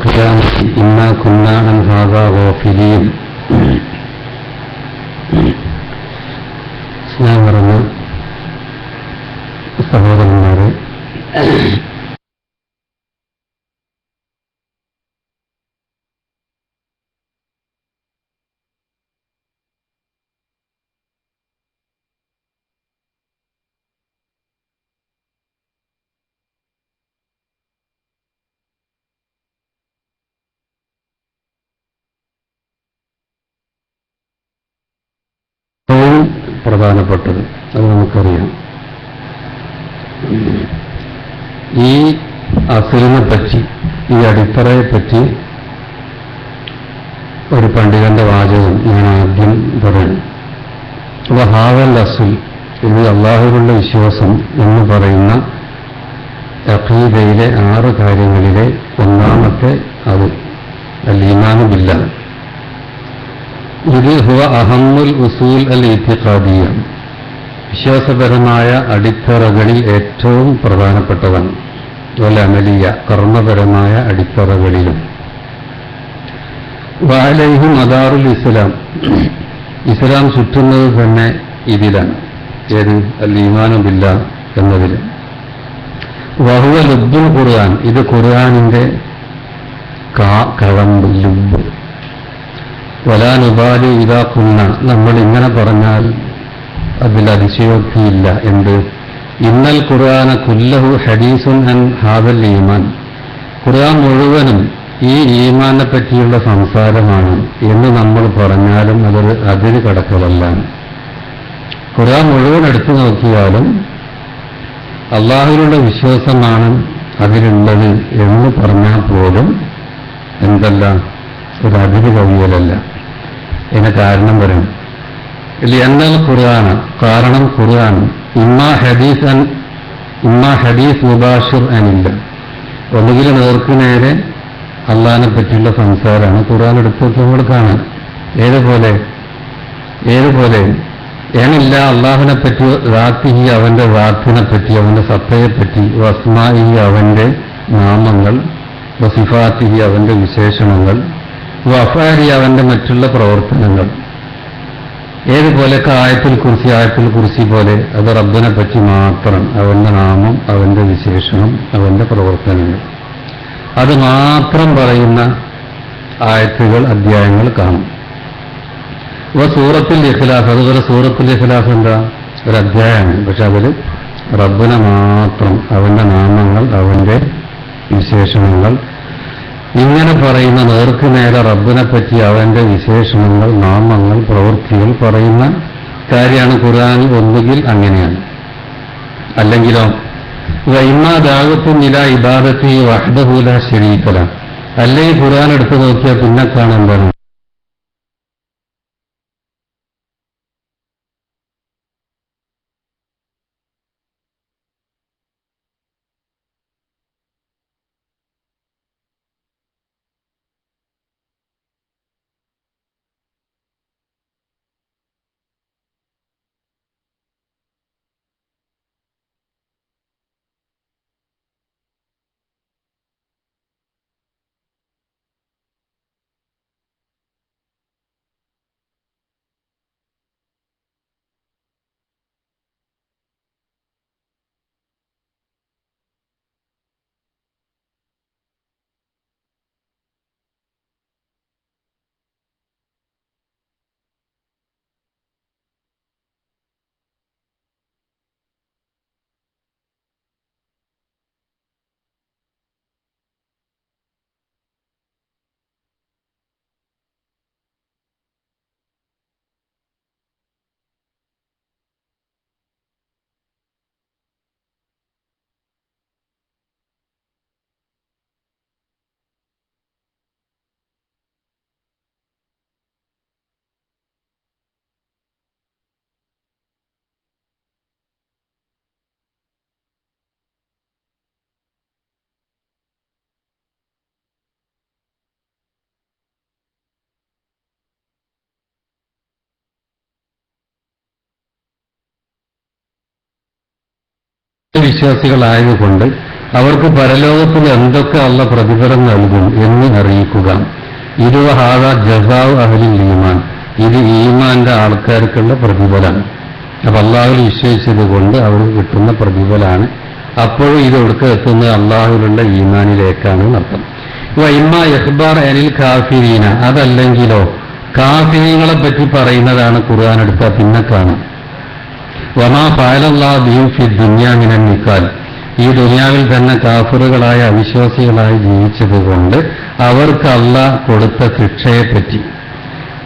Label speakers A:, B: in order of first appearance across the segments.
A: القيامة إنا كنا عن هذا غافلين. സ്നേഹം നിറഞ്ഞ സഹോദരന്മാരെ, പ്രധാനപ്പെട്ടത് അത് നമുക്കറിയാം. ഈ അസലിനെ പറ്റി, ഈ അടിത്തറയെ പറ്റി ഒരു പണ്ഡിതന്റെ വാചകം ഞാൻ ആദ്യം പറയുന്നു. വഹാവൽ അസുൽ, ഇത് അള്ളാഹുവിലുള്ള വിശ്വാസം എന്ന് പറയുന്ന അഖീദയിലെ 6 കാര്യങ്ങളിലെ ഒന്നാമത്തെ അത് അൽ-ഈമാനു ബില്ലാഹ്. ഇത് ഹുവ അഹമ്മുൽ ഉസൂൽ അൽ ഇത്തിഖാദിയ്യ, വിശ്വാസപരമായ അടിത്തറകളിൽ ഏറ്റവും പ്രധാനപ്പെട്ടതാണ്. വൽ അമലിയ, കർമ്മപരമായ അടിത്തറകളിലും. വഅലൈഹി മദാറുൽ ഇസ്ലാം, ഇസ്ലാം ചുറ്റുന്നത് തന്നെ ഇതിലാണ്. ഏത്? അൽ ഈമാനു ബില്ലാഹ് എന്നതിൽ. വഹുവ ലുബ്ബുൽ ഖുർആൻ, ഇത് ഖുർആനിന്റെ കഴമ്പ്, ലുബ്ബ്. വലാ നുബാലി ഇദാ ഖുൽന, നമ്മൾ ഇങ്ങനെ പറഞ്ഞാൽ അതിൽ അതിശയോക്തിയില്ല. എന്ത്? ഇന്നൽ ഖുർആന കുല്ലഹു ഹദീസുൻ അൻ ഹാദൽ ഈമാൻ, ഖുർആൻ മുഴുവനും ഈ ഈമാനെ പറ്റിയുള്ള സംസാരമാണ് എന്ന് നമ്മൾ പറഞ്ഞാലും അതൊരു അതിര് കടക്കലല്ല. ഖുർആൻ മുഴുവൻ എടുത്തു നോക്കിയാലും അള്ളാഹുവിലുള്ള വിശ്വാസമാണ് അതിലുള്ളത് എന്ന് പറഞ്ഞാൽ പോലും എന്തല്ല, ഒരു അതിര് കവിയലല്ല. ഇതിന് കാരണം പറയും. എന്നൽ ഖുർആൻ, കാരണം ഖുർആൻ ഇമ്മാ ഹദീസ് മുബാഷിർ അനില്ല, ഒന്നുകിൽ നേർക്ക് നേരെ അള്ളാഹിനെ പറ്റിയുള്ള സംസാരമാണ് ഖുർആൻ എടുത്ത് നമ്മൾ കാണാൻ. ഏതുപോലെ ഏനില്ല അള്ളാഹിനെ പറ്റി, റാത്തിഹി അവന്റെ റാത്തിനെ പറ്റി, അവന്റെ സത്തയെപ്പറ്റി, വസ്മാഹി അവന്റെ നാമങ്ങൾ, വസിഫാത്തിഹി അവന്റെ വിശേഷണങ്ങൾ, വഫാരി അവന്റെ മറ്റുള്ള പ്രവർത്തനങ്ങൾ. ഏതുപോലെയൊക്കെ ആയത്തുൽ കുർസി പോലെ അത് റബ്ബിനെ പറ്റി മാത്രം, അവന്റെ നാമം, അവന്റെ വിശേഷണം, അവന്റെ പ്രവർത്തനങ്ങൾ, അത് മാത്രം പറയുന്ന ആയത്തുകൾ, അധ്യായങ്ങൾ കാണും. സൂറത്തുൽ ഇഖ്ലാസ്, അതുപോലെ സൂറത്തുൽ ഇഖ്ലാസ് എന്താ? ഒരു അധ്യായമാണ്. പക്ഷെ അതിൽ റബ്ബിനെ മാത്രം, അവന്റെ നാമങ്ങൾ, അവന്റെ വിശേഷണങ്ങൾ, ഇങ്ങനെ പറയുന്ന നേർക്ക് നേരെ റബ്ബിനെ പറ്റി അവന്റെ വിശേഷണങ്ങൾ, നാമങ്ങൾ, പ്രവൃത്തികൾ പറയുന്ന കാര്യമാണ് ഖുർആൻ. ഒന്നുകിൽ അങ്ങനെയാണ്, അല്ലെങ്കിലോ വൈമാ ദാവത്തും ഇല ഇബാദത്തി വഹ്ദഹു ലാ ശരീക ലഹ്, അല്ലെങ്കിൽ ഖുർആൻ എടുത്തു നോക്കിയാൽ പിന്നെ കാണാൻ എന്താണ്? വിശ്വാസികളായതുകൊണ്ട് അവർക്ക് പരലോകത്തിൽ എന്തൊക്കെ അള്ള പ്രതിഫലം നൽകും എന്ന് അറിയിക്കുക. ഇത് ഹാദ ജസാഉ അഹ്ലിൽ ഈമാൻ, ഇത് ഈമാന്റെ ആൾക്കാർക്കുള്ള പ്രതിഫലം. അപ്പൊ അള്ളാഹുവിൽ വിശ്വസിച്ചത് കൊണ്ട് അവർക്ക് കിട്ടുന്ന പ്രതിഫലമാണ്. അപ്പോഴും ഇത് ഒടുക്ക എത്തുന്നത് അള്ളാഹുവിലുള്ള ഈമാനിലേക്കാണ് അർത്ഥം. ഇമ്മ ഇഖ്ബാർ അനിൽ കാഫിരീന, അതല്ലെങ്കിലോ കാഫിരീങ്ങളെ പറ്റി പറയുന്നതാണ് ഖുർആൻ എടുത്ത പിന്നെ കാണാം. വമാ ഫഅലല്ലാഹു ബിഹിം ഫി ദുനിയാ മിനൻ നിക്കാൽ, ഈ ദുനിയാവിൽ തന്നെ കാഫിറുകളായ അവിശ്വാസികളായി ജീവിച്ചത് കൊണ്ട് അവർക്ക് അള്ളാഹ് കൊടുത്ത ശിക്ഷയെപ്പറ്റി.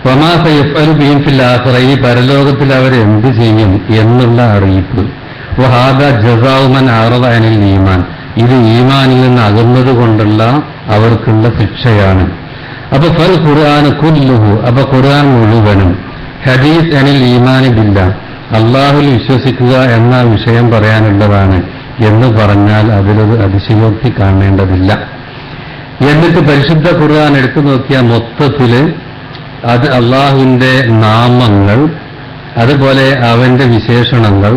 A: വമാ സയഫ്അലു ബിഹിം ഫിൽ ആഖിറ, ഈ പരലോകത്തിൽ അവർ എന്ത് ചെയ്യും എന്നുള്ള അറിയിപ്പ്. വഹാദ ജസാഉ മൻ അറദ അനിൽ ഈമാൻ, ഇത് ഈമാനിൽ നിന്ന് അകന്നത് കൊണ്ടുള്ള അവർക്കുള്ള ശിക്ഷയാണ്. അപ്പൊ ഫൽ ഖുർആൻ കുല്ലുഹു, അപ്പൊ ഖുർആൻ മുഴുവനും ഹദീസ് അനിൽ ഈമാനി ബില്ല, അള്ളാഹുൽ വിശ്വസിക്കുക എന്ന വിഷയം പറയാനുള്ളതാണ് എന്ന് പറഞ്ഞാൽ അതിലൊരു അതിശയോക്തി കാണേണ്ടതില്ല. എന്നിട്ട് പരിശുദ്ധ ഖുർആൻ എടുത്തു നോക്കിയാൽ മൊത്തത്തില് അത് അള്ളാഹുവിന്റെ നാമങ്ങൾ, അതുപോലെ അവന്റെ വിശേഷണങ്ങൾ,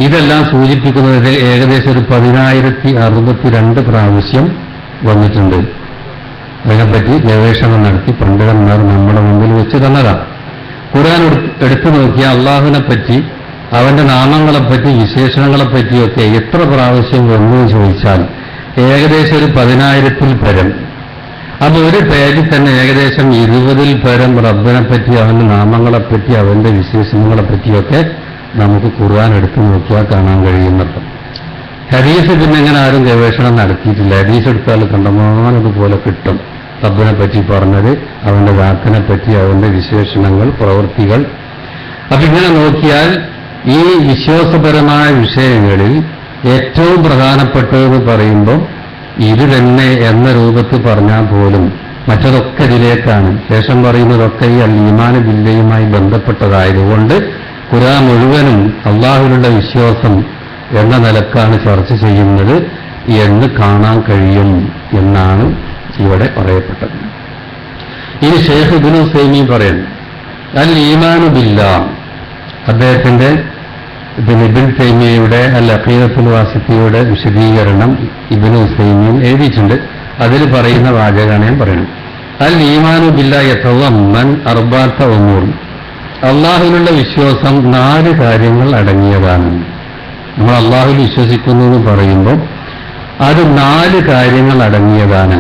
A: ഇതെല്ലാം സൂചിപ്പിക്കുന്നത് ഏകദേശം ഒരു 10,062 പ്രാവശ്യം വന്നിട്ടുണ്ട്. അതിനെപ്പറ്റി ഗവേഷണം നടത്തി പണ്ഡിതന്മാർ നമ്മുടെ മുമ്പിൽ വെച്ച് തന്നതാണ്. ഖുർആൻ എടുത്തു നോക്കിയാൽ അള്ളാഹുവിനെ പറ്റി, അവന്റെ നാമങ്ങളെപ്പറ്റി, വിശേഷണങ്ങളെപ്പറ്റിയൊക്കെ എത്ര പ്രാവശ്യം വന്നു ചോദിച്ചാൽ ഏകദേശം ഒരു 10,000-ൽ പരം. അപ്പൊ ഒരു പേജിൽ തന്നെ ഏകദേശം 20-ൽ പരം റബ്ബിനെ പറ്റി, അവന്റെ നാമങ്ങളെപ്പറ്റി, അവന്റെ വിശേഷണങ്ങളെപ്പറ്റിയൊക്കെ നമുക്ക് ഖുർആൻ എടുത്തു നോക്കിയാൽ കാണാൻ കഴിയുന്നത്. ഹദീസ് പിന്നെ ഇങ്ങനെ ആരും ഗവേഷണം നടത്തിയിട്ടില്ല. ഹദീസ് എടുത്താൽ കണ്ടമാനതുപോലെ കിട്ടും. റബ്ബിനെ പറ്റി പറഞ്ഞത്, അവന്റെ വാക്കിനെ പറ്റി, അവന്റെ വിശേഷണങ്ങൾ, പ്രവൃത്തികൾ. അപ്പൊ ഇങ്ങനെ നോക്കിയാൽ ഈ വിശ്വാസപരമായ വിഷയങ്ങളിൽ ഏറ്റവും പ്രധാനപ്പെട്ടതെന്ന് പറയുമ്പോൾ ഇത് തന്നെ എന്ന രൂപത്തിൽ പറഞ്ഞാൽ പോലും മറ്റതൊക്കെ ഇതിലേക്കാണ്. ശേഷം പറയുന്നതൊക്കെ ഈ ഈമാൻ ബില്ലയുമായി ബന്ധപ്പെട്ടതായതുകൊണ്ട് ഖുർആൻ മുഴുവനും അള്ളാഹുവിലുള്ള വിശ്വാസം എന്ന നിലക്കാണ് ചർച്ച ചെയ്യുന്നത് എന്ന് കാണാൻ കഴിയും എന്നാണ് ഇവിടെ പറയപ്പെട്ടത്. ഇനി ശൈഖ് ഇബ്നു ഉസൈമീൻ പറയുന്നു, അൽ ഈമാനു ബില്ലാഹ്, അദ്ദേഹത്തിന്റെ ഇബ്നു തൈമിയ്യയുടെ അൽ അഖീദത്തുൽ വാസിത്തിയുടെ വിശദീകരണം ഇബ്നു ഉസൈമീൻ എഴുതിയിട്ടുണ്ട്. അതിൽ പറയുന്ന വാചകമാണ് ഞാൻ പറയുന്നത്. അൽ ഈമാനു ബില്ലാഹി യതളമ്മൻ അർബഅത ഉമൂർ, അള്ളാഹുവിനുള്ള വിശ്വാസം 4 കാര്യങ്ങൾ അടങ്ങിയതാണ്. നമ്മൾ അള്ളാഹുവിൽ വിശ്വസിക്കുന്നു എന്ന് പറയുമ്പോൾ അത് 4 കാര്യങ്ങൾ അടങ്ങിയതാണ്.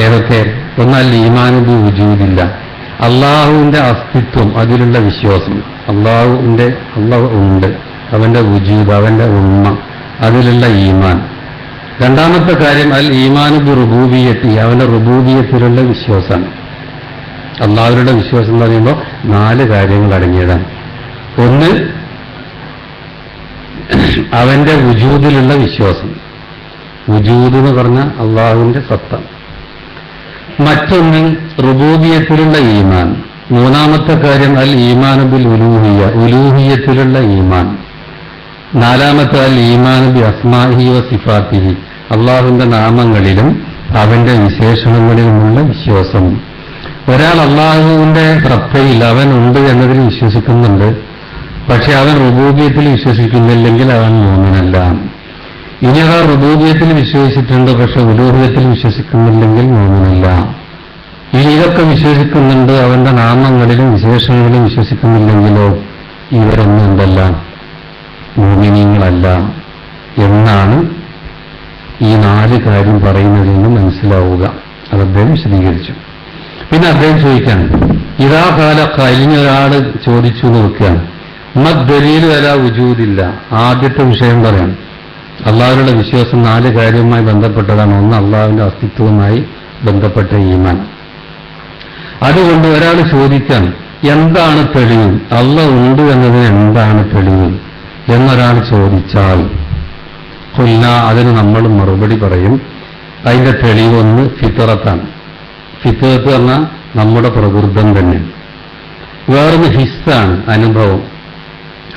A: ഏതൊക്കെ? എന്നാൽ ഈമാനു ബി വുജൂദില്ല, അള്ളാഹുവിന്റെ അസ്തിത്വം, അതിലുള്ള വിശ്വാസം. അള്ളാഹു ഉണ്ട്, അവന്റെ വുജൂദ്, അവന്റെ ഉണ്മ, അതിലുള്ള ഈമാൻ. രണ്ടാമത്തെ കാര്യം അൽ ഈമാനു ബി റുബൂബിയ്യത്തി, അവന്റെ റുബൂബിയ്യത്തിലുള്ള വിശ്വാസമാണ്. അള്ളാഹുവിന്റെ വിശ്വാസം എന്ന് പറയുമ്പോൾ 4 കാര്യങ്ങൾ അടങ്ങിയതാണ്. ഒന്ന് അവന്റെ വുജൂദിലുള്ള വിശ്വാസം, വുജൂദ് എന്ന് പറഞ്ഞാൽ അള്ളാഹുവിന്റെ സത്ത. മറ്റൊന്ന് റുബൂബിയത്തിലുള്ള ഈമാൻ. മൂന്നാമത്തെ കാര്യം അൽ ഈമാനു ബിൽ ഉലൂഹിയ്യ, ഉലൂഹിയ്യത്തിലുള്ള ഈമാൻ. നാലാമത്തെ അൽ ഈമാനു ബി അസ്മാഇഹി വ സിഫാത്തിഹി, അള്ളാഹുവിന്റെ നാമങ്ങളിലും അവന്റെ വിശേഷണങ്ങളിലുമുള്ള വിശ്വാസം. ഒരാൾ അള്ളാഹുവിന്റെ സത്തയിൽ അവൻ ഉണ്ട് എന്നതിൽ വിശ്വസിക്കുന്നുണ്ട്, പക്ഷെ അവൻ റുബൂബിയത്തിൽ വിശ്വസിക്കുന്നില്ലെങ്കിൽ അവൻ മോമിനല്ല. ഇനി അവർ റുബൂബിയത്തിൽ വിശ്വസിച്ചിട്ടുണ്ട്, പക്ഷെ ഉലൂഹിയത്തിൽ വിശ്വസിക്കുന്നില്ലെങ്കിൽ മോമിനല്ല. ഇനി ഇതൊക്കെ വിശ്വസിക്കുന്നുണ്ട്, അവന്റെ നാമങ്ങളിലും വിശേഷങ്ങളിലും വിശ്വസിക്കുന്നില്ലെങ്കിലോ ഇവരൊന്നും എന്തല്ല, മോമിനീങ്ങളല്ല എന്നാണ് ഈ 4 കാര്യം പറയുന്നതിൽ നിന്ന് മനസ്സിലാവുക. അത് അദ്ദേഹം വിശദീകരിച്ചു. പിന്നെ അദ്ദേഹം ചോദിക്കാൻ, ഇതാ കാല കഴിഞ്ഞൊരാൾ ചോദിച്ചു നോക്കുകയാണ്, മദ്ദലീലു അലാ വുജൂദില്ല. ആദ്യത്തെ വിഷയം പറയാം, അള്ളാഹുവിനുള്ള വിശ്വാസം 4 കാര്യവുമായി ബന്ധപ്പെട്ടതാണ്. ഒന്ന് അള്ളാഹുവിന്റെ അസ്തിത്വവുമായി ബന്ധപ്പെട്ട ഈമാൻ. അതുകൊണ്ട് ഒരാൾ ചോദിക്കാൻ, എന്താണ് തെളിവ്, അള്ളാഹ് ഉണ്ട് എന്നതിന് എന്താണ് തെളിവ് എന്നൊരാൾ ചോദിച്ചാൽ കൊല്ല, അതിന് നമ്മൾ മറുപടി പറയും, അതിന്റെ തെളിവൊന്ന് ഫിത്തറത്താണ്. ഫിത്തറത്ത് പറഞ്ഞാൽ നമ്മുടെ പ്രകൃതം തന്നെ. വേറൊന്ന് ഹിസ്സാണ്, അനുഭവം.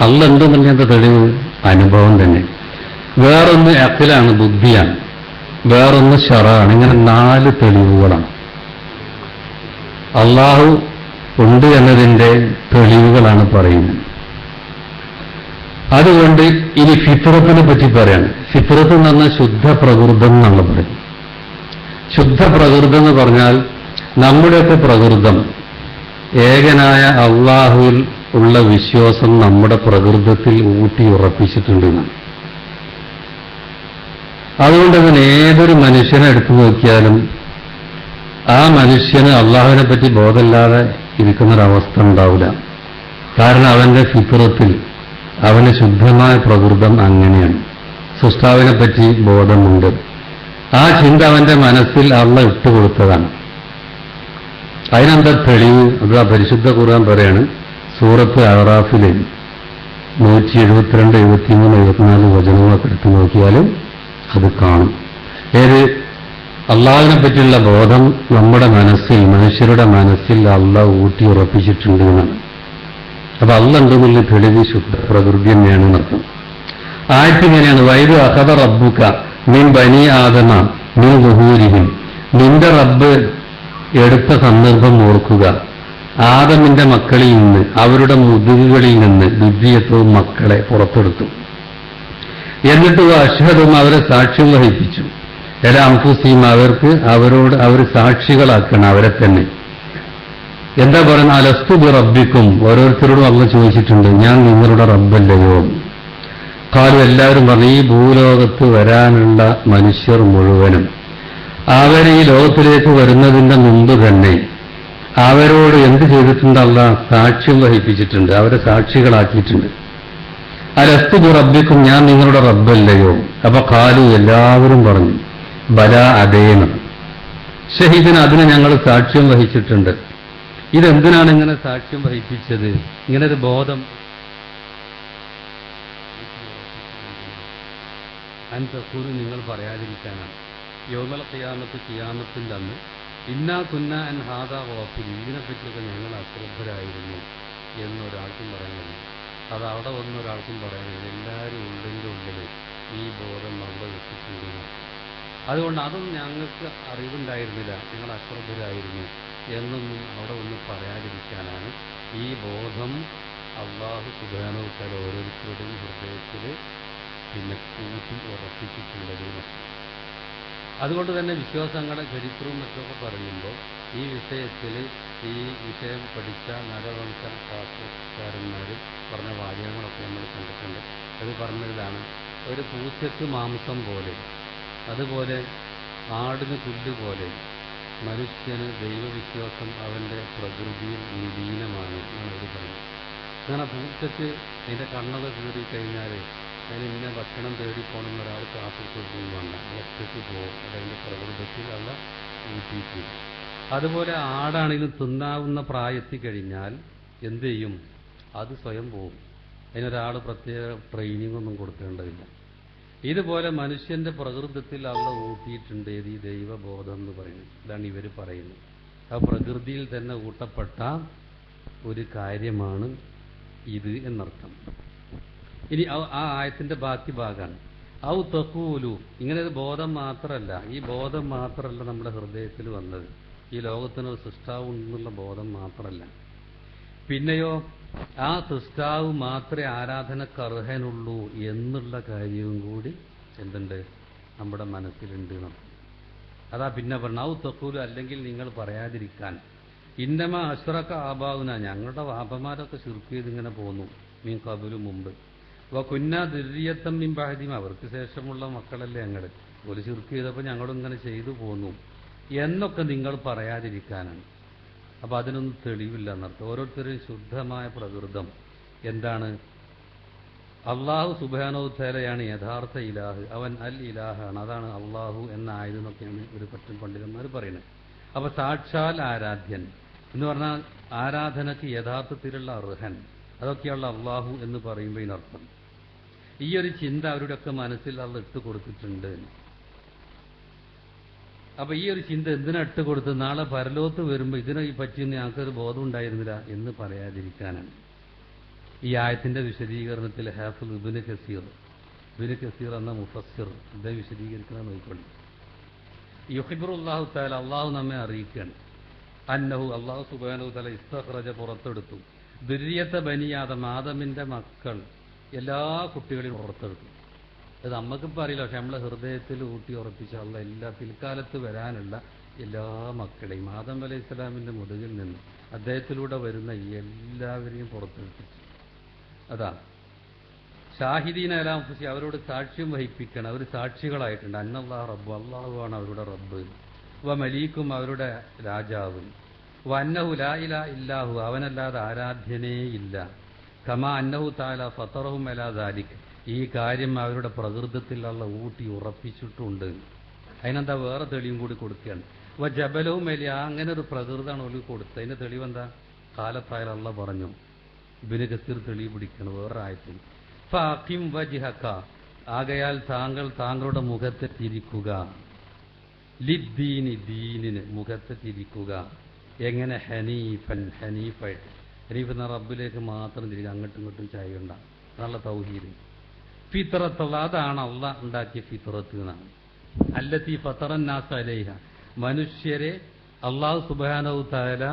A: അള്ള എന്തെന്നുള്ളതിന്റെ തെളിവ് അനുഭവം തന്നെ. വേറൊന്ന് അഖലാണ്, ബുദ്ധിയാണ്. വേറൊന്ന് ശറഅാണ്. ഇങ്ങനെ 4 തെളിവുകളാണ്. അള്ളാഹു ഉണ്ട് എന്നതിന്റെ തെളിവുകളാണ് പറയുന്നത്. അതുകൊണ്ട് ഇനി ഫിത്രത്തിനെ പറ്റി പറയാണ്. ഫിത്രത്ത് എന്ന് പറഞ്ഞാൽ ശുദ്ധ പ്രകൃതം എന്നുള്ള പറയും. ശുദ്ധ പ്രകൃതം എന്ന് പറഞ്ഞാൽ നമ്മുടെയൊക്കെ പ്രകൃതം ഏകനായ അള്ളാഹുവിൽ ഉള്ള വിശ്വാസം നമ്മുടെ പ്രകൃതത്തിൽ ഊട്ടി ഉറപ്പിച്ചിട്ടുണ്ടെന്നാണ്. അതുകൊണ്ട് തന്നെ ഏതൊരു മനുഷ്യനെ എടുത്തു നോക്കിയാലും ആ മനുഷ്യന് അള്ളാഹുവിനെ പറ്റി ബോധമില്ലാതെ ഇരിക്കുന്നൊരവസ്ഥ ഉണ്ടാവില്ല. കാരണം അവന്റെ ഫിത്രത്തിൽ അവന് ശുദ്ധമായ പ്രകൃതം അങ്ങനെയാണ്. സൃഷ്ടാവിനെ പറ്റി ബോധമുണ്ട്. ആ ചിന്ത അവന്റെ മനസ്സിൽ അള്ളാഹ് ഇട്ടുകൊടുത്തതാണ്. അതിനെന്താ തെളിവ്? അത് ആ പരിശുദ്ധ ഖുർആൻ പറയാണ്. സൂറത്ത് അഅറാഫിലെ 172, 73, 74 വചനങ്ങളൊക്കെ എടുത്തു നോക്കിയാലും അത് കാണും. ഏത് അള്ളാഹുവിനെ പറ്റിയുള്ള ബോധം നമ്മുടെ മനസ്സിൽ, മനുഷ്യരുടെ മനസ്സിൽ അള്ളാഹ് ഊട്ടി ഉറപ്പിച്ചിട്ടുണ്ട് എന്നാണ്. അപ്പൊ അള്ളാഹ് ഉണ്ടെന്നുള്ള തെളിവ് ശുദ്ധ പ്രകൃതി തന്നെയാണ് നടത്തുന്നത്. ആയത്തിങ്ങനെയാണ്: വൈദ് അഖദ റബ്ബുക മിൻ ബനി ആദമ മിൻ ദുഹൂരിഹിം. നിന്റെ റബ്ബ് എടുത്ത സന്ദർഭം ഓർക്കുക. ആദമിന്റെ മക്കളിൽ നിന്ന്, അവരുടെ മുതുകുകളിൽ നിന്ന് ദുർരിയത്വവും മക്കളെ പുറത്തെടുത്തു. എന്നിട്ട് അഷ്ഹദും അവരെ സാക്ഷ്യം വഹിപ്പിച്ചു. എല്ലാ അംഫുസീം അവർ സാക്ഷികളാക്കണം അവരെ തന്നെ. എന്താ പറയുക? അലസ്തു ബി റബ്ബിക്കും. ഓരോരുത്തരോടും അള്ളാഹ് ചോദിച്ചിട്ടുണ്ട്, ഞാൻ നിങ്ങളുടെ റബ്ബല്ലയോ? കാലം എല്ലാവരും പറഞ്ഞു, ഈ ഭൂലോകത്ത് വരാനുള്ള മനുഷ്യർ മുഴുവനും അവർ ഈ ലോകത്തിലേക്ക് വരുന്നതിന്റെ മുമ്പ് തന്നെ അവരോട് എന്ത് ചെയ്തിട്ടുണ്ട്? അള്ളാഹ് സാക്ഷ്യം വഹിപ്പിച്ചിട്ടുണ്ട്, അവരെ സാക്ഷികളാക്കിയിട്ടുണ്ട്. അലസ്തു ബി റബ്ബിക്കും, ഞാൻ നിങ്ങളുടെ റബ്ബല്ലയോ? അപ്പൊ കാലു എല്ലാവരും പറഞ്ഞു, ബല, അതേന്ന്. ഷഹീദിന്, അതിന് ഞങ്ങൾ സാക്ഷ്യം വഹിച്ചിട്ടുണ്ട്. ഇതെന്തിനാണ് ഇങ്ങനെ സാക്ഷ്യം വഹിപ്പിച്ചത്? ഇങ്ങനൊരു ബോധം അൻതഖൂലു, നിങ്ങൾ പറയാതിരിക്കാനാണ്. യൗമൽ ഖിയാമത്ത്, ഖിയാമത്തിന്റെ അന്ന്, ഇന്നാ കുന്ന അൻ ഹാദാ ഗാഫിലീൻ, ഇതിനെപ്പറ്റിയൊക്കെ ഞങ്ങൾ അശ്രദ്ധരായിരുന്നു എന്നൊരാൾക്കും പറയാൻ കഴിയും. അത് അവിടെ വന്ന ഒരാൾക്കും പറയാൻ കഴിയും. എല്ലാവരും ഉള്ളിൻ്റെ ഉള്ളിൽ ഈ ബോധം അവിടെ വെച്ചിട്ടുണ്ട്. അതുകൊണ്ട് അതൊന്നും ഞങ്ങൾക്ക് അറിവുണ്ടായിരുന്നില്ല, ഞങ്ങൾ അശ്രദ്ധരായിരുന്നു എന്നൊന്നും അവിടെ ഒന്നും പറയാതിരിക്കാനാണ് ഈ ബോധം അല്ലാഹു സുബ്ഹാനഹു വ തആല ഓരോരുത്തരുടെയും ഹൃദയത്തിൽ കൂട്ടി ഉറപ്പിച്ചിട്ടുള്ളത്. അതുകൊണ്ട് തന്നെ വിശ്വാസങ്ങളുടെ ചരിത്രവും മറ്റൊക്കെ പറയുമ്പോൾ ഈ വിഷയത്തിൽ ഈ വിഷയം പഠിച്ച നരവംശ ശാസ്ത്രകാരന്മാർ പറഞ്ഞ വാചകങ്ങളൊക്കെ നമ്മൾ കണ്ടിട്ടുണ്ട്. അത് പറഞ്ഞതാണ്, ഒരു പൂച്ചയ്ക്ക് മാംസം പോലെ, അതുപോലെ ആടിന് പുല്ല് പോലെ മനുഷ്യന് ദൈവവിശ്വാസം അവൻ്റെ പ്രകൃതിയിൽ നിലീനമാണ് എന്നാണ് അവർ പറയുന്നത്. അങ്ങനെ പൂച്ചയ്ക്ക് അതിൻ്റെ കണ്ണൊക്കെ കീറിക്കഴിഞ്ഞാൽ അതിന് ഇങ്ങനെ ഭക്ഷണം തേടി പോകണമെന്ന് ഒരാൾ കാത്തിരിക്കൊന്നും വേണ്ട, ഒറ്റയ്ക്ക് പോകും. അതതിൻ്റെ പ്രകൃതത്തിൽ അല്ല ഊട്ടിയിട്ടില്ല. അതുപോലെ ആടാണെങ്കിലും തിന്നാവുന്ന പ്രായത്തിൽ കഴിഞ്ഞാൽ എന്ത് ചെയ്യും? അത് സ്വയം പോകും. അതിനൊരാൾ പ്രത്യേക ട്രെയിനിങ് ഒന്നും കൊടുക്കേണ്ടതില്ല. ഇതുപോലെ മനുഷ്യന്റെ പ്രകൃതത്തിൽ അള്ള ഊട്ടിയിട്ടുണ്ട് ഈ ദൈവബോധം എന്ന് പറയുന്നത്. ഇതാണ് ഇവർ പറയുന്നത്. ആ പ്രകൃതിയിൽ തന്നെ ഊട്ടപ്പെട്ട ഒരു കാര്യമാണ് ഇത് എന്നർത്ഥം. ഇനി ആ ആയത്തിന്റെ ബാക്കി ഭാഗമാണ് ഔ തഖൂലു. ഇങ്ങനെ ഒരു ബോധം മാത്രമല്ല, ഈ ബോധം മാത്രമല്ല നമ്മുടെ ഹൃദയത്തിൽ വന്നത്, ഈ ലോകത്തിനൊരു സൃഷ്ടാവ് ഉണ്ടെന്നുള്ള ബോധം മാത്രമല്ല, പിന്നെയോ ആ സൃഷ്ടാവ് മാത്രമേ ആരാധനക്ക് അർഹനുള്ളൂ എന്നുള്ള കാര്യവും കൂടി എന്തുണ്ട്? നമ്മുടെ മനസ്സിലുണ്ട്. അതാ പിന്നെ പറഞ്ഞ ഔ തഖൂലു, അല്ലെങ്കിൽ നിങ്ങൾ പറയാതിരിക്കാൻ. ഇന്നമ അശ്റക ആബാഉന, ഞങ്ങളുടെ വാപ്പമാരൊക്കെ ശിർക്ക് ചെയ്ത് ഇങ്ങനെ പോന്നു, മീൻ ഖബലു, മുമ്പ്. കുന്ന ദുർരിയത്തം മിൻ ബഅദിഹിം, അവർക്ക് ശേഷമുള്ള മക്കളല്ലേ ഞങ്ങൾ, ഒരു ശിർക്ക് ചെയ്തപ്പോൾ ഞങ്ങളും ഇങ്ങനെ ചെയ്തു പോന്നു എന്നൊക്കെ നിങ്ങൾ പറയാതിരിക്കാനാണ്. അപ്പൊ അതിനൊന്നും തെളിവില്ല എന്നർത്ഥം. ഓരോരുത്തരും ശുദ്ധമായ പ്രകൃതം എന്താണ്? അള്ളാഹു സുബ്ഹാനഹു വ തആലയാണ് യഥാർത്ഥ ഇലാഹ്, അവൻ അൽ ഇലാഹാണ്. അതാണ് അള്ളാഹു എന്ന ആയതെന്നൊക്കെയാണ് ഒരു പറ്റും പണ്ഡിതന്മാർ പറയുന്നത്. അപ്പൊ സാക്ഷാൽ ആരാധ്യൻ എന്ന് പറഞ്ഞാൽ ആരാധനക്ക് യഥാർത്ഥത്തിലുള്ള അർഹൻ, അതൊക്കെയുള്ള അള്ളാഹു എന്ന് പറയുമ്പോൾ ഇതിനർത്ഥം ഈ ഒരു ചിന്ത അവരുടെയൊക്കെ മനസ്സിൽ അത് ഇട്ട് കൊടുത്തിട്ടുണ്ട്. അപ്പൊ ഈ ഒരു ചിന്ത എന്തിനാ ഇട്ട് കൊടുത്ത്? നാളെ പരലോകത്ത് വരുമ്പോൾ ഇതിനെ പറ്റി ഞങ്ങൾക്കൊരു ബോധം ഉണ്ടായിരുന്നില്ല എന്ന് പറയാതിരിക്കാനാണ്. ഈ ആയത്തിന്റെ വിശദീകരണത്തിൽ ഹാഫിൾ ഇബ്നു കസീർ എന്ന മുഫസ്സിർ ഇത് വിശദീകരിക്കണം നോക്കിക്കൊള്ളു. യുഹിബ്ബുല്ലാഹു തആല, അള്ളാഹു നമ്മെ അറിയിക്കുകയാണ്, അന്നഹു, അള്ളാഹു സുബ്ഹാനഹു തആല ഇസ്തഖ്റജ, പുറത്തെടുത്തു, ദുർരിയത്ത ബനി ആദം, ആദമിന്റെ മക്കൾ എല്ലാ കുട്ടികളെയും പുറത്തെടുത്തു. അത് നമുക്കിപ്പോൾ അറിയില്ല. പക്ഷെ നമ്മളെ ഹൃദയത്തിൽ ഊട്ടി ഉറപ്പിച്ച അള്ളാഹ് എല്ലാ പിൽക്കാലത്ത് വരാനുള്ള എല്ലാ മക്കളെയും ആദം അലൈഹി ഇസ്ലാമിൻ്റെ മുതുകിൽ നിന്ന് അദ്ദേഹത്തിലൂടെ വരുന്ന എല്ലാവരെയും പുറത്തെടുപ്പിച്ചു. അതാ ഷാഹിദീൻ അലാംഫുസി, അവരോട് സാക്ഷ്യം വഹിപ്പിക്കണം. അവർ സാക്ഷികളായിട്ടുണ്ട്. അന്നല്ലാഹ് റബ്ബ്, അള്ളാഹുവാണ് അവരുടെ റബ്ബ്. വ മലീക്കും, അവരുടെ രാജാവ്. വ അന്നഹു ലാ ഇലാഹ ഇല്ലാഹു, അവനല്ലാതെ ആരാധ്യനേ ഇല്ല. കമാ അന്നഹു തആല ഫതറഹും അലാ ദാലിക്, ഈ കാര്യം അവരുടെ പ്രകൃതത്തിൽ അള്ളാഹ് ഊട്ടി ഉറപ്പിച്ചിട്ടുണ്ട്. അതിനെന്താ വേറെ തെളിവും കൂടി കൊടുക്കുകയാണ്. വ ജബലവും വലിയ, അങ്ങനെ ഒരു പ്രകൃതമാണ് ഒരു കൊടുത്തത്. അതിന്റെ തെളിവെന്താ? കാലത്തായാലും അള്ളാഹ് പറഞ്ഞു. ഇബ്നു കസീർ തെളിവ് പിടിക്കണം വേറെ ആയത്തിൽ. ഫഅഖിം വജ്ഹക, ആകയാൽ താങ്കൾ താങ്കളുടെ മുഖത്തെ തിരിക്കുക. ലിദ്ദീനി, ദീനിന് മുഖത്തെ തിരിക്കുക. എങ്ങനെ? ഹനീഫൻ, ഹനീഫായിട്ട്. ഹനീഫ് എന്ന റബ്ബിലേക്ക് മാത്രം തിരിക്കുക, അങ്ങോട്ടും ഇങ്ങോട്ടും ചായണ്ട. നല്ല തൗഹീദ്. ഫിത്രത്തുള്ള, അതാണ് അള്ളാഹ് ഉണ്ടാക്കിയ ഫിത്രത്ത് എന്നാണ്. അല്ലത്തി ഫതറന്നാസ അലൈഹ, മനുഷ്യരെ അള്ളാഹു സുബ്ഹാനഹു തആല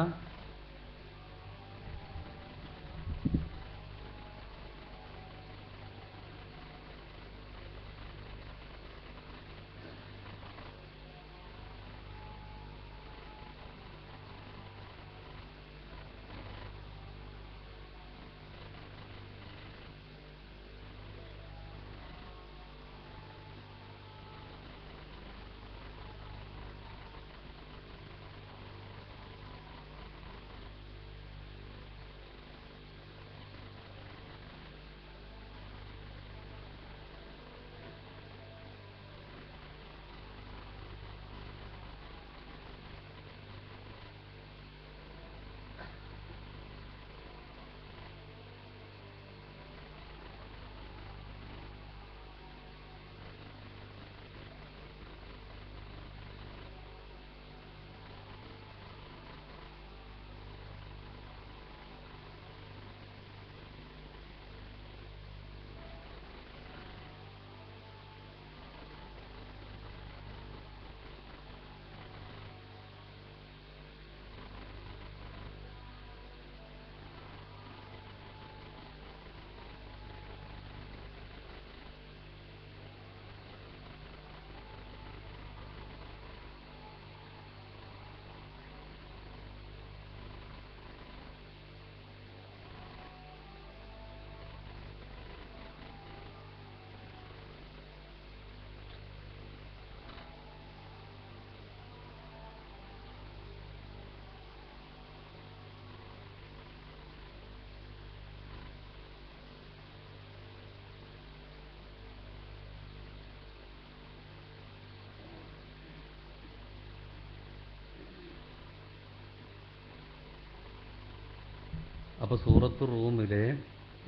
A: അപ്പോൾ സൂറത്ത് റൂമിലെ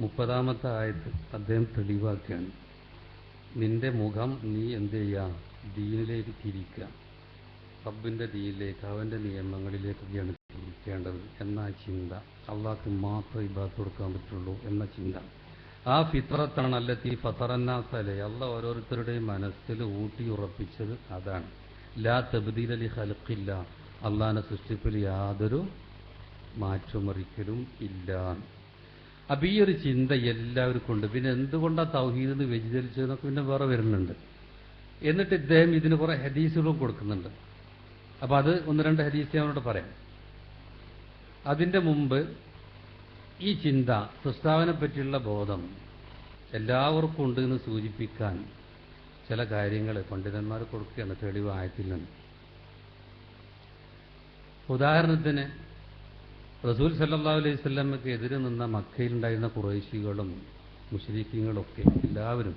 A: 30-ാമത്തെ ആയത്ത് അദ്ദേഹം തെളിവാക്കുകയാണ്. നിന്റെ മുഖം നീ എന്ത് ചെയ്യുക? ദീനിലേക്ക് തിരിക്കുക. റബ്ബിൻ്റെ ദീനിലേക്ക്, അവൻ്റെ നിയമങ്ങളിലേക്കൊക്കെയാണ് തിരിക്കേണ്ടത് എന്ന ചിന്ത. അള്ളാഹ്ക്ക് മാത്രം ഇബാദത്ത് കൊടുക്കാൻ പറ്റുള്ളൂ എന്ന ചിന്ത. ആ ഫിത്രത്താണ് അല്ലത്തി ഫതറന്നാസലെ, അള്ളാഹ് ഓരോരുത്തരുടെയും മനസ്സിൽ ഊട്ടിയുറപ്പിച്ചത് അതാണ്. ലാ തബ്ദീല ലി ഖൽഖില്ല, അള്ളാഹിൻ്റെ സൃഷ്ടിപ്പിൽ യാതൊരു മാറ്റമറിക്കലും ഇല്ല. അപ്പം ഈ ഒരു ചിന്ത എല്ലാവർക്കും ഉണ്ട്. പിന്നെ എന്തുകൊണ്ടാണ് തൗഹീദ് എന്ന് വ്യതിചലിച്ചതെന്നൊക്കെ പിന്നെ വേറെ വരുന്നുണ്ട്. എന്നിട്ട് ഇദ്ദേഹം ഇതിന് കുറേ ഹദീസുകളും കൊടുക്കുന്നുണ്ട്. അപ്പം അത് 1-2 ഹദീസ് അവനോട് പറയാം. അതിൻ്റെ മുമ്പ് ഈ ചിന്ത, സൃഷ്ടാവിനെ പറ്റിയുള്ള ബോധം എല്ലാവർക്കും ഉണ്ട് എന്ന് സൂചിപ്പിക്കാൻ ചില കാര്യങ്ങൾ പണ്ഡിതന്മാർ കൊടുക്കുകയാണ് തെളിവായത്തിൽ നിന്ന്. ഉദാഹരണത്തിന് റസൂൽ സല്ലല്ലാഹു അലൈഹി വസല്ലമക്ക് എതിരെ നിന്ന മക്കയിലുണ്ടായിരുന്ന ഖുറൈശികളും മുശ്രിക്കീങ്ങളൊക്കെ എല്ലാവരും,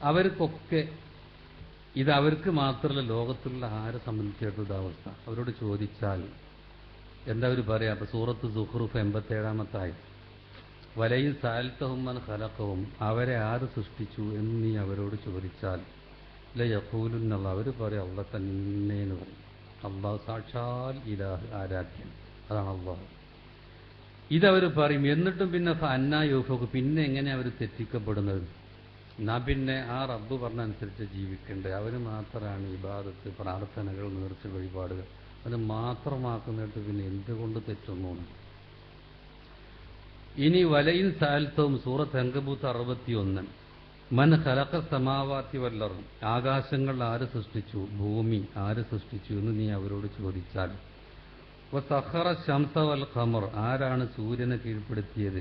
A: അവർക്കൊക്കെ ഇത് അവർക്ക് മാത്രമല്ല ലോകത്തുള്ള ആരെ സംബന്ധിച്ചിടത്തോളം അവസ്ഥ. അവരോട് ചോദിച്ചാൽ എന്താ അവർ പറയാ? അപ്പൊ സൂറത്ത് സുഖ്റൂഫ് 87-ാമത്തെ ആയത്ത്, വലയിൻ സാൽതഹും മൻ ഖലഖഹും, അവരെ ആര് സൃഷ്ടിച്ചു എന്ന് നീ അവരോട് ചോദിച്ചാൽ ലയഖൂലുന്നല്ലാഹ്, അവർ പറയും അള്ളാഹ് തന്നെ എന്ന് പറയും. അള്ളാഹ് സാക്ഷാൽ ഇലാഹ്, ആരാധ്യൻ, അതാണ് അള്ളാഹ്. ഇതവർ പറയും. എന്നിട്ടും പിന്നെ അന്നാ യൂഫക്ക്, പിന്നെ എങ്ങനെ അവർ തെറ്റിക്കപ്പെടുന്നത്? എന്നാ പിന്നെ ആ റബ്ബ് പറഞ്ഞനുസരിച്ച് ജീവിക്കേണ്ടത്. അവന് മാത്രമാണ് ഇബാദത്ത്, പ്രാർത്ഥനകൾ, നേർച്ച വഴിപാടുകൾ അത് മാത്രമാക്കുന്നിട്ട് പിന്നെ എന്തുകൊണ്ട് തെറ്റുന്നു? ഇനി വലയിൻ സാൽത്തവും സൂറത്ത് അൻകബൂത്ത് 61, മൻ ഖലഖ സമാവാതി വല്ലർദ്, ആകാശങ്ങൾ ആര് സൃഷ്ടിച്ചു, ഭൂമി ആര് സൃഷ്ടിച്ചു എന്ന് നീ അവരോട് ചോദിച്ചാൽ, വസഖറ ശംസ വൽ ഖമർ, ആരാണ് സൂര്യനെ കീഴ്പ്പെടുത്തിയത്,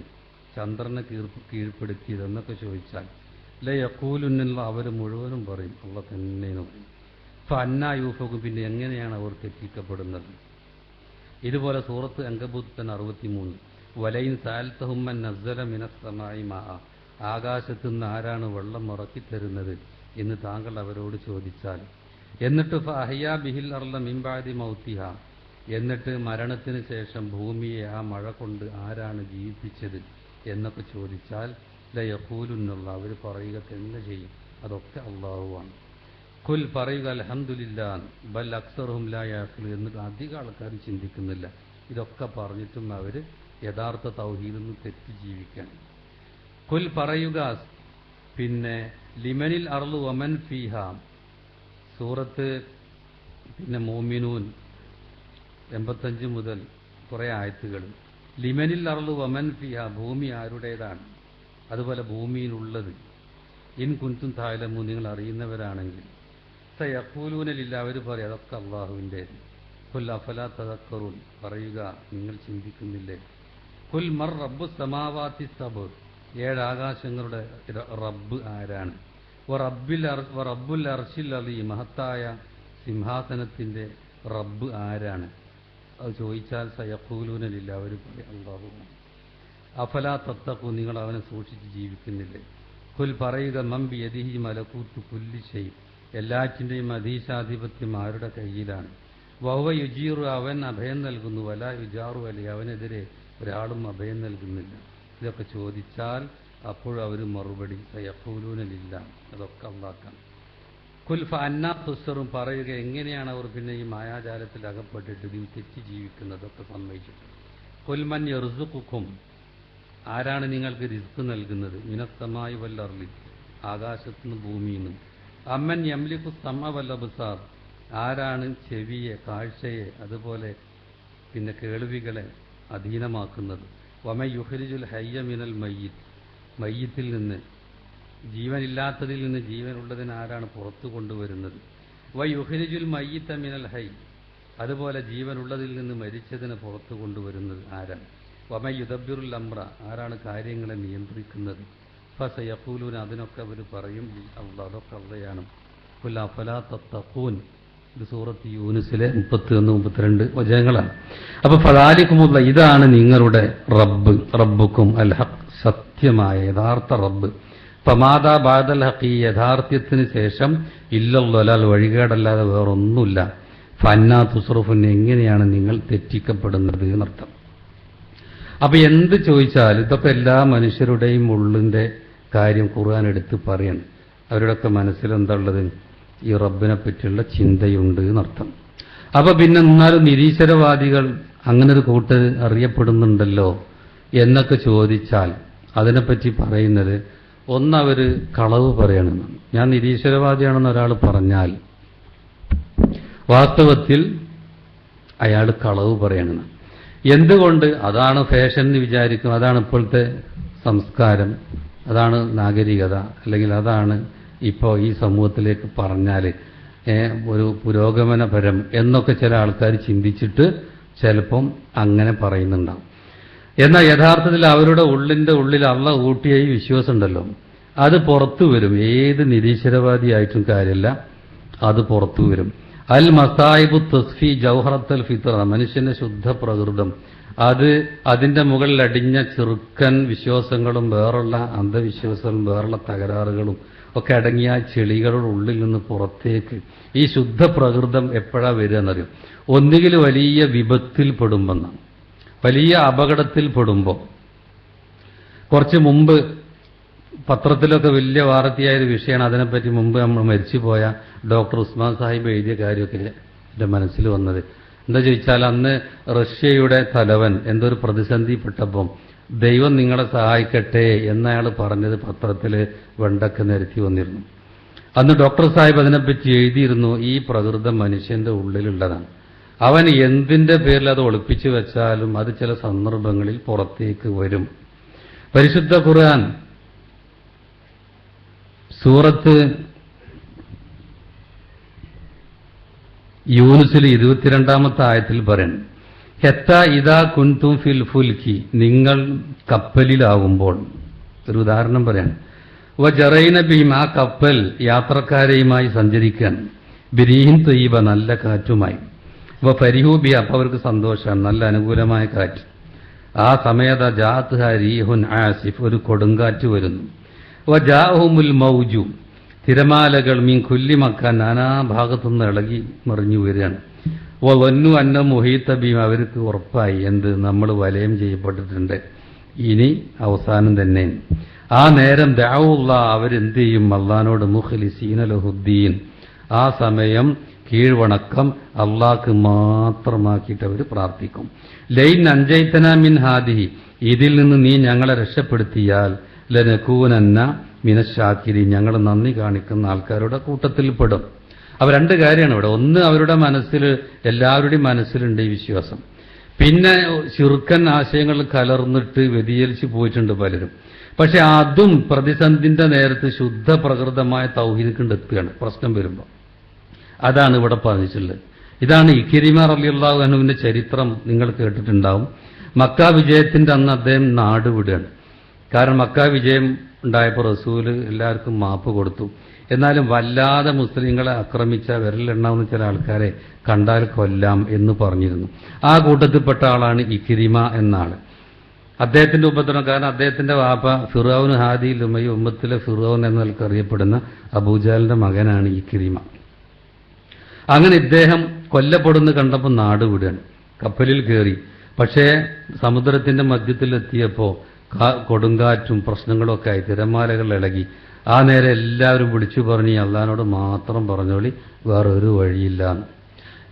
A: ചന്ദ്രനെ കീഴ്പ്പെടുത്തിയത് എന്നൊക്കെ ചോദിച്ചാൽ, ലയഖൂലുന്ന, അവർ മുഴുവനും പറയും അല്ലാഹ് തന്നെ എന്ന് പറയും. ഫഅന്നാ യൂഫഖൂൻ, പിന്നെ എങ്ങനെയാണ് അവർ തെറ്റിക്കപ്പെടുന്നത്? ഇതുപോലെ സൂറത്ത് അങ്കബൂത്ത് തന്നെ 63, വലൈൻ സഅൽതഹും മൻ നസ്സല മിനസ് സമാഇ മാഅ, ആകാശത്തു നിന്ന് ആരാണ് വെള്ളം ഇറക്കിത്തരുന്നത് എന്ന് താങ്കൾ അവരോട് ചോദിച്ചാൽ, എന്നിട്ട് ഫഅഹ്യാ ബിഹിൽ അർള മിൻ ബഅദി മൗതിഹ, എന്നിട്ട് മരണത്തിന് ശേഷം ഭൂമിയെ ആ മഴ കൊണ്ട് ആരാണ് ജീവിപ്പിച്ചത് എന്നൊക്കെ ചോദിച്ചാൽ, ലയഖൂലുന്ന, അവർ പറയുക തന്നെ ചെയ്യും അതൊക്കെ അല്ലാഹുവാണ്. കുൽ, പറയുക അൽഹംദുലില്ലാഹ് ബൽ അക്സറുഹും ലാ യഅഖിലൂൻ, എന്നിട്ട് അധികം ആൾക്കാർ ചിന്തിക്കുന്നില്ല. ഇതൊക്കെ പറഞ്ഞിട്ടും അവർ യഥാർത്ഥ തൗഹീദിൽ നിന്ന് തെറ്റി ജീവിക്കാൻ. കുൽ, പറയുക പിന്നെ ലിമനിൽ അർളു വമൻ ഫീഹ, സൂറത്ത് പിന്നെ മോമിനൂൻ 85 മുതൽ കുറേ ആയത്തുകൾ. ലിമനിൽ അർളു വമൻ ഫീഹ, ഭൂമി ആരുടേതാണ്, അതുപോലെ ഭൂമിയിലുള്ളത്. ഇൻ കുൻതും തഅലമൂൻ, നിങ്ങൾ അറിയുന്നവരാണെങ്കിൽ. സയഖൂലൂന ലില്ലാഹ്, അവർ പറയും അതൊക്കെ അല്ലാഹുവിൻ്റേത്. ഖുൽ അഫലാ തദക്കറൂൻ, പറയുക നിങ്ങൾ ചിന്തിക്കുന്നില്ലേ. ഖുൽ മർ റബ്ബു സമാവാതി സബ്, 7 ആകാശങ്ങളുടെ റബ്ബ് ആരാണ്. റബ്ബുൽ അർശിൽ അലീം, മഹത്തായ സിംഹാസനത്തിന്റെ റബ്ബ് ആരാണ്. അത് ചോദിച്ചാൽ സയഖൂലൂന ലില്ലാഹ്, അവർ പറയും അല്ലാഹുവാണ്. അഫലാ തത്തഖൂൻ, നിങ്ങൾ അവനെ സൂക്ഷിച്ച് ജീവിക്കുന്നില്ലേ. ഖുൽ, പറയുക മൻ ബിയദിഹി മലകൂതു കുല്ലി ഷൈ, എല്ലാറ്റിൻ്റെയും അധീശാധിപത്യം ആരുടെ കയ്യിലാണ്. വഹുവ യുജീറു, അവൻ അഭയം നൽകുന്നു. വലാ യുജാറു അലൈഹി, അവനെതിരെ ഒരാളും അഭയം നൽകുന്നില്ല. ഇതൊക്കെ ചോദിച്ചാൽ അപ്പോഴവർ മറുപടി സയഖൂലൂന ലില്ലാഹ്, അതൊക്കെ അല്ലാഹുവാണ്. കുൽ ഫഅന്നാ തുസ്സറൂൻ, പറയുക എങ്ങനെയാണ് അവർ പിന്നെ ഈ മായാജാലത്തിൽ അകപ്പെട്ടിട്ട് ഇതിൽ തെറ്റി ജീവിക്കുന്നതൊക്കെ സമ്മതിച്ചിട്ട്. ഖുൽ മൻ യർസുഖുക്കും, ആരാണ് നിങ്ങൾക്ക് റിസ്ക് നൽകുന്നത്, മിനസ്സമായി വൽ അർളി, ആകാശത്തുനിന്നും ഭൂമിയിൽ നിന്നും. അമ്മൻ യംലികു സമഅ വൽ അബ്സാർ, ആരാണ് ചെവിയെ, കാഴ്ചയെ, അതുപോലെ പിന്നെ കേൾവികളെ അധീനമാക്കുന്നത്. വമൻ യുഖ്രിജുൽ ഹയ്യ മിനൽ മയ്യിത്ത്, മയ്യിത്തിൽ നിന്ന്, ജീവനില്ലാത്തതിൽ നിന്ന് ജീവനുള്ളതിന് ആരാണ് പുറത്തു കൊണ്ടുവരുന്നത്. വയുഖ്രിജുൽ മയ്യിത്ത മിനൽ ഹൈ, അതുപോലെ ജീവനുള്ളതിൽ നിന്ന് മരിച്ചതിന് പുറത്തു കൊണ്ടുവരുന്നത് ആരാണ്. വമൻ യുദബ്ബിറുൽ അംറ, ആരാണ് കാര്യങ്ങളെ നിയന്ത്രിക്കുന്നത്. ഫസയഖൂലൂന, അതിനൊക്കെ അവർ പറയും അല്ലാഹ്, അതൊക്കെ അല്ലാഹുവാണ്. ഖുൽ അഫലാ തത്തഖൂൻ, ഇത് സൂറത്ത് യൂനുസിലെ 31-32 വചനങ്ങളാണ്. അപ്പൊ ഫദാലികുമുള്ള, ഇതാണ് നിങ്ങളുടെ റബ്ബ്, റബ്ബുക്കും അൽ ഹഖ്, സത്യമായ യഥാർത്ഥ റബ്ബ്. ഫമാദാ ബഅദൽ ഹഖ്, യഥാർത്ഥ്യത്തിന് ശേഷം ഇല്ലല്ലാൽ, വഴികേടല്ലാതെ വേറൊന്നുമില്ല. ഫഅന്നാ തുസ്റഫൂൻ, എങ്ങനെയാണ് നിങ്ങൾ തെറ്റിക്കപ്പെടുന്നത് എന്നർത്ഥം. അപ്പൊ എന്ത് ചോദിച്ചാൽ ഇതൊക്കെ എല്ലാ മനുഷ്യരുടെയും ഉള്ളിന്റെ കാര്യം ഖുർആൻ എടുത്ത് പറയണം. അവരുടെയൊക്കെ മനസ്സിലെന്താ ഉള്ളത്, ഈ റബ്ബിനെ പറ്റിയുള്ള ചിന്തയുണ്ട് എന്നർത്ഥം. അപ്പൊ പിന്നെ എന്നാലും നിരീശ്വരവാദികൾ അങ്ങനെ ഒരു കൂട്ട് അറിയപ്പെടുന്നുണ്ടല്ലോ എന്നൊക്കെ ചോദിച്ചാൽ അതിനെപ്പറ്റി പറയുന്നത്, ഒന്നവര് കളവ് പറയണമെന്നാണ്. ഞാൻ നിരീശ്വരവാദിയാണെന്ന് ഒരാൾ പറഞ്ഞാൽ വാസ്തവത്തിൽ അയാൾ കളവ് പറയണമെന്നാണ്. എന്തുകൊണ്ട്? അതാണ് ഫാഷൻ എന്ന് വിചാരിക്കും, അതാണ് ഇപ്പോഴത്തെ സംസ്കാരം, അതാണ് നാഗരികത, അല്ലെങ്കിൽ അതാണ് ഇപ്പോൾ ഈ സമൂഹത്തിലേക്ക് പറഞ്ഞാൽ ഒരു പുരോഗമനപരം എന്നൊക്കെ ചില ആൾക്കാർ ചിന്തിച്ചിട്ട് ചിലപ്പം അങ്ങനെ പറയുന്നുണ്ടാവും. എന്നാൽ യഥാർത്ഥത്തിൽ അവരുടെ ഉള്ളിൽ അള്ളാഹ് ഊട്ടിയ ഈ വിശ്വാസം ഉണ്ടല്ലോ, അത് പുറത്തു വരും. ഏത് നിരീശ്വരവാദിയായിട്ടും കാര്യമില്ല, അത് പുറത്തു വരും. അൽ മസായിബു തസ്ഫി ജൗഹറത്തൽ ഫിത്ര, മനുഷ്യന്റെ ശുദ്ധ പ്രകൃതം, അത് അതിന്റെ മുകളിൽ അടിഞ്ഞ ചെറുക്കൻ വിശ്വാസങ്ങളും വേറുള്ള അന്ധവിശ്വാസങ്ങളും വേറുള്ള തകരാറുകളും ഒക്കെ അടങ്ങിയ ചെളികളുടെ ഉള്ളിൽ നിന്ന് പുറത്തേക്ക് ഈ ശുദ്ധ പ്രകൃതം എപ്പോഴാ വരിക എന്നറിയും. ഒന്നുകിൽ വലിയ വിപത്തിൽ പെടുമ്പോന്നാണ്, വലിയ അപകടത്തിൽ പെടുമ്പോൾ. കുറച്ച് മുമ്പ് പത്രത്തിലൊക്കെ വലിയ വാർത്തയായൊരു വിഷയമാണ്. അതിനെപ്പറ്റി മുമ്പ് നമ്മൾ മരിച്ചുപോയ ഡോക്ടർ ഉസ്മാൻ സാഹിബ് എഴുതിയ കാര്യമൊക്കെ എൻ്റെ മനസ്സിൽ വന്നത്. എന്താ ചോദിച്ചാൽ, അന്ന് റഷ്യയുടെ തലവൻ എന്തൊരു പ്രതിസന്ധിപ്പെട്ടപ്പം ദൈവം നിങ്ങളെ സഹായിക്കട്ടെ എന്നയാൾ പറഞ്ഞത് പത്രത്തിൽ വെണ്ടൊക്കെ നിരത്തി വന്നിരുന്നു. അന്ന് ഡോക്ടർ സാഹിബ് അതിനെപ്പറ്റി എഴുതിയിരുന്നു, ഈ പ്രകൃതം മനുഷ്യന്റെ ഉള്ളിലുള്ളതാണ്. അവൻ എന്തിന്റെ പേരിൽ അത് ഒളിപ്പിച്ചു വെച്ചാലും അത് ചില സന്ദർഭങ്ങളിൽ പുറത്തേക്ക് വരും. പരിശുദ്ധ ഖുർആൻ സൂറത്ത് യൂനുസിൽ 22-ാമത്തെ ആയത്തിൽ പറയുന്നു, ഹെത്ത ഇദാ കുൻതും ഫിൽ ഫുൽക്കി, നിങ്ങൾ കപ്പലിലാകുമ്പോൾ. ഒരു ഉദാഹരണം പറയാൻ, വജറൈന ബിഹിം, ആ കപ്പൽ യാത്രക്കാരെയുമായി സഞ്ചരിക്കാൻ, ബിരീഹിൻ ത്വയ്യിബ, നല്ല കാറ്റുമായി, ഫരിഹൂബി, അപ്പം അവർക്ക് സന്തോഷമാണ്, നല്ല അനുകൂലമായ കാറ്റ്. ആ സമയത്ത് ജാത്ത് റീഹുൻ ആസിഫ്, ഒരു കൊടുങ്കാറ്റ് വരുന്നു. വജാഹുമുൽ മൗജു, തിരമാലകൾ മീൻ കുല്ലി മക്കാൻ, നാനാഭാഗത്തുനിന്ന് ഇളകി മറിഞ്ഞു വരികയാണ്. വന്നു അന്ന മുഹീത്ത ബീം, അവർക്ക് ഉറപ്പായി എന്ത്, നമ്മൾ വലയം ചെയ്യപ്പെട്ടിട്ടുണ്ട്, ഇനി അവസാനം തന്നെ. ആ നേരം ദഅവുള്ള, അവരെന്ത് ചെയ്യും, അള്ളാഹിനോട് മുഖ്ലിസീന ലഹുദ്ദീൻ, ആ സമയം കീഴ്വണക്കം അള്ളാഹ്ക്ക് മാത്രമാക്കിയിട്ട് അവർ പ്രാർത്ഥിക്കും. ലൈൻ അൻജൈതന മിൻ ഹാദിഹി, ഇതിൽ നിന്ന് നീ ഞങ്ങളെ രക്ഷപ്പെടുത്തിയാൽ ലനകൂനന്ന മിനശാക്കിരി, ഞങ്ങൾ നന്ദി കാണിക്കുന്ന ആൾക്കാരുടെ കൂട്ടത്തിൽ പെടും. അവ രണ്ട് കാര്യമാണ് ഇവിടെ. ഒന്ന്, അവരുടെ മനസ്സിൽ, എല്ലാവരുടെയും മനസ്സിലുണ്ട് ഈ വിശ്വാസം. പിന്നെ ശിർക്കൻ ആശയങ്ങൾ കലർന്നിട്ട് വ്യതിചലിച്ച് പോയിട്ടുണ്ട് പലരും. പക്ഷെ അതും പ്രതിസന്ധിന്റെ നേരത്ത് ശുദ്ധ പ്രകൃതമായ തൗഹീദിലേക്ക് എത്തുകയാണ് പ്രശ്നം വരുമ്പോൾ. അതാണ് ഇവിടെ പറഞ്ഞിട്ടുള്ളത്. ഇതാണ് ഇക്രിമ റളിയല്ലാഹു അൻഹുവിന്റെ ചരിത്രം നിങ്ങൾ കേട്ടിട്ടുണ്ടാവും. മക്ക വിജയത്തിന്റെ അന്ന് അദ്ദേഹം നാട് വിടുകയാണ്. കാരണം മക്ക വിജയം ഉണ്ടായപ്പോൾ റസൂല് എല്ലാവർക്കും മാപ്പ് കൊടുത്തു. എന്നാലും വല്ലാതെ മുസ്ലിങ്ങളെ ആക്രമിച്ച വിരലെണ്ണാവുന്ന ചില ആൾക്കാരെ കണ്ടാൽ കൊല്ലാം എന്ന് പറഞ്ഞിരുന്നു. ആ കൂട്ടത്തിൽപ്പെട്ട ആളാണ് ഇക്രിമ എന്ന ആള്. അദ്ദേഹത്തിന്റെ ഉപദ്രവം, കാരണം അദ്ദേഹത്തിന്റെ വാപ്പ ഫിറൗൻ ഹാദിയിൽ ഉമ്മയി, ഉമ്മത്തിലെ ഫിറൗൻ എന്ന നിലക്ക് അറിയപ്പെടുന്ന അബൂജാലിന്റെ മകനാണ് ഇക്രിമ. അങ്ങനെ ഇദ്ദേഹം കൊല്ലപ്പെടുന്നു കണ്ടപ്പോൾ നാട് വിടുകയാണ്, കപ്പലിൽ കയറി. പക്ഷേ സമുദ്രത്തിന്റെ മധ്യത്തിലെത്തിയപ്പോൾ കൊടുങ്കാറ്റും പ്രശ്നങ്ങളും ഒക്കെ ആയി, തിരമാലകൾ ഇളകി. ആ നേരം എല്ലാവരും വിളിച്ചു പറഞ്ഞ്, അള്ളാഹിനോട് മാത്രം പറഞ്ഞോളി, വേറൊരു വഴിയില്ല.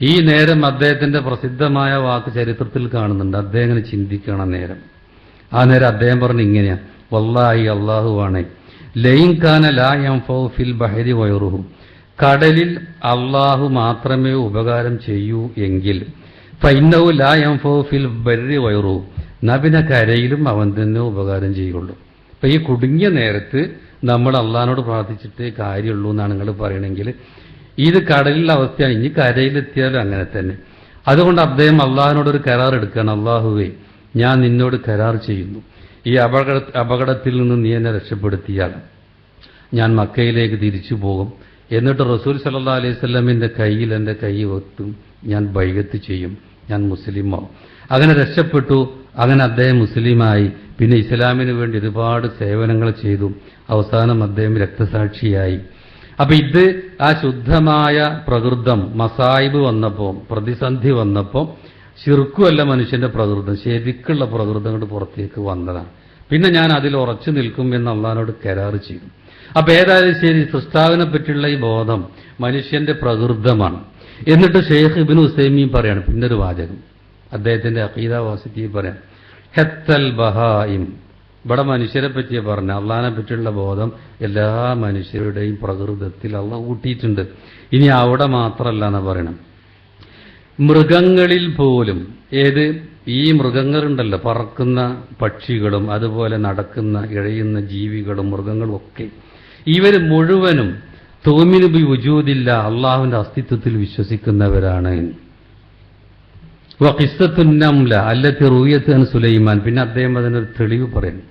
A: ഈ നേരം അദ്ദേഹത്തിന്റെ പ്രസിദ്ധമായ വാക്ക് ചരിത്രത്തിൽ കാണുന്നുണ്ട്. അദ്ദേഹം ഇങ്ങനെ ചിന്തിക്കണം നേരം. ആ നേരം അദ്ദേഹം പറഞ്ഞു ഇങ്ങനെയാ, വല്ലാഹി, അള്ളാഹുവാണേ, ലൈൻ കാന ലാ യൻഫഉ ഫിൽ ബഹരി വൈറുഹു, കടലിൽ അള്ളാഹു മാത്രമേ ഉപകാരം ചെയ്യൂ എങ്കിൽ, ഫഇന്നഹു ലാ യൻഫഉ ഫിൽ ബർരി വൈറുഹു, നബിന കരയിലും അവൻ തന്നെ ഉപകാരം ചെയ്യുള്ളൂ. അപ്പൊ ഈ കുടുങ്ങിയ നേരത്ത് നമ്മൾ അള്ളാഹിനോട് പ്രാർത്ഥിച്ചിട്ടേ കാര്യമുള്ളൂ എന്നാണ് നിങ്ങൾ പറയണമെങ്കിൽ, ഇത് കടലിലെ അവസ്ഥയാണ്. ഇനി കരയിലെത്തിയാലും അങ്ങനെ തന്നെ. അതുകൊണ്ട് അദ്ദേഹം അള്ളാഹിനോടൊരു കരാർ എടുക്കുകയാണ്. അള്ളാഹുവേ, ഞാൻ നിന്നോട് കരാർ ചെയ്യുന്നു, ഈ അപകടത്തിൽ നിന്ന് നീ എന്നെ രക്ഷപ്പെടുത്തിയാൽ ഞാൻ മക്കയിലേക്ക് തിരിച്ചു പോകും. എന്നിട്ട് റസൂൽ സല്ലല്ലാഹു അലൈഹി വസല്ലമിന്റെ കയ്യിൽ എൻ്റെ കൈ വെക്കും, ഞാൻ ബൈഅത്ത് ചെയ്യും, ഞാൻ മുസ്ലിമാവും. അങ്ങനെ രക്ഷപ്പെട്ടു. അങ്ങനെ അദ്ദേഹം മുസ്ലിമായി. പിന്നെ ഇസ്ലാമിന് വേണ്ടി ഒരുപാട് സേവനങ്ങൾ ചെയ്തു. അവസാനം അദ്ദേഹം രക്തസാക്ഷിയായി. അപ്പൊ ഇത് ആ ശുദ്ധമായ പ്രകൃതം, മസായിബ് വന്നപ്പോ, പ്രതിസന്ധി വന്നപ്പോ, ശിർക്കുമല്ല മനുഷ്യന്റെ പ്രകൃതം, ശരിക്കുള്ള പ്രകൃതം കൊണ്ട് പുറത്തേക്ക് വന്നതാണ്. പിന്നെ ഞാൻ അതിൽ ഉറച്ചു നിൽക്കും എന്ന് അള്ളാഹിനോട് കരാർ ചെയ്തു. അപ്പൊ ഏതായാലും ശരി, സൃഷ്ടാവിനെ പറ്റിയുള്ള ഈ ബോധം മനുഷ്യന്റെ പ്രകൃതമാണ്. എന്നിട്ട് ഷെയ്ഖ് ഇബ്നു ഉസൈമീൻ പറയാണ്, പിന്നൊരു വാചകം അദ്ദേഹത്തിന്റെ അഖീദ വാസിത്തി പറയാം, ഹത്തൽ ബഹായിം, ഇവിടെ മനുഷ്യരെ പറ്റിയ പറഞ്ഞ അള്ളാഹിനെ പറ്റിയുള്ള ബോധം എല്ലാ മനുഷ്യരുടെയും പ്രകൃതത്തിൽ അള്ളാഹ് കൂട്ടിയിട്ടുണ്ട്. ഇനി അവിടെ മാത്രമല്ല എന്ന് പറയണം, മൃഗങ്ങളിൽ പോലും. ഏത്? ഈ മൃഗങ്ങളുണ്ടല്ലോ, പറക്കുന്ന പക്ഷികളും അതുപോലെ നടക്കുന്ന ഇഴയുന്ന ജീവികളും മൃഗങ്ങളും ഒക്കെ, ഇവർ മുഴുവനും തൂമിനു ബി വുജൂദില്ല, അള്ളാഹുവിന്റെ അസ്തിത്വത്തിൽ വിശ്വസിക്കുന്നവരാണ്. വഖിസ്സത്തുന്നംല അല്ലത്തി റൂയത്ത് അൻ സുലൈമാൻ, പിന്നെ അദ്ദേഹം അതിനൊരു തെളിവ് പറയുന്നു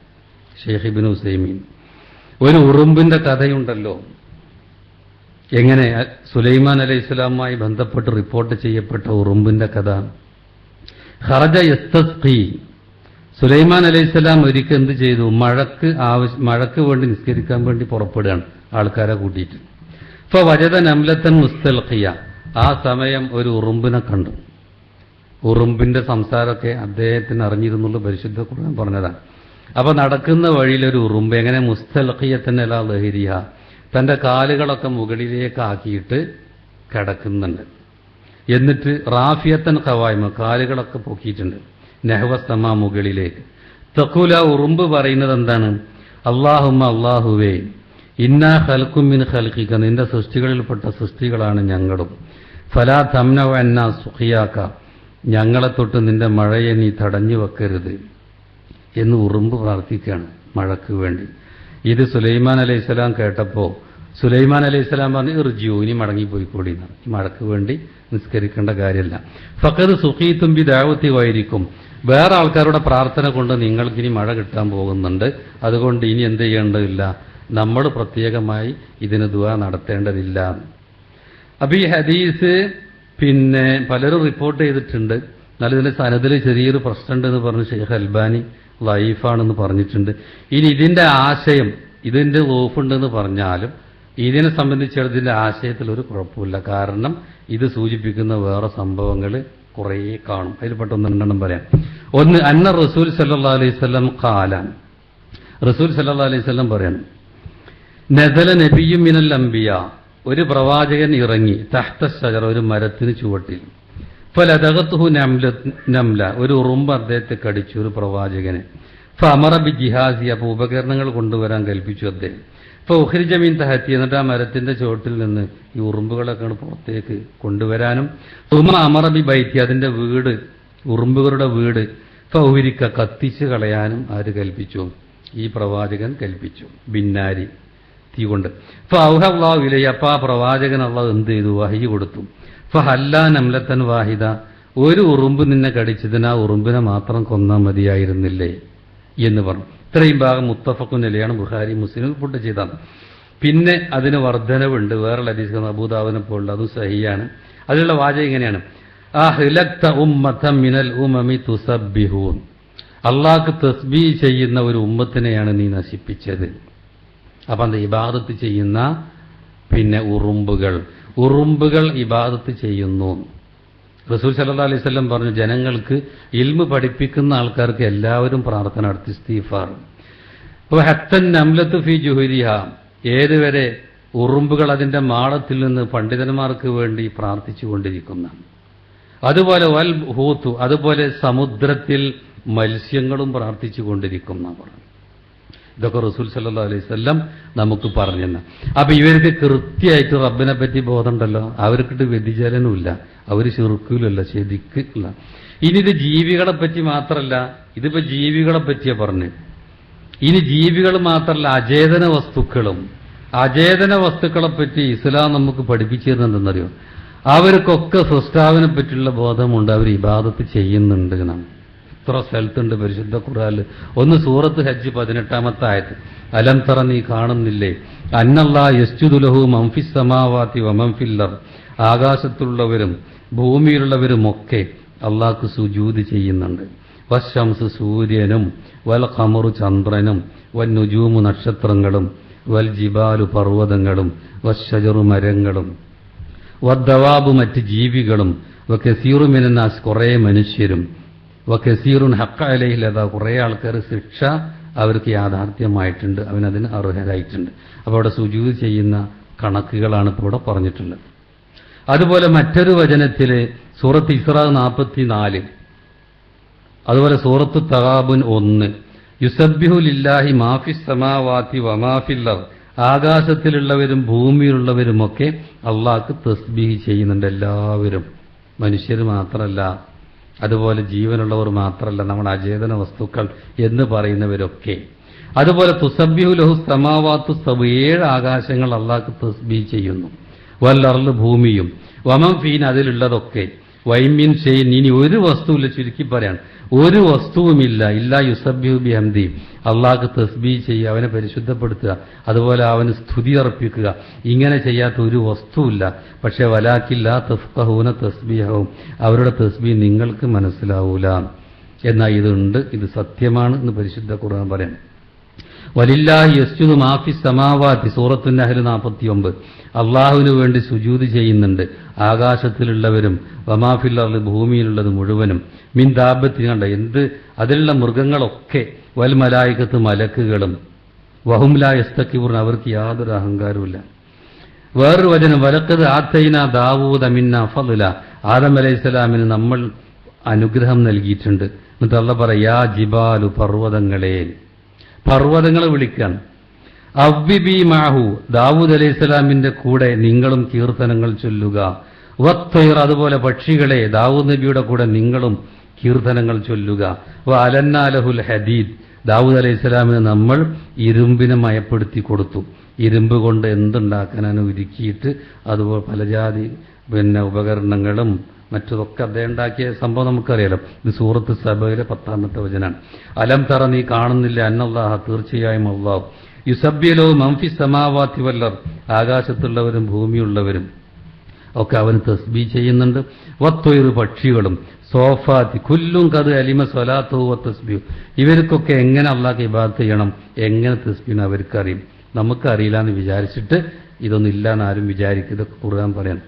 A: ഷെയ്ഖ് ഇബ്നു ഉസൈമീൻ. ഒരു ഉറുമ്പിന്റെ കഥയുണ്ടല്ലോ, എങ്ങനെ സുലൈമാൻ അലൈഹിസ്സലാമുമായി ബന്ധപ്പെട്ട് റിപ്പോർട്ട് ചെയ്യപ്പെട്ട ഉറുമ്പിന്റെ കഥ. ഖറജ യസ്തസ്ഖി, സുലൈമാൻ അലൈഹിസ്സലാം ഒരിക്കൽ എന്ത് ചെയ്തു, മഴക്ക് വേണ്ടി നിസ്കരിക്കാൻ വേണ്ടി പുറപ്പെടുകയാണ് ആൾക്കാരെ കൂട്ടിയിട്ട്. ഇപ്പൊ വജദ നംലത്തൻ മുസ്തൽഖിയ, ആ സമയം ഒരു ഉറുമ്പിനെ കണ്ടു. ഉറുമ്പിന്റെ സംസാരമൊക്കെ അദ്ദേഹത്തിന് അറിഞ്ഞിരുന്നുള്ള പരിശുദ്ധ ഖുർആൻ പറഞ്ഞതാണ്. അപ്പൊ നടക്കുന്ന വഴിയിലൊരു ഉറുമ്പ്, എങ്ങനെ മുസ്തൽഖിയത്തൻ അലാ ലഹരിഹ, തന്റെ കാലുകളൊക്കെ മുകളിലേക്ക് ആക്കിയിട്ട് കിടക്കുന്നുണ്ട്. എന്നിട്ട് റാഫിയത്തൻ ഖവായ്മ, കാലുകളൊക്കെ പൊക്കിയിട്ടുണ്ട്, നെഹ്വസ്തമ, മുകളിലേക്ക്. തഖൂല, ഉറുമ്പ് പറയുന്നത് എന്താണ്, അല്ലാഹുമ്മ, അല്ലാഹുവേ, ഇന്നാ ഖൽഖും മിൻ ഖൽഖിക, നിന്റെ സൃഷ്ടികളിൽപ്പെട്ട സൃഷ്ടികളാണ് ഞങ്ങളും. ഫലാ തംനഉ അന്നാ സുഖിയാക, ഞങ്ങളെ തൊട്ട് നിന്റെ മഴയെ നീ തടഞ്ഞു വെക്കരുത് എന്ന് ഉറുമ്പ് പ്രാർത്ഥിക്കുകയാണ് മഴയ്ക്ക് വേണ്ടി. ഇത് സുലൈമാൻ അലൈഹിസ്സലാം കേട്ടപ്പോൾ സുലൈമാൻ അലൈഹിസ്സലാം പറഞ്ഞു ഇർജിയു, ഇനി മടങ്ങിപ്പോയിക്കൂടി, ഈ മഴക്ക് വേണ്ടി നിസ്കരിക്കേണ്ട കാര്യമില്ല. ഫഖദ് സുഖീതും ബി ദഅവതി ഗൈരിക്കും, വേറെ ആൾക്കാരുടെ പ്രാർത്ഥന കൊണ്ട് നിങ്ങൾക്കിനി മഴ കിട്ടാൻ പോകുന്നുണ്ട്, അതുകൊണ്ട് ഇനി എന്ത് ചെയ്യേണ്ടതില്ല, നമ്മൾ പ്രത്യേകമായി ഇതിന് ദുആ നടത്തേണ്ടതില്ല. അപ്പൊ ഈ ഹദീസ് പിന്നെ പലരും റിപ്പോർട്ട് ചെയ്തിട്ടുണ്ട്. എന്നാൽ ഇതിന്റെ സനദിൽ ചെറിയൊരു പ്രശ്നമുണ്ട് എന്ന് പറഞ്ഞ് ഷെയ്ഖ് അൽബാനി ലൈഫാണെന്ന് പറഞ്ഞിട്ടുണ്ട്. ഇനി ഇതിന്റെ ആശയം, ഇതിന്റെ ലൂഫുണ്ടെന്ന് പറഞ്ഞാലും ഇതിനെ സംബന്ധിച്ചിടത്തിന്റെ ആശയത്തിൽ ഒരു കുഴപ്പമില്ല. കാരണം ഇത് സൂചിപ്പിക്കുന്ന വേറെ സംഭവങ്ങൾ കുറേ കാണും. അതിൽപ്പെട്ട ഒന്നെണ്ണം പറയാം. ഒന്ന്, അന്ന റസൂൽ സല്ലല്ലാഹു അലൈഹി വസല്ലം ഖാല, റസൂൽ സല്ലല്ലാഹു അലൈഹി വസല്ലം പറയണം, നസല നബിയ്യും മിനൽ അംബിയ, ഒരു പ്രവാചകൻ ഇറങ്ങി, തഹ്ത ശജറ, ഒരു മരത്തിന് ചുവട്ടിൽ, ഫലദഗത്തുഹു നംല, ഒരു ഉറുമ്പ് അദ്ദേഹത്തെ കടിച്ചു, ഒരു പ്രവാചകനെ. ഫഅമറ ബി ജിഹാസി, അപ്പോൾ ഉപകരണങ്ങൾ കൊണ്ടുവരാൻ കൽപ്പിച്ചു അദ്ദേഹം. ഫഉഖ്രിജ മിൻ തഹതി, എന്നിട്ട് ആ മരത്തിന്റെ ചുവട്ടിൽ നിന്ന് ഈ ഉറുമ്പുകളൊക്കെ പുറത്തേക്ക് കൊണ്ടുവരാനും, സുമ അമറ ബി ബൈത്തി, അതിന്റെ വീട്, ഉറുമ്പുകളുടെ വീട്, ഫൗരിക്ക, കത്തിച്ച് കളയാനും ആര് കൽപ്പിച്ചു? ഈ പ്രവാചകൻ കൽപ്പിച്ചു, ബിന്നാരി, തീ കൊണ്ട്. ഫൗഹല്ലാഹു ഇലൈഹി, അപ്പോൾ ആ പ്രവാചകൻ അള്ളാഹു എന്ത് ചെയ്തു? വഹി കൊടുത്തു. ഫഹല്ലാ നംലത്തൻ വാഹിദ, ഒരു ഉറുമ്പ് നിന്നെ കടിച്ചതിന് ആ ഉറുമ്പിനെ മാത്രം കൊന്നാൽ മതിയായിരുന്നില്ലേ എന്ന് പറഞ്ഞു. ഇത്രയും ഭാഗം മുത്തഫഖുൻ അലൈഹിയാണ്, ബുഖാരി മുസ്ലിം റിപ്പോർട്ട് ചെയ്തതാണ്. പിന്നെ അതിന് വർധനവുണ്ട്, വേറെ ഹദീസ് അബൂദാവൂദിനെ പോലുള്ള, അതും സഹിയാണ്. അതിലുള്ള വാചകം ഇങ്ങനെയാണ്, അഹ്ലക്ത ഉമ്മതൻ മിനൽ ഉമമി തുസബ്ബിഹൂൻ, അള്ളാഹ്ക്ക് തസ്ബീഹ് ചെയ്യുന്ന ഒരു ഉമ്മത്തിനെയാണ് നീ നശിപ്പിച്ചത്. അപ്പൊ അത് ഇബാദത്ത് ചെയ്യുന്ന പിന്നെ ഉറുമ്പുകൾ ഇബാദത്ത് ചെയ്യുന്നു. റസൂൽ സല്ലല്ലാഹു അലൈഹി വസല്ലം പറഞ്ഞു, ജനങ്ങൾക്ക് ഇൽമ് പഠിപ്പിക്കുന്ന ആൾക്കാർക്ക് എല്ലാവരും പ്രാർത്ഥന നടത്തി ഇസ്തിഗ്ഫാർ. അപ്പോൾ ഹത്തൻ നംലത്തു ഫീ ജുഹരിഹ, ഏതുവരെ ഉറുമ്പുകൾ അതിന്റെ മാളത്തിൽ നിന്ന് പണ്ഡിതന്മാർക്ക് വേണ്ടി പ്രാർത്ഥിച്ചു കൊണ്ടിരിക്കുന്ന. അതുപോലെ വൽ ഹൂത്തു, അതുപോലെ സമുദ്രത്തിൽ മത്സ്യങ്ങളും പ്രാർത്ഥിച്ചു കൊണ്ടിരിക്കുന്ന പറഞ്ഞു. ഇതൊക്കെ റസൂൽ സല്ലല്ലാഹു അലൈഹി വസല്ലം നമുക്ക് പറഞ്ഞെന്ന്. അപ്പൊ ഇവർക്ക് കൃത്യമായിട്ട് റബ്ബിനെ പറ്റി ബോധമുണ്ടല്ലോ, അവർക്കിട്ട് വ്യതിചലനമില്ല, അവർ ശിർക്കിലല്ല, ശരിക്കില്ല. ഇനി ഇത് ജീവികളെ പറ്റി മാത്രമല്ല, ഇതിപ്പോ ജീവികളെ പറ്റിയാ പറഞ്ഞു. ഇനി ജീവികൾ മാത്രമല്ല, അചേതന വസ്തുക്കളെ പറ്റി ഇസ്ലാം നമുക്ക് പഠിപ്പിച്ചു തരുന്നതെന്നറിയോ? അവർക്കൊക്കെ സൃഷ്ടാവിനെ പറ്റിയുള്ള ബോധമുണ്ട്, അവർ ഇബാദത്ത് ചെയ്യുന്നുണ്ട് എന്നാണ്. ഇത്ര സ്ഥലത്തുണ്ട് പരിശുദ്ധ ഖുർആനിൽ. ഒന്ന് സൂറത്ത് ഹജ്ജ് 18-ാമത്തെ ആയത്ത്, അലം തറ, നീ കാണുന്നില്ലേ, അന്നല്ലാഹു യസ്ജുദു ലഹു മൻ ഫിസ് സമാവാതി വമൻ ഫിൽ അർദ്, ആകാശത്തുള്ളവരും ഭൂമിയിലുള്ളവരും ഒക്കെ അള്ളാഹ്ക്ക് സുജൂദ് ചെയ്യുന്നുണ്ട്. വശംസ്, സൂര്യനും, വൽ ഖമറു, ചന്ദ്രനും, വൻ നുജൂമു, നക്ഷത്രങ്ങളും, വൽ ജിബാലു, പർവ്വതങ്ങളും, വശജറു, മരങ്ങളും, വദ്ദവാബു, മറ്റ് ജീവികളും, വകസീറു മിനന്നാസ്, കുറേ മനുഷ്യരും, വകസീറുൻ ഹഖ്ഖ അലൈഹി ലദാ, കുറേ ആൾക്കാർ ശിക്ഷ അവർക്ക് യാഥാർത്ഥ്യമായിട്ടുണ്ട്, അവനതിന് അർഹരായിട്ടുണ്ട്. അപ്പോൾ അവിടെ സുജൂദ് ചെയ്യുന്ന കണക്കുകളാണ് ഇപ്പോൾ ഇവിടെ പറഞ്ഞിട്ടുള്ളത്. അതുപോലെ മറ്റൊരു വചനത്തില് സൂറത്ത് ഇസ്രാ 44, അതുപോലെ സൂറത്ത് തഗാബുൻ 1, യുസബ്ബിഹു ലില്ലാഹി മാഫിസ് സമാവാതി വമാ ഫിൽ അർദ്, ആകാശത്തിലുള്ളവരും ഭൂമിയിലുള്ളവരുമൊക്കെ അള്ളാഹ്ക്ക് തസ്ബീഹ് ചെയ്യുന്നുണ്ട്. എല്ലാവരും, മനുഷ്യർ മാത്രമല്ല, അതുപോലെ ജീവനുള്ളവർ മാത്രമല്ല, നമ്മുടെ അചേതന വസ്തുക്കൾ എന്ന് പറയുന്നവരൊക്കെ. അതുപോലെ തുസബ്ബിഹു ലഹു സമാവാത്തു സബ്, 7 ആകാശങ്ങൾ അള്ളാഹ്ക്ക് തസ്ബീഹ് ചെയ്യുന്നു. വൽ അർള്, ഭൂമിയും, വമൻ ഫീൻ, അതിലുള്ളതൊക്കെ, വൈമിൻ ഷൈഇൻ, ഇനി ഒരു വസ്തുവില്ല, ചുരുക്കി പറയാൻ ഒരു വസ്തുവുമില്ല, ഇല്ലാ യുസബ്ബിഹു ബിഹംദി, അള്ളാഹ്ക്ക് തസ്ബീഹ് ചെയ്യുക, അവനെ പരിശുദ്ധപ്പെടുത്തുക, അതുപോലെ അവന് സ്തുതി അർപ്പിക്കുക, ഇങ്ങനെ ചെയ്യാത്ത ഒരു വസ്തുവില്ല. പക്ഷെ വലാകിൻ ലാ തഫ്ഖഹൂന തസ്ബീഹഹും, അവരുടെ തസ്ബീഹ് നിങ്ങൾക്ക് മനസ്സിലാവൂല. എന്നാൽ ഇതുണ്ട്, ഇത് സത്യമാണ് എന്ന് പരിശുദ്ധ ഖുർആൻ പറയാൻ. വലില്ലാഹി യസ്ജുദു മാഫി സമാവാതി, സൂറത്തുൻ നഹ്ൽ 49, അള്ളാഹുവിന് വേണ്ടി സുജൂദ് ചെയ്യുന്നുണ്ട് ആകാശത്തിലുള്ളവരും, വമാഫിൽ അർള്, ഭൂമിയിലുള്ളത് മുഴുവനും, മിൻ ദാബത്തിൻ, കണ്ട എന്ത്, അതിലുള്ള മൃഗങ്ങളൊക്കെ, വൽ മലായികത്ത്, മലക്കുകളും, വഹും ലാ യസ്തക്ബിറൂൻ, അവർക്ക് യാതൊരു അഹങ്കാരവുമില്ല. വേറൊരു വചനം, വലഖദ് ആതൈനാ ദാവൂദ മിന്നാ ഫദ്ല, ആദം അലൈഹിസ്സലാമിന് നമ്മൾ അനുഗ്രഹം നൽകിയിട്ടുണ്ട്. എന്നിട്ട് അല്ലാഹ് പറയാ, യാ ജിബാലു, പർവ്വതങ്ങളെ വിളിക്കാൻ, അവ്വിബി മാഹു, ദാവൂദ് അലൈഹിസ്സലാമിന്റെ കൂടെ നിങ്ങളും കീർത്തനങ്ങൾ ചൊല്ലുക. വത്തൈർ, അതുപോലെ പക്ഷികളെ, ദാവൂദ് നബിയുടെ കൂടെ നിങ്ങളും കീർത്തനങ്ങൾ ചൊല്ലുക. വ അലന്നാ ലഹുൽ ഹദീദ്, ദാവൂദ് അലൈഹി സ്വലാമിന് നമ്മൾ ഇരുമ്പിനെ മയപ്പെടുത്തി കൊടുത്തു. ഇരുമ്പ് കൊണ്ട് എന്തുണ്ടാക്കാനാണ് ഒരുക്കിയിട്ട് അതുപോലെ പലജാതി ഉപകരണങ്ങളും മറ്റതൊക്കെ അദ്ദേഹം ഉണ്ടാക്കിയ സംഭവം നമുക്കറിയാലോ. ഇത് സൂറത്ത് സബയിലെ 10-ാമത്തെ വചനാണ്. അലം തറ, നീ കാണുന്നില്ല, അന്നല്ലാഹ, തീർച്ചയായും അല്ലാഹു, യുസബ്ബിഹു മൻ ഫിസ് സമാവാതി വൽ അർദ്, ആകാശത്തുള്ളവരും ഭൂമിയുള്ളവരും ഒക്കെ അവന് തസ്ബീഹ് ചെയ്യുന്നുണ്ട്. വത്തൊരു, പക്ഷികളും, സോഫാത്തി കുല്ലും കത് അലിമ സ്വലാത്തുഹു വത്തസ്ബീഹു, ഇവർക്കൊക്കെ എങ്ങനെ അല്ലാഹുക്ക് ഇബാദത്ത് ചെയ്യണം, എങ്ങനെ തസ്ബീഹ് അവർക്കറിയും. നമുക്കറിയില്ല എന്ന് വിചാരിച്ചിട്ട് ഇതൊന്നും ഇല്ല എന്ന് ആരും വിചാരിക്കുക. ഖുർആൻ പറയാൻ.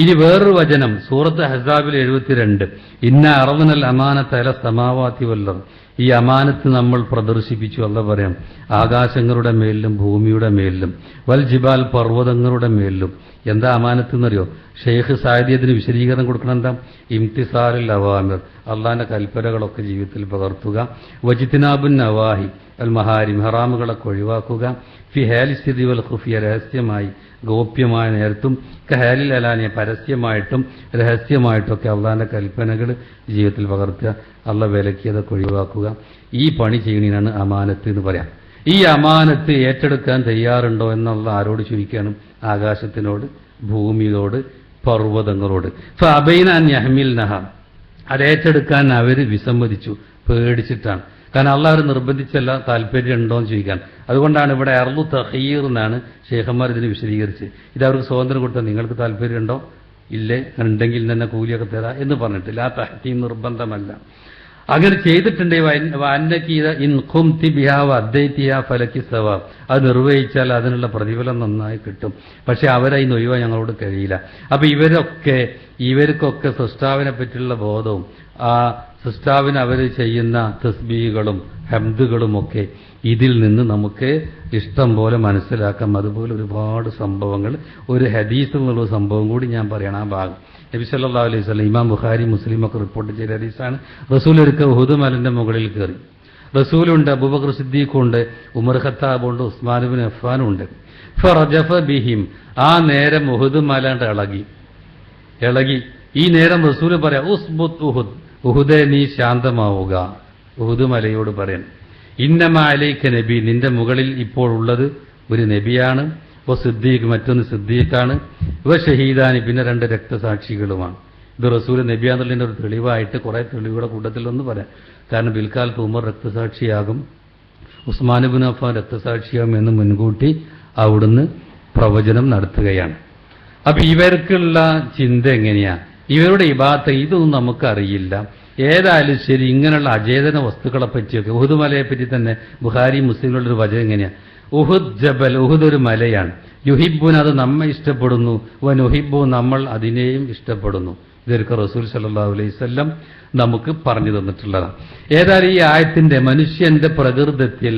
A: ഇനി വേറൊരു വചനം സൂറത്ത് അഹ്സാബിൽ 72, ഇന്ന അറവനൽ അമാനത അല സമാവാതി വൽ അർദ്, ഈ അമാനത്ത് നമ്മൾ പ്രദർശിപ്പിച്ചു. അല്ലാഹു പറയാം, ആകാശങ്ങളുടെ മേലിലും ഭൂമിയുടെ മേലിലും, വൽ ജിബാൽ, പർവ്വതങ്ങളുടെ മേലിലും. എന്താ അമാനത്ത് എന്നറിയോ? ഷെയ്ഖ് സാദിയത്തിന് വിശദീകരണം കൊടുക്കണം. എന്താ? ഇംതിസാലുൽ അവാമിർ, അള്ളാന്റെ കൽപ്പനകളൊക്കെ ജീവിതത്തിൽ പകർത്തുക. വജിത്നാബുൻ നവാഹി അൽ മഹാരിം, ഹറാമുകളൊക്കെ ഒഴിവാക്കുക. ഫി ഹാലിസ്ഥിതി വൽ ഖുഫിയ, രഹസ്യമായി ഗോപ്യമായ നേരത്തും, കഹാലിൽ അലാനിയ, പരസ്യമായിട്ടും രഹസ്യമായിട്ടൊക്കെ അള്ളാന്റെ കൽപ്പനകൾ ജീവിതത്തിൽ പകർത്തുക. അള്ളാഹ് വിലക്കിയതൊക്കെ ഒഴിവാക്കുക. ഈ പണി ചെയ്യുന്നതിനാണ് അമാനത്ത് എന്ന് പറയാം. ഈ അമാനത്ത് ഏറ്റെടുക്കാൻ തയ്യാറുണ്ടോ എന്നുള്ള ആരോട് ചോദിക്കാനും? ആകാശത്തിനോട്, ഭൂമിയോട്, പർവ്വതങ്ങളോട്. ഫഅബൈന അൻ യഹ്മിൽനഹ, അത് ഏറ്റെടുക്കാൻ അവർ വിസമ്മതിച്ചു, പേടിച്ചിട്ടാണ്. കാരണം അള്ളാഹ് നിർബന്ധിച്ചല്ല, താല്പര്യം ഉണ്ടോ എന്ന് ചോദിക്കാൻ. അതുകൊണ്ടാണ് ഇവിടെ അർളു തഖീർ എന്നാണ് ഷേഖന്മാർ ഇതിന് വിശദീകരിച്ച്. ഇത് അവർക്ക് സ്വാതന്ത്ര്യം കൊടുത്താൽ നിങ്ങൾക്ക് താല്പര്യം ഉണ്ടോ, ഇല്ലേ, ഉണ്ടെങ്കിൽ തന്നെ കൂലിയൊക്കെ തരാം എന്ന് പറഞ്ഞിട്ടില്ല. ആ തഹ്തീം നിർബന്ധമല്ല. അങ്ങനെ ചെയ്തിട്ടുണ്ടെങ്കിൽ അത് നിർവഹിച്ചാൽ അതിനുള്ള പ്രതിഫലം നന്നായി കിട്ടും. പക്ഷെ അവരതിന് ഒഴിവാൻ ഞങ്ങളോട് കഴിയില്ല. അപ്പൊ ഇവർക്കൊക്കെ സൃഷ്ടാവിനെ പറ്റിയുള്ള ബോധവും ആ സൃഷ്ടാവിന് അവർ ചെയ്യുന്ന തസ്ബീഹുകളും ഹംദുകളുമൊക്കെ ഇതിൽ നിന്ന് നമുക്ക് ഇഷ്ടം പോലെ മനസ്സിലാക്കാം. അതുപോലെ ഒരുപാട് സംഭവങ്ങൾ, ഒരു ഹദീസിൽ നിന്നുള്ള സംഭവം കൂടി ഞാൻ പറയണം. ആ ഭാഗം നബി സല്ലല്ലാഹു അലൈഹി വസല്ലം, ഇമാം ബുഖാരി മുസ്ലിം ഒക്കെ റിപ്പോർട്ട് ചെയ്ത ഹദീസാണ്. റസൂൽ ഒരിക്കൽ ഉഹുദ് മലന്റെ മുകളിൽ കയറി. റസൂലുണ്ട്, അബൂബക്കർ സിദ്ദീഖുണ്ട്, ഉമർ ഖത്താബുണ്ട്, ഉസ്മാൻ ഇബ്നു അഫ്ഫാനുണ്ട്. ഫറജഫ ബിഹിം, ആ നേരം ഉഹുദ് മലണ്ട് ഇളകി. ഈ നേരം റസൂൽ പറയാം, ഉസ്ബുത് ഉഹുദ്, ഉഹുദേ നീ ശാന്തമാവുക. ഉഹുദ് മലയോട് പറയാൻ, ഇന്നമ അലൈക നബി, നിന്റെ മുകളിൽ ഇപ്പോൾ ഉള്ളത് ഒരു നബിയാണ്. സിദ്ദീഖ്, മറ്റൊന്ന് സിദ്ദീഖാണ്. ഷഹീദാനി, പിന്നെ 2 രക്തസാക്ഷികളുമാണ്. ഇത് റസൂൽ നബിയാന്നുള്ളതിന്റെ ഒരു തെളിവായിട്ട് കുറെ തെളിവുകളുടെ കൂട്ടത്തിലൊന്ന് പറയാം. കാരണം പിൽക്കാലത്ത് ഉമർ രക്തസാക്ഷിയാകും, ഉസ്മാൻ ഇബ്നു അഫ്ഫാൻ രക്തസാക്ഷിയാകും എന്ന് മുൻകൂട്ടി അവിടുന്ന് പ്രവചനം നടത്തുകയാണ്. അപ്പൊ ഇവർക്കുള്ള ചിന്ത എങ്ങനെയാ? ഇവരുടെ ഇബാദത്ത് ഇതൊന്നും നമുക്കറിയില്ല. ഏതായാലും ശരി, ഇങ്ങനെയുള്ള അചേതന വസ്തുക്കളെ പറ്റിയൊക്കെ, ഉഹുദ് മലയെ പറ്റി തന്നെ ബുഖാരി മുസ്ലിങ്ങളുടെ ഒരു വചനം എങ്ങനെയാ? ഉഹുദ് ജബൽ, ഉഹുദ് ഒരു മലയാണ്. യുഹിബ്ബുൻ, അത് നമ്മെ ഇഷ്ടപ്പെടുന്നു. വനുഹിബ്ബു, നമ്മൾ അതിനെയും ഇഷ്ടപ്പെടുന്നു. ഇതൊക്കെ റസൂൽ സല്ലല്ലാഹു അലൈഹി വസല്ലം നമുക്ക് പറഞ്ഞു തന്നിട്ടുള്ളതാണ്. ഏതായാലും ഈ ആയത്തിന്റെ മനുഷ്യന്റെ പ്രകൃതത്തിൽ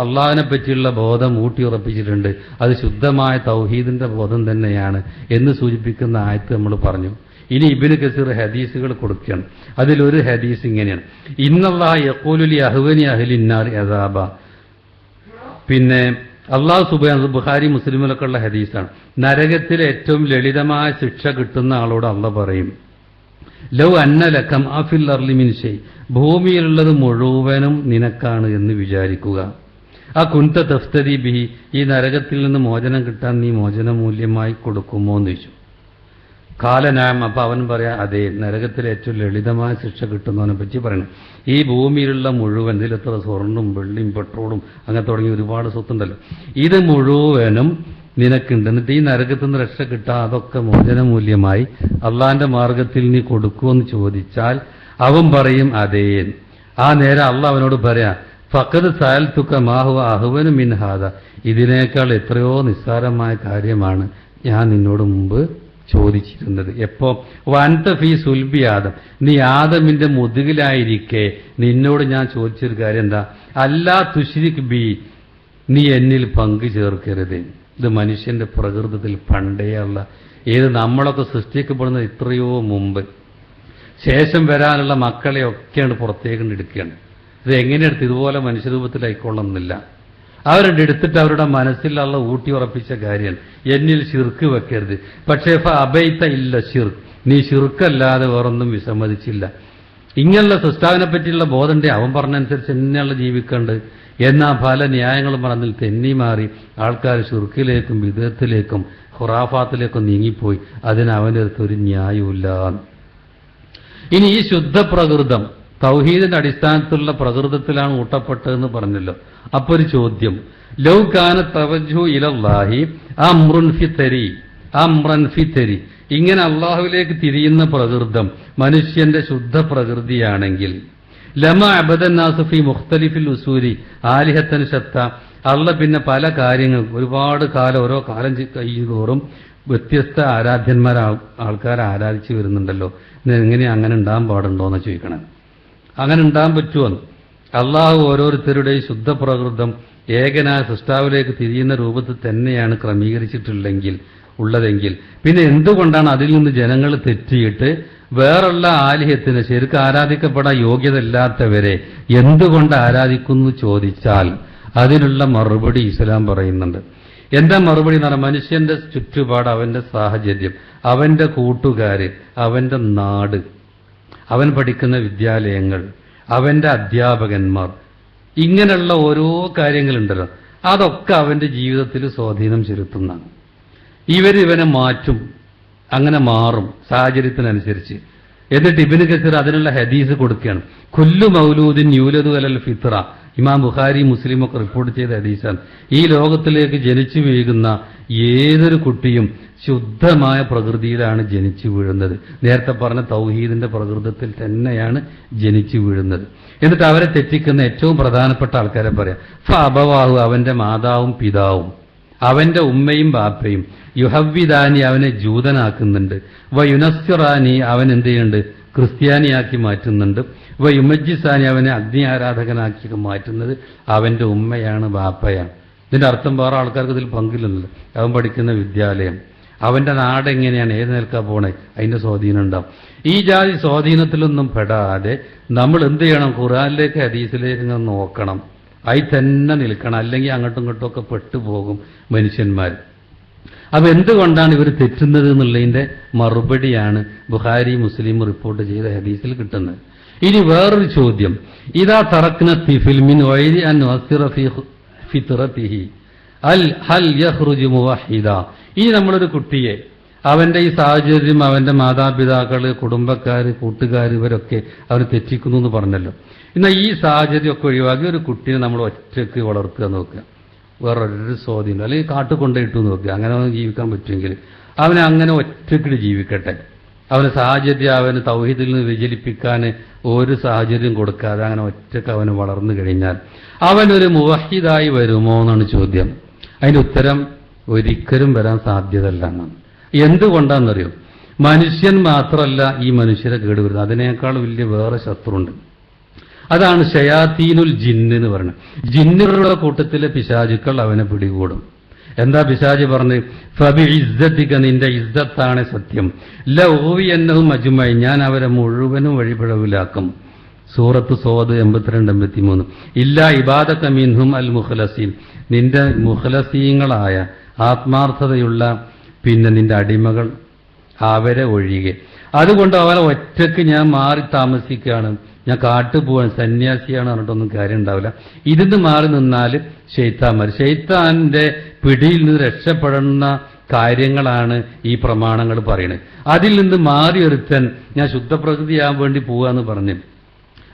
A: അള്ളാഹിനെ പറ്റിയുള്ള ബോധം ഊട്ടിയുറപ്പിച്ചിട്ടുണ്ട്. അത് ശുദ്ധമായ തൗഹീദിന്റെ ബോധം തന്നെയാണ് എന്ന് സൂചിപ്പിക്കുന്ന ആയത്ത് നമ്മൾ പറഞ്ഞു. ഇനി ഇബ്നു കസീർ ഹദീസുകൾ കൊടുക്കുകയാണ്. അതിലൊരു ഹദീസ് ഇങ്ങനെയാണ്, ഇന്നല്ലാഹ യഖൂലു ലി അഹ്വനി അഹ്ലിന്നാർ അദാബ. പിന്നെ അള്ളാഹു സുബ്ഹാനഹു, ബുഖാരി മുസ്ലിമിലൊക്കെ ഉള്ള ഹദീസാണ്, നരകത്തിലെ ഏറ്റവും ലളിതമായ ശിക്ഷ കിട്ടുന്ന ആളോട് അള്ളാഹ് പറയും, ലൗ അന്ന ലകം അഫിൽ അർളി മിൻ ഷൈ, ഭൂമിയിലുള്ളത് മുഴുവനും നിനക്കാണ് എന്ന് വിചാരിക്കുക. ആ കുൻത തഫ്തദി ബിഹി, ഈ നരകത്തിൽ നിന്ന് മോചനം കിട്ടാൻ നീ മോചന മൂല്യമായി കൊടുക്കുമോ എന്ന് ചോദിച്ചു. കാലനാം, അപ്പൊ അവൻ പറയാ, അതെ, നരകത്തിലെ ഏറ്റവും ലളിതമായ ശിക്ഷ കിട്ടുന്നവനെ പറ്റി പറയണം. ഈ ഭൂമിയിലുള്ള മുഴുവൻ, ഇതിലെത്ര സ്വർണ്ണും വെള്ളിയും പെട്രോളും അങ്ങനെ തുടങ്ങി ഒരുപാട് സ്വത്തുണ്ടല്ലോ, ഇത് മുഴുവനും നിനക്കുണ്ട്. എന്നിട്ട് ഈ നരകത്തിൽ നിന്ന് രക്ഷ കിട്ടാൻ അതൊക്കെ മോചന മൂല്യമായി അള്ളാന്റെ മാർഗത്തിൽ നീ കൊടുക്കുമെന്ന് ചോദിച്ചാൽ അവൻ പറയും അതേ. ആ നേരം അള്ളാഹ് അവനോട് പറയാ, ഫഖദ് സഅൽതുക മാ ഹുവ അഹ്വനു മിൻ ഹാദ, ഇതിനേക്കാൾ എത്രയോ നിസ്സാരമായ കാര്യമാണ് ഞാൻ നിന്നോട് മുമ്പ് ചോദിച്ചിരുന്നത്. എപ്പോ? വൻത ഫീ സുൽബി ആദം, നീ ആദമിന്റെ മുതുകിലായിരിക്കെ നിന്നോട് ഞാൻ ചോദിച്ചൊരു കാര്യം എന്താ? അല്ലാ തുശ്രിക് ബി, നീ എന്നിൽ പങ്കു ചേർക്കരുത്. ഇത് മനുഷ്യന്റെ പ്രകൃതത്തിൽ പണ്ടേയുള്ള, ഏത് നമ്മളൊക്കെ സൃഷ്ടിക്കപ്പെടുന്നത് എത്രയോ മുമ്പ്, ശേഷം വരാനുള്ള മക്കളെയൊക്കെയാണ് പുറത്തേക്ക് എടുക്കുകയാണ്. ഇത് എങ്ങനെയെടുത്ത് ഇതുപോലെ മനുഷ്യരൂപത്തിലായിക്കൊള്ളുന്നില്ല. അവരുടെ എടുത്തിട്ട് അവരുടെ മനസ്സിൽ അള്ള ഊട്ടി ഉറപ്പിച്ച കാര്യമാണ്, എന്നിൽ ശിർക്ക് വെക്കരുത്. പക്ഷേ അബൈത്ത ഇല്ല ശിർക്ക്, നീ ശിർക്കല്ലാതെ വേറൊന്നും വിസമ്മതിച്ചില്ല. ഇങ്ങനെയുള്ള സൃഷ്ടാവിനെ പറ്റിയുള്ള ബോധമുണ്ട്, അവൻ പറഞ്ഞനുസരിച്ച് തന്നെയുള്ള ജീവിക്കേണ്ടത്. എന്നാൽ പല ന്യായങ്ങളും പറഞ്ഞതിൽ തെന്നി മാറി ആൾക്കാർ ശുർക്കിലേക്കും വിദഗ്ധത്തിലേക്കും ഖുറാഫാത്തിലേക്കും നീങ്ങിപ്പോയി. അതിന് അവൻ്റെ അടുത്ത് ഒരു ന്യായവുമില്ല. ഇനി ഈ ശുദ്ധ പ്രകൃതം തൗഹീദിന്റെ അടിസ്ഥാനത്തിലുള്ള പ്രകൃതത്തിലാണ് ഊട്ടപ്പെട്ടതെന്ന് പറഞ്ഞല്ലോ. അപ്പൊ ഒരു ചോദ്യം, ലൗ കാന തവജ്ജു ഇലല്ലാഹി അംറുൻ ഫിത്തരി, ഇങ്ങനെ അള്ളാഹുവിലേക്ക് തിരിയുന്ന പ്രകൃതം മനുഷ്യന്റെ ശുദ്ധ പ്രകൃതിയാണെങ്കിൽ ലമ അബദന്നാസു ഫി മുഖ്തലിഫിൽ ഉസൂരി ആലിഹത്തൻ ശത്ത, അള്ള പിന്നെ പല കാര്യങ്ങൾ ഒരുപാട് കാലം ഓരോ കാലം കഴിയുന്തോറും വ്യത്യസ്ത ആരാധ്യന്മാർ ആൾക്കാരെ ആരാധിച്ചു വരുന്നുണ്ടല്ലോ. എങ്ങനെ അങ്ങനെ ഉണ്ടാകാൻ പാടുണ്ടോ എന്ന് ചോദിക്കണം. അങ്ങനെ ഉണ്ടാകാൻ പറ്റുമെന്ന് അള്ളാഹു ഓരോരുത്തരുടെയും ശുദ്ധ പ്രകൃതം ഏകനായ സൃഷ്ടാവിലേക്ക് തിരിയുന്ന രൂപത്തിൽ തന്നെയാണ് ക്രമീകരിച്ചിട്ടുള്ളെങ്കിൽ ഉള്ളതെങ്കിൽ പിന്നെ എന്തുകൊണ്ടാണ് അതിൽ നിന്ന് ജനങ്ങൾ തെറ്റിയിട്ട് വേറുള്ള ആലിഹ്യത്തിന് ശരിക്കും ആരാധിക്കപ്പെടാൻ യോഗ്യതയില്ലാത്തവരെ എന്തുകൊണ്ട് ആരാധിക്കുന്നു ചോദിച്ചാൽ അതിനുള്ള മറുപടി ഇസ്ലാം പറയുന്നുണ്ട്. എന്താ മറുപടി എന്ന് പറഞ്ഞാൽ മനുഷ്യന്റെ ചുറ്റുപാട്, അവന്റെ സാഹചര്യം, അവന്റെ കൂട്ടുകാര്, അവന്റെ നാട്, അവൻ പഠിക്കുന്ന വിദ്യാലയങ്ങൾ, അവന്റെ അധ്യാപകന്മാർ, ഇങ്ങനെയുള്ള ഓരോ കാര്യങ്ങളുണ്ടല്ലോ, അതൊക്കെ അവന്റെ ജീവിതത്തിൽ സ്വാധീനം ചെലുത്തുന്നതാണ്. ഇവനെ മാറ്റും, അങ്ങനെ മാറും സാഹചര്യത്തിനനുസരിച്ച്. എന്നിട്ട് ഇബ്നു കസീർ അതിനുള്ള ഹദീസ് കൊടുക്കുകയാണ്. കുല്ലു മൗലൂദിൻ യൂലദു അലൽ ഫിത്ര, ഇമാം ബുഖാരി മുസ്ലിം ഒക്കെ റിപ്പോർട്ട് ചെയ്ത ഹദീസാണ്. ഈ ലോകത്തിലേക്ക് ജനിച്ചു വീഴുന്ന ഏതൊരു കുട്ടിയും ശുദ്ധമായ പ്രകൃതിയിലാണ് ജനിച്ചു വീഴുന്നത്. നേരത്തെ പറഞ്ഞ തൗഹീദിന്റെ പ്രകൃതത്തിൽ തന്നെയാണ് ജനിച്ചു വീഴുന്നത്. എന്നിട്ട് അവരെ തെറ്റിക്കുന്ന ഏറ്റവും പ്രധാനപ്പെട്ട ആൾക്കാരെ പറയാം. ഫഅബവാഹു, അവന്റെ മാതാവും പിതാവും, അവന്റെ ഉമ്മയും ബാപ്പയും, യുഹവ്വിദാനി, അവനെ ജൂതനാക്കുന്നുണ്ട്, വയുനസ്സിറാനി, അവൻ എന്ത് ചെയ്യുന്നുണ്ട്, ക്രിസ്ത്യാനിയാക്കി മാറ്റുന്നുണ്ട്, വയുമജ്ജിസാനി, അവനെ അഗ്നി ആരാധകനാക്കി മാറ്റുന്നത് അവന്റെ ഉമ്മയാണ് ബാപ്പയാണ്. ഇതിന്റെ അർത്ഥം വേറെ ആൾക്കാർക്ക് ഇതിൽ പങ്കില്ലല്ലോ. അവൻ പഠിക്കുന്ന വിദ്യാലയം, അവന്റെ നാട് എങ്ങനെയാണ്, ഏത് നിൽക്കാൻ പോണേ, അതിന്റെ സ്വാധീനം ഉണ്ടാവും. ഈ ജാതി സ്വാധീനത്തിലൊന്നും പെടാതെ നമ്മൾ എന്ത് ചെയ്യണം, ഖുർആനിലേക്ക് ഹദീസിലേക്ക് നോക്കണം, അതിൽ തന്നെ നിൽക്കണം. അല്ലെങ്കിൽ അങ്ങോട്ടും ഇങ്ങോട്ടും ഒക്കെ പെട്ടുപോകും മനുഷ്യന്മാർ. അപ്പൊ എന്തുകൊണ്ടാണ് ഇവർ തെറ്റുന്നത് എന്നുള്ളതിന്റെ മറുപടിയാണ് ബുഖാരി മുസ്ലിം റിപ്പോർട്ട് ചെയ്ത ഹദീസിൽ കിട്ടുന്നത്. ഇനി വേറൊരു ചോദ്യം, ഇതാ തറക്ന തിഫിൽ മിൻ വൈരി അൻ വസിറ ഫി ഫിത്രതിഹി ഹൽ യഖ്റുജു മുവഹിദ. ഇനി നമ്മളൊരു കുട്ടിയെ, അവന്റെ ഈ സാഹചര്യം, അവന്റെ മാതാപിതാക്കള്, കുടുംബക്കാര്, കൂട്ടുകാർ, ഇവരൊക്കെ അവർ തെറ്റിക്കുന്നു എന്ന് പറഞ്ഞല്ലോ. എന്നാൽ ഈ സാഹചര്യമൊക്കെ ഒഴിവാക്കി ഒരു കുട്ടീനെ നമ്മൾ ഒറ്റയ്ക്ക് വളർത്തുക നോക്കുക, വേറൊരു സ്വാധീനം, അല്ലെങ്കിൽ കാട്ടുകൊണ്ടിട്ടു നോക്കുക, അങ്ങനെ ജീവിക്കാൻ പറ്റുമെങ്കിൽ അവനെ അങ്ങനെ ഒറ്റയ്ക്ക് ജീവിക്കട്ടെ. അവന് സാഹചര്യം, അവന് തൗഹീദിൽ നിന്ന് വ്യതിചലിപ്പിക്കാൻ ഒരു സാഹചര്യം കൊടുക്കാതെ അങ്ങനെ ഒറ്റയ്ക്ക് അവന് വളർന്നു കഴിഞ്ഞാൽ അവനൊരു മുവഹിദായി വരുമോ എന്നാണ് ചോദ്യം. അതിന്റെ ഉത്തരം ഒരിക്കലും വരാൻ സാധ്യതയല്ല എന്നാണ്. എന്തുകൊണ്ടാണെന്നറിയോ? മനുഷ്യൻ മാത്രമല്ല ഈ മനുഷ്യരെ കേടുവരുന്നത്, അതിനേക്കാൾ വലിയ വേറെ ശത്രുണ്ട്. അതാണ് ശയാത്തീനുൽ ജിന്ന് എന്ന് പറയുന്നത്. ജിന്നുകളുടെ കൂട്ടത്തിലെ പിശാചുക്കൾ അവനെ പിടികൂടും. എന്താ പിശാച് പറഞ്ഞ്, ഫബി ഇസ്സത്തിക, നിന്റെ ഇസ്സത്താണ് സത്യം, ലൗവിയന്നഹും അജ്മഈൻ, ഞാൻ അവരെ മുഴുവനും വഴിപിഴവിലാക്കും. സൂറത്ത് സോദ് 82-83. ഇല്ലാ ഇബാദക മിൻഹും അൽ മുഖ്ലസീൻ, നിന്റെ മുഖ്ലസീങ്ങളായ ആത്മാർത്ഥതയുള്ള പിന്നെ നിന്റെ അടിമകൾ, അവരെ ഒഴികെ. അതുകൊണ്ട് അവരെ ഒറ്റയ്ക്ക് ഞാൻ മാറി താമസിക്കുകയാണ്, ഞാൻ കാട്ടുപോവാൻ സന്യാസിയാണ് പറഞ്ഞിട്ടൊന്നും കാര്യം ഉണ്ടാവില്ല. ഇതിന്ന് മാറി നിന്നാൽ ശൈത്താന്റെ പിടിയിൽ നിന്ന് രക്ഷപ്പെടുന്ന കാര്യങ്ങളാണ് ഈ പ്രമാണങ്ങൾ പറയുന്നത്. അതിൽ നിന്ന് മാറി ഒരുത്തൻ ഞാൻ ശുദ്ധപ്രകൃതിയാകാൻ വേണ്ടി പോവാന്ന് പറഞ്ഞ്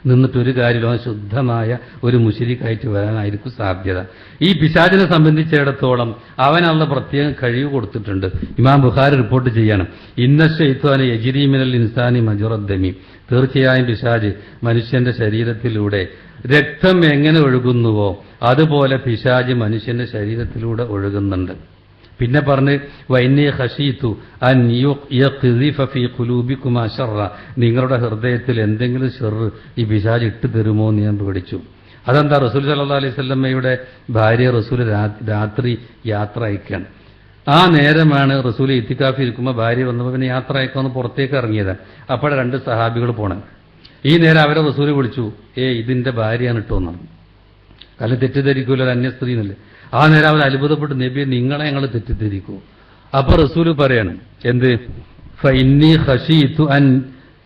A: നിന്നിട്ടൊരു കാര്യമില്ല, ശുദ്ധമായ ഒരു മുശ്രിക്കായിട്ട് വരാനായിരിക്കും സാധ്യത. ഈ പിശാചിനെ സംബന്ധിച്ചിടത്തോളം അവനുള്ള പ്രത്യേക കഴിവ് കൊടുത്തിട്ടുണ്ട്. ഇമാം ബുഖാരി റിപ്പോർട്ട് ചെയ്യണം, ഇന്ന ശൈത്വാന് യജ്രി മിനൽ ഇൻസാനി മജ്റദ്ദമി, തീർച്ചയായും പിശാച് മനുഷ്യന്റെ ശരീരത്തിലൂടെ രക്തം എങ്ങനെ ഒഴുകുന്നുവോ അതുപോലെ പിശാച് മനുഷ്യന്റെ ശരീരത്തിലൂടെ ഒഴുകുന്നുണ്ട്. പിന്നെ പറഞ്ഞ് വൈന്നി ഖശീതു അൻ യഖ്ദിഫ ഫീ ഖുലൂബികുമാ ശർറ, നിങ്ങളുടെ ഹൃദയത്തിൽ എന്തെങ്കിലും ഷർറ് ഈ പിശാച് ഇട്ട് തരുമോ എന്ന് ഞാൻ പേടിച്ചു. അതെന്താ, റസൂൽ സല്ലല്ലാഹു അലൈഹി വസല്ലമയുടെ ഭാര്യ റസൂൽ രാത്രി യാത്ര അയക്കുകയാണ്. ആ നേരമാണ് റസൂൽ ഇത്തിക്കാഫി ഇരിക്കുമ്പോൾ ഭാര്യ വന്നപ്പോൾ പിന്നെ യാത്ര അയക്കാമെന്ന് പുറത്തേക്ക് ഇറങ്ങിയതാണ്. അപ്പോഴെ 2 സഹാബികൾ പോണേ. ഈ നേരം അവരെ റസൂൽ വിളിച്ചു, ഇതിന്റെ ഭാര്യയാണ് ഇട്ടോന്നാണ്. കാരണം തെറ്റിദ്ധരിക്കൂല, അന്യ സ്ത്രീ എന്നല്ലേ. ആ നേരം അവർ അത്ഭുതപ്പെട്ടു, നബിയെ നിങ്ങളെ ഞങ്ങൾ തെറ്റിദ്ധരിക്കൂ. അപ്പൊ റസൂല് പറയാണ് എന്ത്, ഫഇന്നി ഖശീതു അൻ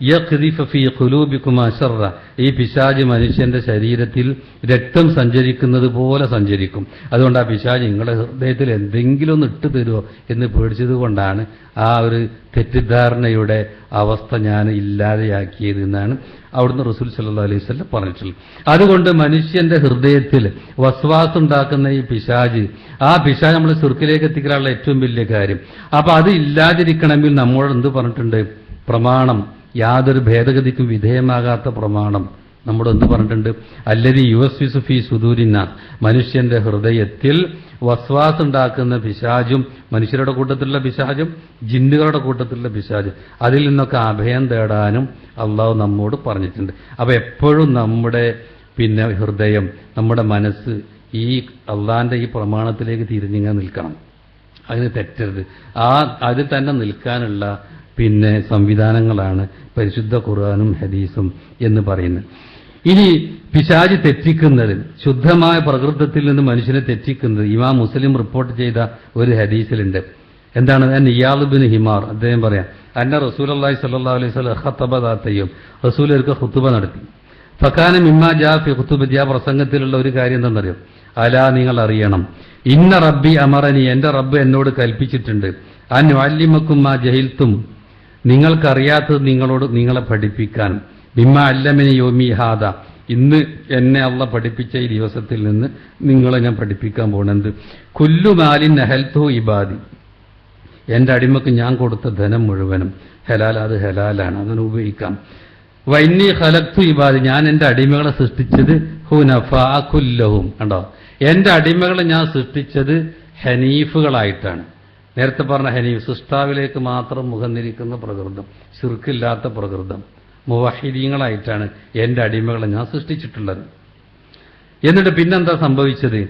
A: യഖ്ദിഫ ഫീ ഖുലൂബികുമാ ശർറ, ഈ പിശാച് മനുഷ്യന്റെ ശരീരത്തിൽ രക്തം സഞ്ചരിക്കുന്നത് പോലെ സഞ്ചരിക്കും. അതുകൊണ്ട് ആ പിശാച് നിങ്ങളുടെ ഹൃദയത്തിൽ എന്തെങ്കിലും ഒന്ന് ഇട്ടു തരുമോ എന്ന് പേടിച്ചത് കൊണ്ടാണ് ആ ഒരു തെറ്റിദ്ധാരണയുടെ അവസ്ഥ ഞാൻ ഇല്ലാതെയാക്കിയത് എന്നാണ് അവിടുന്ന് റസൂൽ സല്ലല്ലാഹു അലൈഹി വസല്ലം പറഞ്ഞിട്ടുള്ളത്. അതുകൊണ്ട് മനുഷ്യന്റെ ഹൃദയത്തിൽ വസ്വാസം ഉണ്ടാക്കുന്ന ഈ പിശാച്, ആ പിശാച് നമ്മൾ ശിർക്കിലേക്ക് എത്തിക്കാനുള്ള ഏറ്റവും വലിയ കാര്യം. അപ്പൊ അത് ഇല്ലാതിരിക്കണമെങ്കിൽ നമ്മളോട് എന്ത് പറഞ്ഞിട്ടുണ്ട്? പ്രമാണം, യാതൊരു ഭേദഗതിക്കും വിധേയമാകാത്ത പ്രമാണം നമ്മോട് എന്ത് പറഞ്ഞിട്ടുണ്ട്? അല്ലദീ യുവസ്വിസു ഫീ സുദൂരിന്നാസ്, മനുഷ്യന്റെ ഹൃദയത്തിൽ വസ്വാസ് ഉണ്ടാക്കുന്ന പിശാചും, മനുഷ്യരുടെ കൂട്ടത്തിലുള്ള പിശാചും ജിന്നുകളുടെ കൂട്ടത്തിലുള്ള പിശാചും, അതിൽ നിന്നൊക്കെ അഭയം തേടാനും അള്ളാഹു നമ്മോട് പറഞ്ഞിട്ടുണ്ട്. അപ്പൊ എപ്പോഴും നമ്മുടെ ഹൃദയം, നമ്മുടെ മനസ്സ് ഈ അള്ളാന്റെ ഈ പ്രമാണത്തിലേക്ക് തിരിഞ്ഞിങ്ങനെ നിൽക്കണം. അതിന് തെറ്റരുത്. അതിൽ തന്നെ നിൽക്കാനുള്ള സംവിധാനങ്ങളാണ് പരിശുദ്ധ ഖുർആനും ഹദീസും എന്ന് പറയുന്നത്. ഇനി പിശാച് തെറ്റിക്കുന്നത്, ശുദ്ധമായ പ്രകൃതത്തിൽ നിന്ന് മനുഷ്യനെ തെറ്റിക്കുന്നത്, ഇമാം മുസ്ലിം റിപ്പോർട്ട് ചെയ്ത ഒരു ഹദീസിലുണ്ട്. എന്താണ്? ഇയാദ് ബിൻ ഹിമാർ അദ്ദേഹം പറയാം, അന്ന റസൂലുള്ളാഹി സ്വല്ലല്ലാഹു അലൈഹി വസല്ലം ഖതബ ദാതയ്യം, റസൂൽ ഒരിക്കൽ ഖുതുബ നടത്തി. ഫകാന മിമ്മാ ജാ ഫി ഖുതുബതി, ആ പ്രസംഗത്തിലുള്ള ഒരു കാര്യം എന്താണെന്നറിയോ? അലാ, നിങ്ങൾ അറിയണം, ഇന്ന റബ്ബി അമറനി, എന്റെ റബ്ബ് എന്നോട് കൽപ്പിച്ചിട്ടുണ്ട്, അൻ ഉഅല്ലിമക്കും മാ ജഹിൽത്തും, നിങ്ങൾക്കറിയാത്തത് നിങ്ങളെ പഠിപ്പിക്കാൻ, ബിമ്മാ അല്ലമനി യൗമി ഹാദ, ഇന്ന് എന്നെ അള്ള പഠിപ്പിച്ച ഈ ദിവസത്തിൽ നിന്ന് നിങ്ങളെ ഞാൻ പഠിപ്പിക്കാൻ പോകുന്നത്. കുല്ലു മാലിൻ നഹൽതു ഇബാദി, എന്റെ അടിമക്ക് ഞാൻ കൊടുത്ത ധനം മുഴുവനും ഹലാൽ, അത് ഹലാലാണ്, അതിന് ഉപയോഗിക്കാം. വൈന്നി ഖലഖ്തു ഇബാദി, ഞാൻ എന്റെ അടിമകളെ സൃഷ്ടിച്ചത് ഹുനഫാ കുല്ലഹും, കണ്ടോ, എന്റെ അടിമകളെ ഞാൻ സൃഷ്ടിച്ചത് ഹനീഫുകളായിട്ടാണ്. നേരത്തെ പറഞ്ഞ ഹനീഫ്, സൃഷ്ടാവിലേക്ക് മാത്രം മുഖം തിരിക്കുന്ന പ്രകൃതം, ശിർക്കില്ലാത്ത പ്രകൃതം, മുവഹിദീങ്ങളായിട്ടാണ് എന്റെ അടിമകളെ ഞാൻ സൃഷ്ടിച്ചിട്ടുള്ളത്. എന്നിട്ട് പിന്നെന്താ സംഭവിച്ചത്?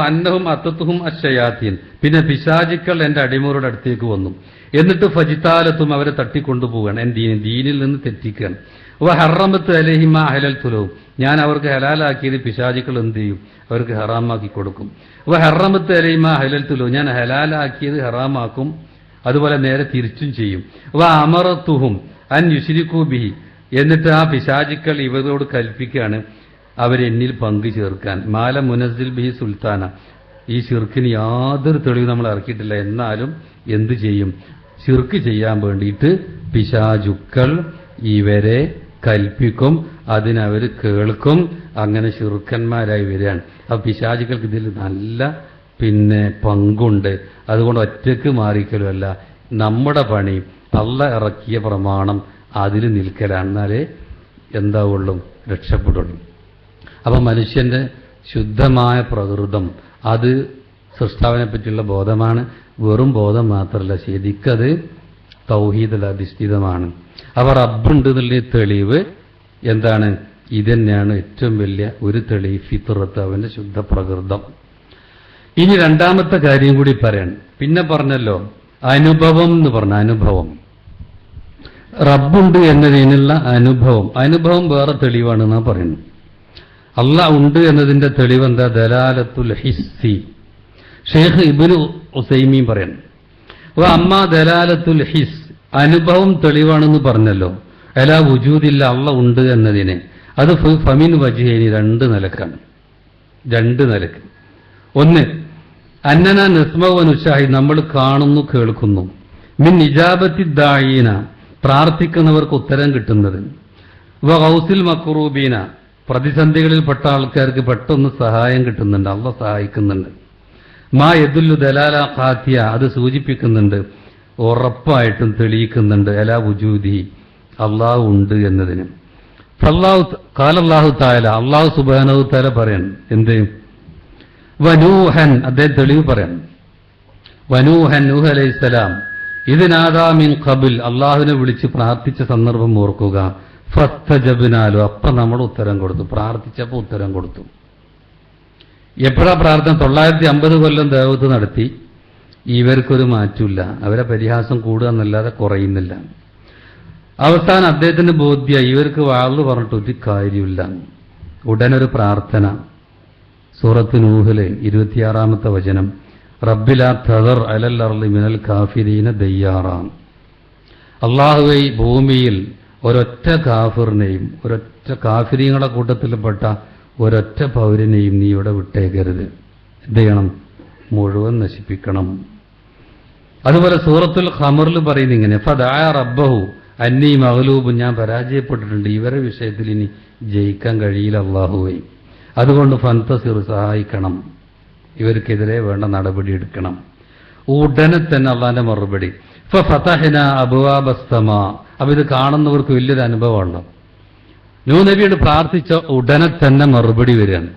A: അന്നഹും അത്തത്തുഹും അശയാത്തീൻ, പിന്നെ പിശാചുക്കൾ എന്റെ അടിമകളുടെ അടുത്തേക്ക് വന്നു. എന്നിട്ട് ഫജിത്താലത്തും അവരെ തട്ടിക്കൊണ്ടുപോവുകയാണ്, എന്റെ ദീനിൽ നിന്ന് തെറ്റിക്കാൻ. ഹറമത്ത് അലഹിമ ഹലൽ തുലവും, ഞാൻ അവർക്ക് ഹലാലാക്കിയത് പിശാചുക്കൾ എന്ത് ചെയ്യും? അവർക്ക് ഹറാമാക്കി കൊടുക്കും. ഹറമത്ത് അലഹിമ ഹലൽ തുലവും, ഞാൻ ഹലാലാക്കിയത് ഹറാമാക്കും, അതുപോലെ നേരെ തിരിച്ചും ചെയ്യും. അമറത്തുഹും അൻ യുശ്രികൂ ബിഹി, എന്നിട്ട് ആ പിശാചുക്കൾ ഇവരോട് കൽപ്പിക്കുകയാണ് അവരെന്നിൽ പങ്കു ചേർക്കാൻ. മാല മുനസ്സിൽ ബിഹി സുൽത്താന, ഈ ശിർക്കിന് യാതൊരു തെളിവ് നമ്മൾ ഇറക്കിയിട്ടില്ല, എന്നാലും എന്തു ചെയ്യും? ശിർക്ക് ചെയ്യാൻ വേണ്ടിയിട്ട് പിശാചുക്കൾ ഇവരെ കൽപ്പിക്കും, അതിനവർ കേൾക്കും, അങ്ങനെ ശിർക്കന്മാരായി വരികയാണ്. അപ്പൊ പിശാചുക്കൾക്ക് ഇതിൽ നല്ല പങ്കുണ്ട്. അതുകൊണ്ട് ഒറ്റക്ക് മാറിക്കലുമല്ല, നമ്മുടെ പണി അള്ള ഇറക്കിയ പ്രമാണം അതിൽ നിൽക്കലാണ്, എന്നാലേ എന്താവുള്ളൂ? രക്ഷപ്പെടുള്ളൂ. അപ്പൊ മനുഷ്യന്റെ ശുദ്ധമായ പ്രകൃതം അത് സൃഷ്ടാവിനെ പറ്റിയുള്ള ബോധമാണ്. വെറും ബോധം മാത്രമല്ല, ശരിക്കത് തൗഹീദിൽ അധിഷ്ഠിതമാണ്. അപ്പൊ റബ്ബുണ്ട് എന്നുള്ള തെളിവ് എന്താണ്? ഇതന്നെയാണ് ഏറ്റവും വലിയ ഒരു തെളിവ്, ഫിത്റത്ത്, അവന്റെ ശുദ്ധ പ്രകൃതം. ഇനി രണ്ടാമത്തെ കാര്യം കൂടി പറയണം. പിന്നെ പറഞ്ഞല്ലോ അനുഭവം എന്ന് പറഞ്ഞ അനുഭവം, റബ്ബുണ്ട് എന്നതിനുള്ള അനുഭവം വേറെ തെളിവാണെന്നാ പറയുന്നത്. അള്ളാഹ് ഉണ്ട് എന്നതിന്റെ തെളിവ് എന്താ? ദലാലത്തുൽ ഹിസ്സി. ഷെയ്ഖ് ഇബ്നു ഉസൈമീൻ പറയണം, അമ്മ ദലാലത്തുൽ ഹിസ്, അനുഭവം തെളിവാണെന്ന് പറഞ്ഞല്ലോ, അലാ വുജൂദില്ല, അള്ളാഹ് ഉണ്ട് എന്നതിനെ, അത് ഫമിൻ വജ്ഹൈനി, രണ്ട് നിലക്കാണ്. ഒന്ന്, അന്നന നസ്മഉ വനുശാഹിദ്, നമ്മൾ കാണുന്നു കേൾക്കുന്നു. മിൻ ഇജാബത്തി ദായീന, പ്രാർത്ഥിക്കുന്നവർക്ക് ഉത്തരം കിട്ടുന്നത്. വഗൗസിൽ മക്റൂബീന, പ്രതിസന്ധികളിൽപ്പെട്ട ആൾക്കാർക്ക് പെട്ടെന്ന് സഹായം കിട്ടുന്നുണ്ട്, അള്ളാഹ് സഹായിക്കുന്നുണ്ട്. മാ യദുല്ലു ദലാല ഖാത്തിയ, അത് സൂചിപ്പിക്കുന്നുണ്ട്, ഉറപ്പായിട്ടും തെളിയിക്കുന്നുണ്ട്, അലാ വുജൂദി, അള്ളാഹു ഉണ്ട് എന്നതിന്. ഖാലല്ലാഹു തആല, അള്ളാഹു സുബ്ഹാനഹു തആല പറയണം എന്ത്? വനൂഹൻ, അദ്ദേഹം തെളിവ് പറയണം. വനൂഹൻ, നൂഹ് അലൈഹിസ്സലാം, ഇതിനാദാ മിൻ ഖബൽ, അള്ളാഹുവിനെ വിളിച്ച് പ്രാർത്ഥിച്ച സന്ദർഭം ഓർക്കുക. ഫസ്തജബ്നാലു, അപ്പൊ നമ്മൾ ഉത്തരം കൊടുത്തു, പ്രാർത്ഥിച്ചപ്പോൾ ഉത്തരം കൊടുത്തു. എപ്പോഴാ പ്രാർത്ഥന? 950 കൊല്ലം ദഅവത്ത് നടത്തി, ഇവർക്കൊരു മാറ്റമില്ല, അവരെ പരിഹാസം കൂടുക എന്നല്ലാതെ കുറയുന്നില്ല. അവസാനം അദ്ദേഹത്തിന് ബോധ്യ, ഇവർക്ക് വാള് പറഞ്ഞിട്ട് ഒരു കാര്യമില്ല. ഉടനൊരു പ്രാർത്ഥന, സൂറത്ത് നൂഹിലെ 26-ാമത്തെ വചനം, റബ്ബിലാ തദർ അലൽ അർളി മിനൽ കാഫിരീന ദയ്യാറാം. അള്ളാഹുവേ ഭൂമിയിൽ ഒരൊറ്റ കാഫിറിനെയും ഒരൊറ്റ കാഫിരീങ്ങളുടെ കൂട്ടത്തിൽപ്പെട്ട ഒരൊറ്റ പൗരനെയും നീ ഇവിടെ വിട്ടേക്കരുത്. എന്ത് ചെയ്യണം? മുഴുവൻ നശിപ്പിക്കണം. അതുപോലെ സൂറത്തുൽ ഖമറിൽ പറയുന്ന ഇങ്ങനെ ഫദഅ റബ്ബഹു അന്നീ മഗ്ലൂബ്, ഞാൻ പരാജയപ്പെട്ടിട്ടുണ്ട്, ഇവരുടെ വിഷയത്തിൽ ഇനി ജയിക്കാൻ കഴിയില്ല അള്ളാഹുവേ, അതുകൊണ്ട് ഫന്തസിർ, സഹായിക്കണം, ഇവർക്കെതിരെ വേണ്ട നടപടി എടുക്കണം. ഉടനെ തന്നെ അള്ളാന്റെ മറുപടി ഫതഹ്നാ അബ്വാബസ്സമാ. അപ്പൊ ഇത് കാണുന്നവർക്ക് വലിയൊരു അനുഭവമുണ്ട്. നൂഹ് നബിയോട് പ്രാർത്ഥിച്ച ഉടനെ തന്നെ മറുപടി വരികയാണ്.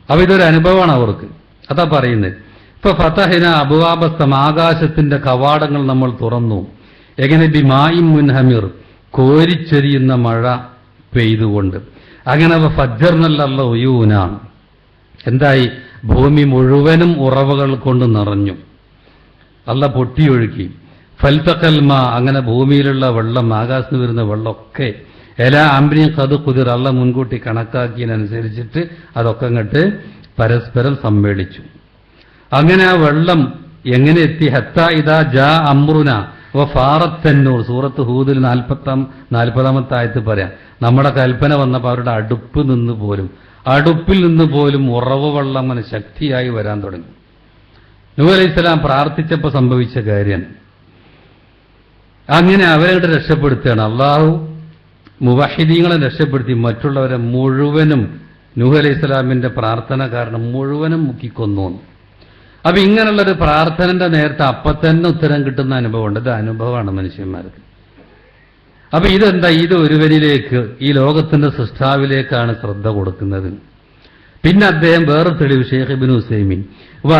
A: അപ്പൊ ഇതൊരു അനുഭവമാണ് അവർക്ക്. അതാ പറയുന്നത് ഫതഹ്നാ അബ്വാബസ്സമാ, ആകാശത്തിന്റെ കവാടങ്ങൾ നമ്മൾ തുറന്നു. എങ്ങനെ? ബിമാഇൻ മുൻഹമിർ, കോരിച്ചൊരിയുന്ന മഴ പെയ്തുകൊണ്ട്. അങ്ങനെ ഫജ്ജർനൽ ഉയൂന, എന്തായി? ഭൂമി മുഴുവനും ഉറവകൾ കൊണ്ട് നിറഞ്ഞു, അല്ല പൊട്ടിയൊഴുക്കി. ഫൽതഖൽമ, അങ്ങനെ ഭൂമിയിലുള്ള വെള്ളം, ആകാശത്ത് വരുന്ന വെള്ളമൊക്കെ എല്ലാ അംബ്രിയും കത് കുതിർ, അല്ല മുൻകൂട്ടി കണക്കാക്കിയതിനനുസരിച്ചിട്ട് അതൊക്കെ അങ്ങോട്ട് പരസ്പരം സമ്മേളിച്ചു. അങ്ങനെ ആ വെള്ളം എങ്ങനെ എത്തി? ഹത്താ ഇദാ ജാ അമ്രുന വ ഫാറത്തന്നൂർ, സൂറത്ത് ഹൂദിൽ 40-ാമത്തെ ആയത്ത് പറയാം. നമ്മുടെ കൽപ്പന വന്നപ്പോൾ അവരുടെ അടുപ്പിൽ നിന്ന് പോലും ഉറവ് വെള്ളം അങ്ങനെ ശക്തിയായി വരാൻ തുടങ്ങി. നൂഹ് അലൈഹിസ്സലാം പ്രാർത്ഥിച്ചപ്പോൾ സംഭവിച്ച കാര്യം. അങ്ങനെ അവരെ രക്ഷപ്പെടുത്തുകയാണ് അള്ളാഹു. മുവഹിദീങ്ങളെ രക്ഷപ്പെടുത്തി, മറ്റുള്ളവരെ മുഴുവനും നൂഹ് അലൈഹിസ്സലാമിന്റെ പ്രാർത്ഥന കാരണം മുഴുവനും മുക്കിക്കൊന്നു. അപ്പൊ ഇങ്ങനെയുള്ളൊരു പ്രാർത്ഥനന്റെ നേരത്തെ അപ്പത്തന്നെ ഉത്തരം കിട്ടുന്ന അനുഭവമുണ്ട്. ഇത് അനുഭവമാണ് മനുഷ്യന്മാർക്ക്. അപ്പൊ ഇതെന്താ? ഇത് ഒരുവനിലേക്ക്, ഈ ലോകത്തിന്റെ സൃഷ്ടാവിലേക്കാണ് ശ്രദ്ധ കൊടുക്കുന്നത്. പിന്നെ അദ്ദേഹം വേറെ തെളിവ് ഷെയ്ഖ് ഇബ്നു ഉസൈമീൻ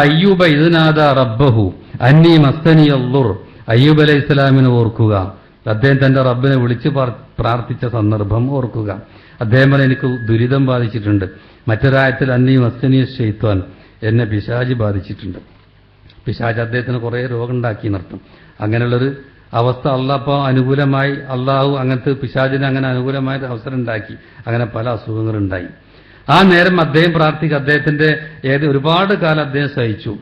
A: അയ്യൂബ ഇദ്നാദ റബ്ബഹു അന്നീ മസ്തനി അല്ലുർ, അയ്യൂബ് അലൈഹി ഇസ്ലാമിനെ ഓർക്കുക. അദ്ദേഹം തന്റെ റബ്ബിനെ വിളിച്ച് പ്രാർത്ഥിച്ച സന്ദർഭം ഓർക്കുക. അദ്ദേഹം പറഞ്ഞ എനിക്ക് ദുരിതം ബാധിച്ചിട്ടുണ്ട്. മറ്റൊരായത്തിൽ അന്നീ മസ്തനി ശൈത്വാൻ, എന്നെ പിശാച് ബാധിച്ചിട്ടുണ്ട്. പിശാച് അദ്ദേഹത്തിന് കുറേ രോഗം ഉണ്ടാക്കി നിർത്തും. അങ്ങനെയുള്ളൊരു അവസ്ഥ അള്ളാഹ് അനുകൂലമായി, അള്ളാഹു അങ്ങനത്തെ പിശാചിന് അങ്ങനെ അനുകൂലമായ അവസരം ഉണ്ടാക്കി. അങ്ങനെ പല അസുഖങ്ങളുണ്ടായി. ആ നേരം അദ്ദേഹം പ്രാർത്ഥിക്കുക. അദ്ദേഹത്തിന്റെ ഒരുപാട് കാലം അദ്ദേഹം സഹിച്ചു,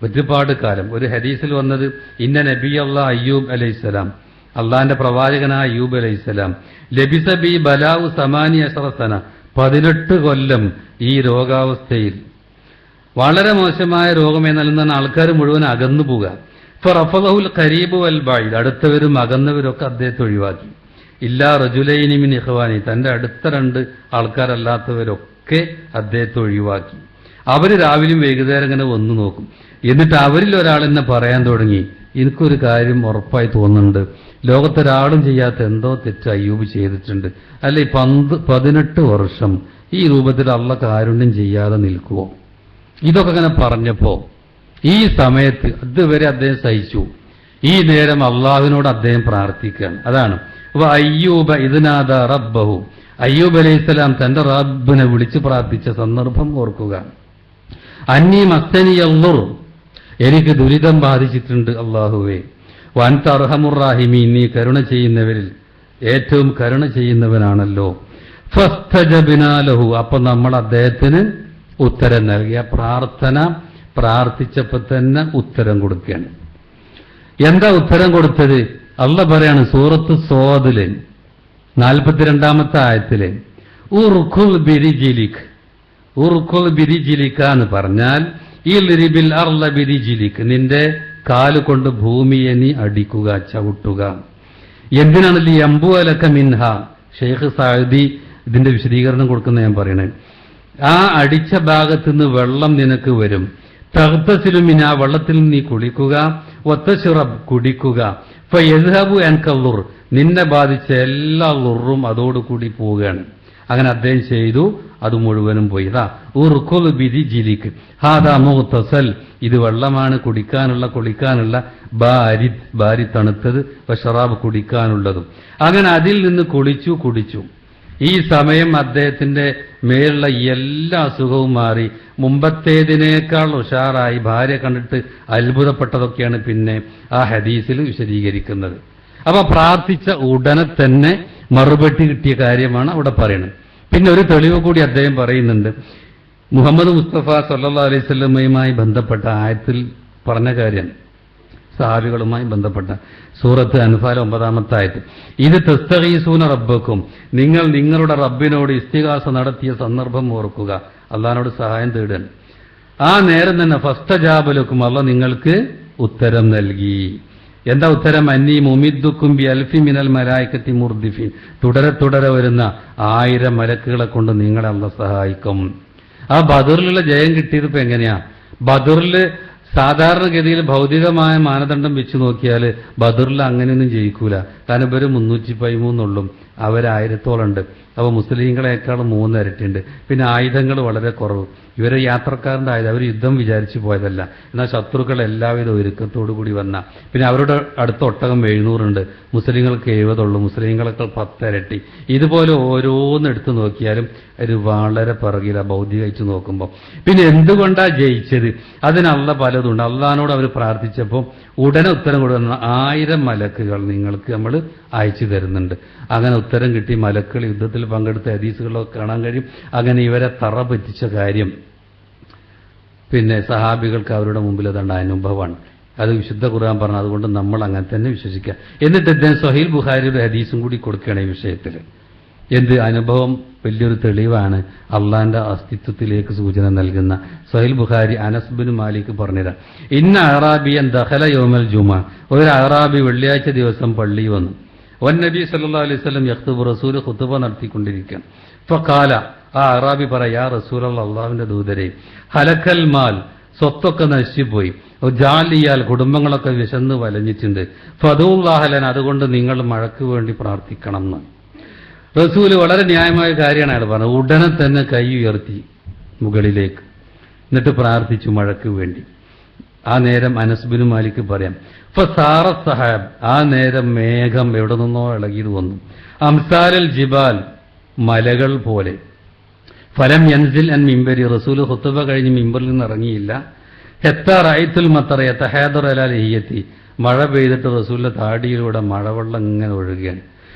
A: ഒരുപാട് കാലം. ഒരു ഹദീസിൽ വന്നത് ഇന്ന നബി അല്ലാ അയ്യൂബ് അലൈഹിസ്സലാം, അള്ളാന്റെ പ്രവാചകനായ അയ്യൂബ് അലൈഹിസ്സലാം ലബിസ ബി ബലാഉ 18 സന, 18 കൊല്ലം ഈ രോഗാവസ്ഥയിൽ, വളരെ മോശമായ രോഗമെന്നാൽ നിന്നാണ് ആൾക്കാർ മുഴുവൻ അകന്നു പോവുക. ഫറഫദഹുൽ ഖരീബു വൽ ബഈദ്, അടുത്തവരും അകന്നവരൊക്കെ അദ്ദേഹത്തെ ഒഴിവാക്കി. ഇല്ലാ റജുലൈനി മിൻ ഇഖ്വാനി, തന്റെ അടുത്ത 2 ആൾക്കാരല്ലാത്തവരൊക്കെ അദ്ദേഹത്തെ ഒഴിവാക്കി. അവര് രാവിലെയും വൈകുന്നേരം ഇങ്ങനെ വന്നു നോക്കും. എന്നിട്ട് അവരിൽ ഒരാൾ എന്നെ പറയാൻ തുടങ്ങി, എനിക്കൊരു കാര്യം ഉറപ്പായി തോന്നുന്നുണ്ട്, ലോകത്തൊരാളും ചെയ്യാത്ത എന്തോ തെറ്റ് അയ്യൂബ് ചെയ്തിട്ടുണ്ട്. അല്ലെ 18 വർഷം ഈ രൂപത്തിൽ അള്ള കാരുണ്യം ചെയ്യാതെ നിൽക്കുവോ? ഇതൊക്കെ ഇങ്ങനെ പറഞ്ഞപ്പോ ഈ സമയത്ത് അതുവരെ അദ്ദേഹം സഹിച്ചു. ഈ നേരം അള്ളാഹുവിനോട് അദ്ദേഹം പ്രാർത്ഥിക്കുകയാണ്. അതാണ് അയ്യൂബ ഇദ്നാദ റബ്ബഹു, അയ്യൂബ് അലൈഹിസ്സലാം തന്റെ റബ്ബിനെ വിളിച്ച് പ്രാർത്ഥിച്ച സന്ദർഭം ഓർക്കുക. അന്നീ മസ്തനി അല്ലുർ, എനിക്ക് ദുരിതം ബാധിച്ചിട്ടുണ്ട് അള്ളാഹുവേ. വഅൻത അർഹമുർ റാഹിമീൻ, നീ കരുണ ചെയ്യുന്നവരിൽ ഏറ്റവും കരുണ ചെയ്യുന്നവനാണല്ലോ. ഫസ്തജബ്നാ ലഹു, അപ്പൊ നമ്മൾ അദ്ദേഹത്തിന് ഉത്തരം നൽകിയ പ്രാർത്ഥന പ്രാർത്ഥിച്ചപ്പോ തന്നെ ഉത്തരം കൊടുക്കുകയാണ്. എന്താ ഉത്തരം കൊടുത്തത്? അള്ളാഹ് പറയാണ് സൂറത്ത് സ്വാദിലെ 42-ാമത്തെ ആയത്തിലെ ഉർഖുൽ ബിരിജിലിക്, ഉർഖുൽ ബിരിജിലിക എന്ന് പറഞ്ഞാൽ ഇൽരിബിൽ അർള ബിരിജിലിക്, നിന്റെ കാലുകൊണ്ട് ഭൂമിയെ നീ അടിക്കുക, ചവിട്ടുക. എന്തിനാണ് ലിയംബു അലക മിൻഹ? ഷെയ്ഖ് സഅദി ഇതിന്റെ വിശദീകരണം കൊടുക്കുന്ന ഞാൻ പറയണേ. ആ അടിച്ച ഭാഗത്ത് നിന്ന് വെള്ളം നിനക്ക് വരും. തഗ്തസിലുമിന, വെള്ളത്തിൽ നീ കുളിക്കുക. വത്തശ്റബ്, കുടിക്കുക. ഫയദ്ഹബു അൻകല്ലുർ, നിന്നെ ബാധിച്ച എല്ലാ ലുറും അതോടുകൂടി പോവുകയാണ്. അങ്ങനെ അദ്ദേഹം ചെയ്തു, അത് മുഴുവനും പോയി. ഉർഖുൽ ബിരിജിലിക് ഹാദാ മുഗ്തസൽ, ഇത് വെള്ളമാണ്, കുളിക്കാനുള്ള. ബാരി തണുത്തത്, വശറാബ് കുടിക്കാനുള്ളതും. അങ്ങനെ അതിൽ നിന്ന് കുടിച്ചു. ഈ സമയം അദ്ദേഹത്തിന്റെ മേലുള്ള എല്ലാ അസുഖവും മാറി, മുമ്പത്തേതിനേക്കാൾ ഉഷാറായി. ഭാര്യ കണ്ടിട്ട് അത്ഭുതപ്പെട്ടതൊക്കെയാണ് പിന്നെ ആ ഹദീസിൽ വിശദീകരിക്കുന്നത്. അപ്പൊ പ്രാർത്ഥിച്ച ഉടനെ തന്നെ മറുപടി കിട്ടിയ കാര്യമാണ് അവിടെ പറയുന്നത്. പിന്നെ ഒരു തെളിവ് കൂടി അദ്ദേഹം പറയുന്നുണ്ട്. മുഹമ്മദ് മുസ്തഫ സല്ലല്ലാഹു അലൈഹി വസല്ലമയുമായി ബന്ധപ്പെട്ട ആയത്തിൽ പറഞ്ഞ കാര്യം, സഹാബികളുമായി ബന്ധപ്പെട്ട സൂറത്ത് അൻഫാൽ 9-ാമത്തെ ആയത്ത്. ഇത് തസ്തഗീസൂന റബ്ബക്കും, നിങ്ങൾ നിങ്ങളുടെ റബ്ബിനോട് ഇസ്തിഗാസ നടത്തിയ സന്ദർഭം ഓർക്കുക, അള്ളാഹിനോട് സഹായം തേടാൻ. ആ നേരം തന്നെ ഫസ്തജാബലക്കും, അള്ളാഹ് നിങ്ങൾക്ക് ഉത്തരം നൽകി. എന്താ ഉത്തരം? അന്നീ മുമിദ്ദുക്കും ബി അൽഫി മിനൽ മലായികത്തി മുർദിഫീൻ, തുടരെ വരുന്ന 1000 മലക്കുകളെ കൊണ്ട് നിങ്ങളെ അള്ളാഹ് സഹായിക്കും. ആ ബദറിലുള്ള ജയം കിട്ടിയത് ഇപ്പൊ എങ്ങനെയാ? ബദറിൽ സാധാരണഗതിയിൽ ഭൗതികമായ മാനദണ്ഡം വെച്ച് നോക്കിയാൽ ബദറിൽ അങ്ങനെയൊന്നും ജയിക്കൂല. കാരണം ഇവര് 313 അവർ 1000-ഓളം ഉണ്ട്. അപ്പോൾ മുസ്ലിങ്ങളെക്കാൾ 3 ഇരട്ടിയുണ്ട്. പിന്നെ ആയുധങ്ങൾ വളരെ കുറവ്. ഇവരെ യാത്രക്കാരൻ്റെ ആയുധം, അവർ യുദ്ധം വിചാരിച്ചു പോയതല്ല. എന്നാൽ ശത്രുക്കൾ എല്ലാവിധ ഒരുക്കത്തോടു കൂടി വന്ന, പിന്നെ അവരുടെ അടുത്ത ഒട്ടകം 700 ഉണ്ട്, മുസ്ലിങ്ങൾക്ക് 70 മുസ്ലിങ്ങളെക്കാൾ 10 ഇരട്ടി. ഇതുപോലെ ഓരോന്നെടുത്ത് നോക്കിയാലും ഒരു വളരെ പിറകില ഭൗതികമായിട്ട് നോക്കുമ്പോൾ. പിന്നെ എന്തുകൊണ്ടാണ് ജയിച്ചത്? അതിനുള്ള പലതുണ്ട്. അള്ളാഹിനോട് അവർ പ്രാർത്ഥിച്ചപ്പോൾ ഉടനെ ഉത്തരം കൊടുക്കുന്ന 1000 മലക്കുകൾ നിങ്ങൾക്ക് നമ്മൾ അയച്ചു തരുന്നുണ്ട്. അങ്ങനെ ഉത്തരം കിട്ടി. മലക്കുകൾ യുദ്ധത്തിൽ പങ്കെടുത്ത ഹദീസുകളൊക്കെ കാണാൻ കഴിയും. അങ്ങനെ ഇവരെ തറ പറ്റിച്ച കാര്യം പിന്നെ സഹാബികൾക്ക് അവരുടെ മുമ്പിൽ അതുണ്ട് അനുഭവമാണ്. അത് വിശുദ്ധ ഖുർആൻ പറഞ്ഞു. അതുകൊണ്ട് നമ്മൾ അങ്ങനെ തന്നെ വിശ്വസിക്കുക. എന്നിട്ട് അദ്ദേഹം സ്വഹീൽ ബുഖാരിയുടെ ഹദീസും കൂടി കൊടുക്കുകയാണ് ഈ വിഷയത്തിൽ. എന്ത് അനുഭവം? വലിയൊരു തെളിവാണ് അള്ളാന്റെ അസ്തിത്വത്തിലേക്ക് സൂചന നൽകുന്ന. സ്വഹീൽ ബുഖാരി അനസ് ബിൻ മാലിക് പറഞ്ഞുതരാം. ഇന്ന അറാബിയൻ ദഖല യൗമൽ ജുമുഅ, ഒരു അറാബി വെള്ളിയാഴ്ച ദിവസം പള്ളി വന്നു. വൻ നബി സല്ലല്ലാഹു അലൈഹി വസല്ലം യഖ്തുബു, റസൂൽ ഖുതുബ നടത്തിക്കൊണ്ടിരിക്കുകയാണ്. ഫഖാല, ആ അറാബി പറയാ, യാ റസൂലല്ലാഹ്, അള്ളാഹുവിന്റെ ദൂതരെ, ഹലക്കൽ മാൽ, സ്വത്തൊക്കെ നശിച്ചുപോയി, ജാലിയാൽ, കുടുംബങ്ങളൊക്കെ വിശന്ന് വലഞ്ഞിട്ടുണ്ട്, ഫദൂല്ലാഹലൻ, അതുകൊണ്ട് നിങ്ങൾ മഴയ്ക്ക് വേണ്ടി പ്രാർത്ഥിക്കണം എന്ന് റസൂല് വളരെ ന്യായമായ കാര്യമാണ് അയാൾ പറഞ്ഞത്. ഉടനെ തന്നെ കൈ ഉയർത്തി മുകളിലേക്ക്, എന്നിട്ട് പ്രാർത്ഥിച്ചു മഴയ്ക്ക് വേണ്ടി. ആ നേരം അനസ് ബിൻ മാലിക് പറയാം, ഫസാറ സഹാബ്, ആ നേരം മേഘം എവിടെ നിന്നോ ഇളകിയത് വന്നു, അംസാലൽ ജിബാൽ, മലകൾ പോലെ. ഫലം യൻസിൽ അൻ മിമ്പരി, റസൂല് ഖുതുബ കഴിഞ്ഞ് മിമ്പറിൽ നിന്ന് ഇറങ്ങിയില്ല. ഹെത്താ റഅയ്തുൽ മത്തറ യതഹാദറു അലാ ലഹിയത്തി, മഴ പെയ്തിട്ട് റസൂലിന്റെ താടിയിലൂടെ മഴവെള്ളം ഇങ്ങനെ ഒഴുകുകയാണ്.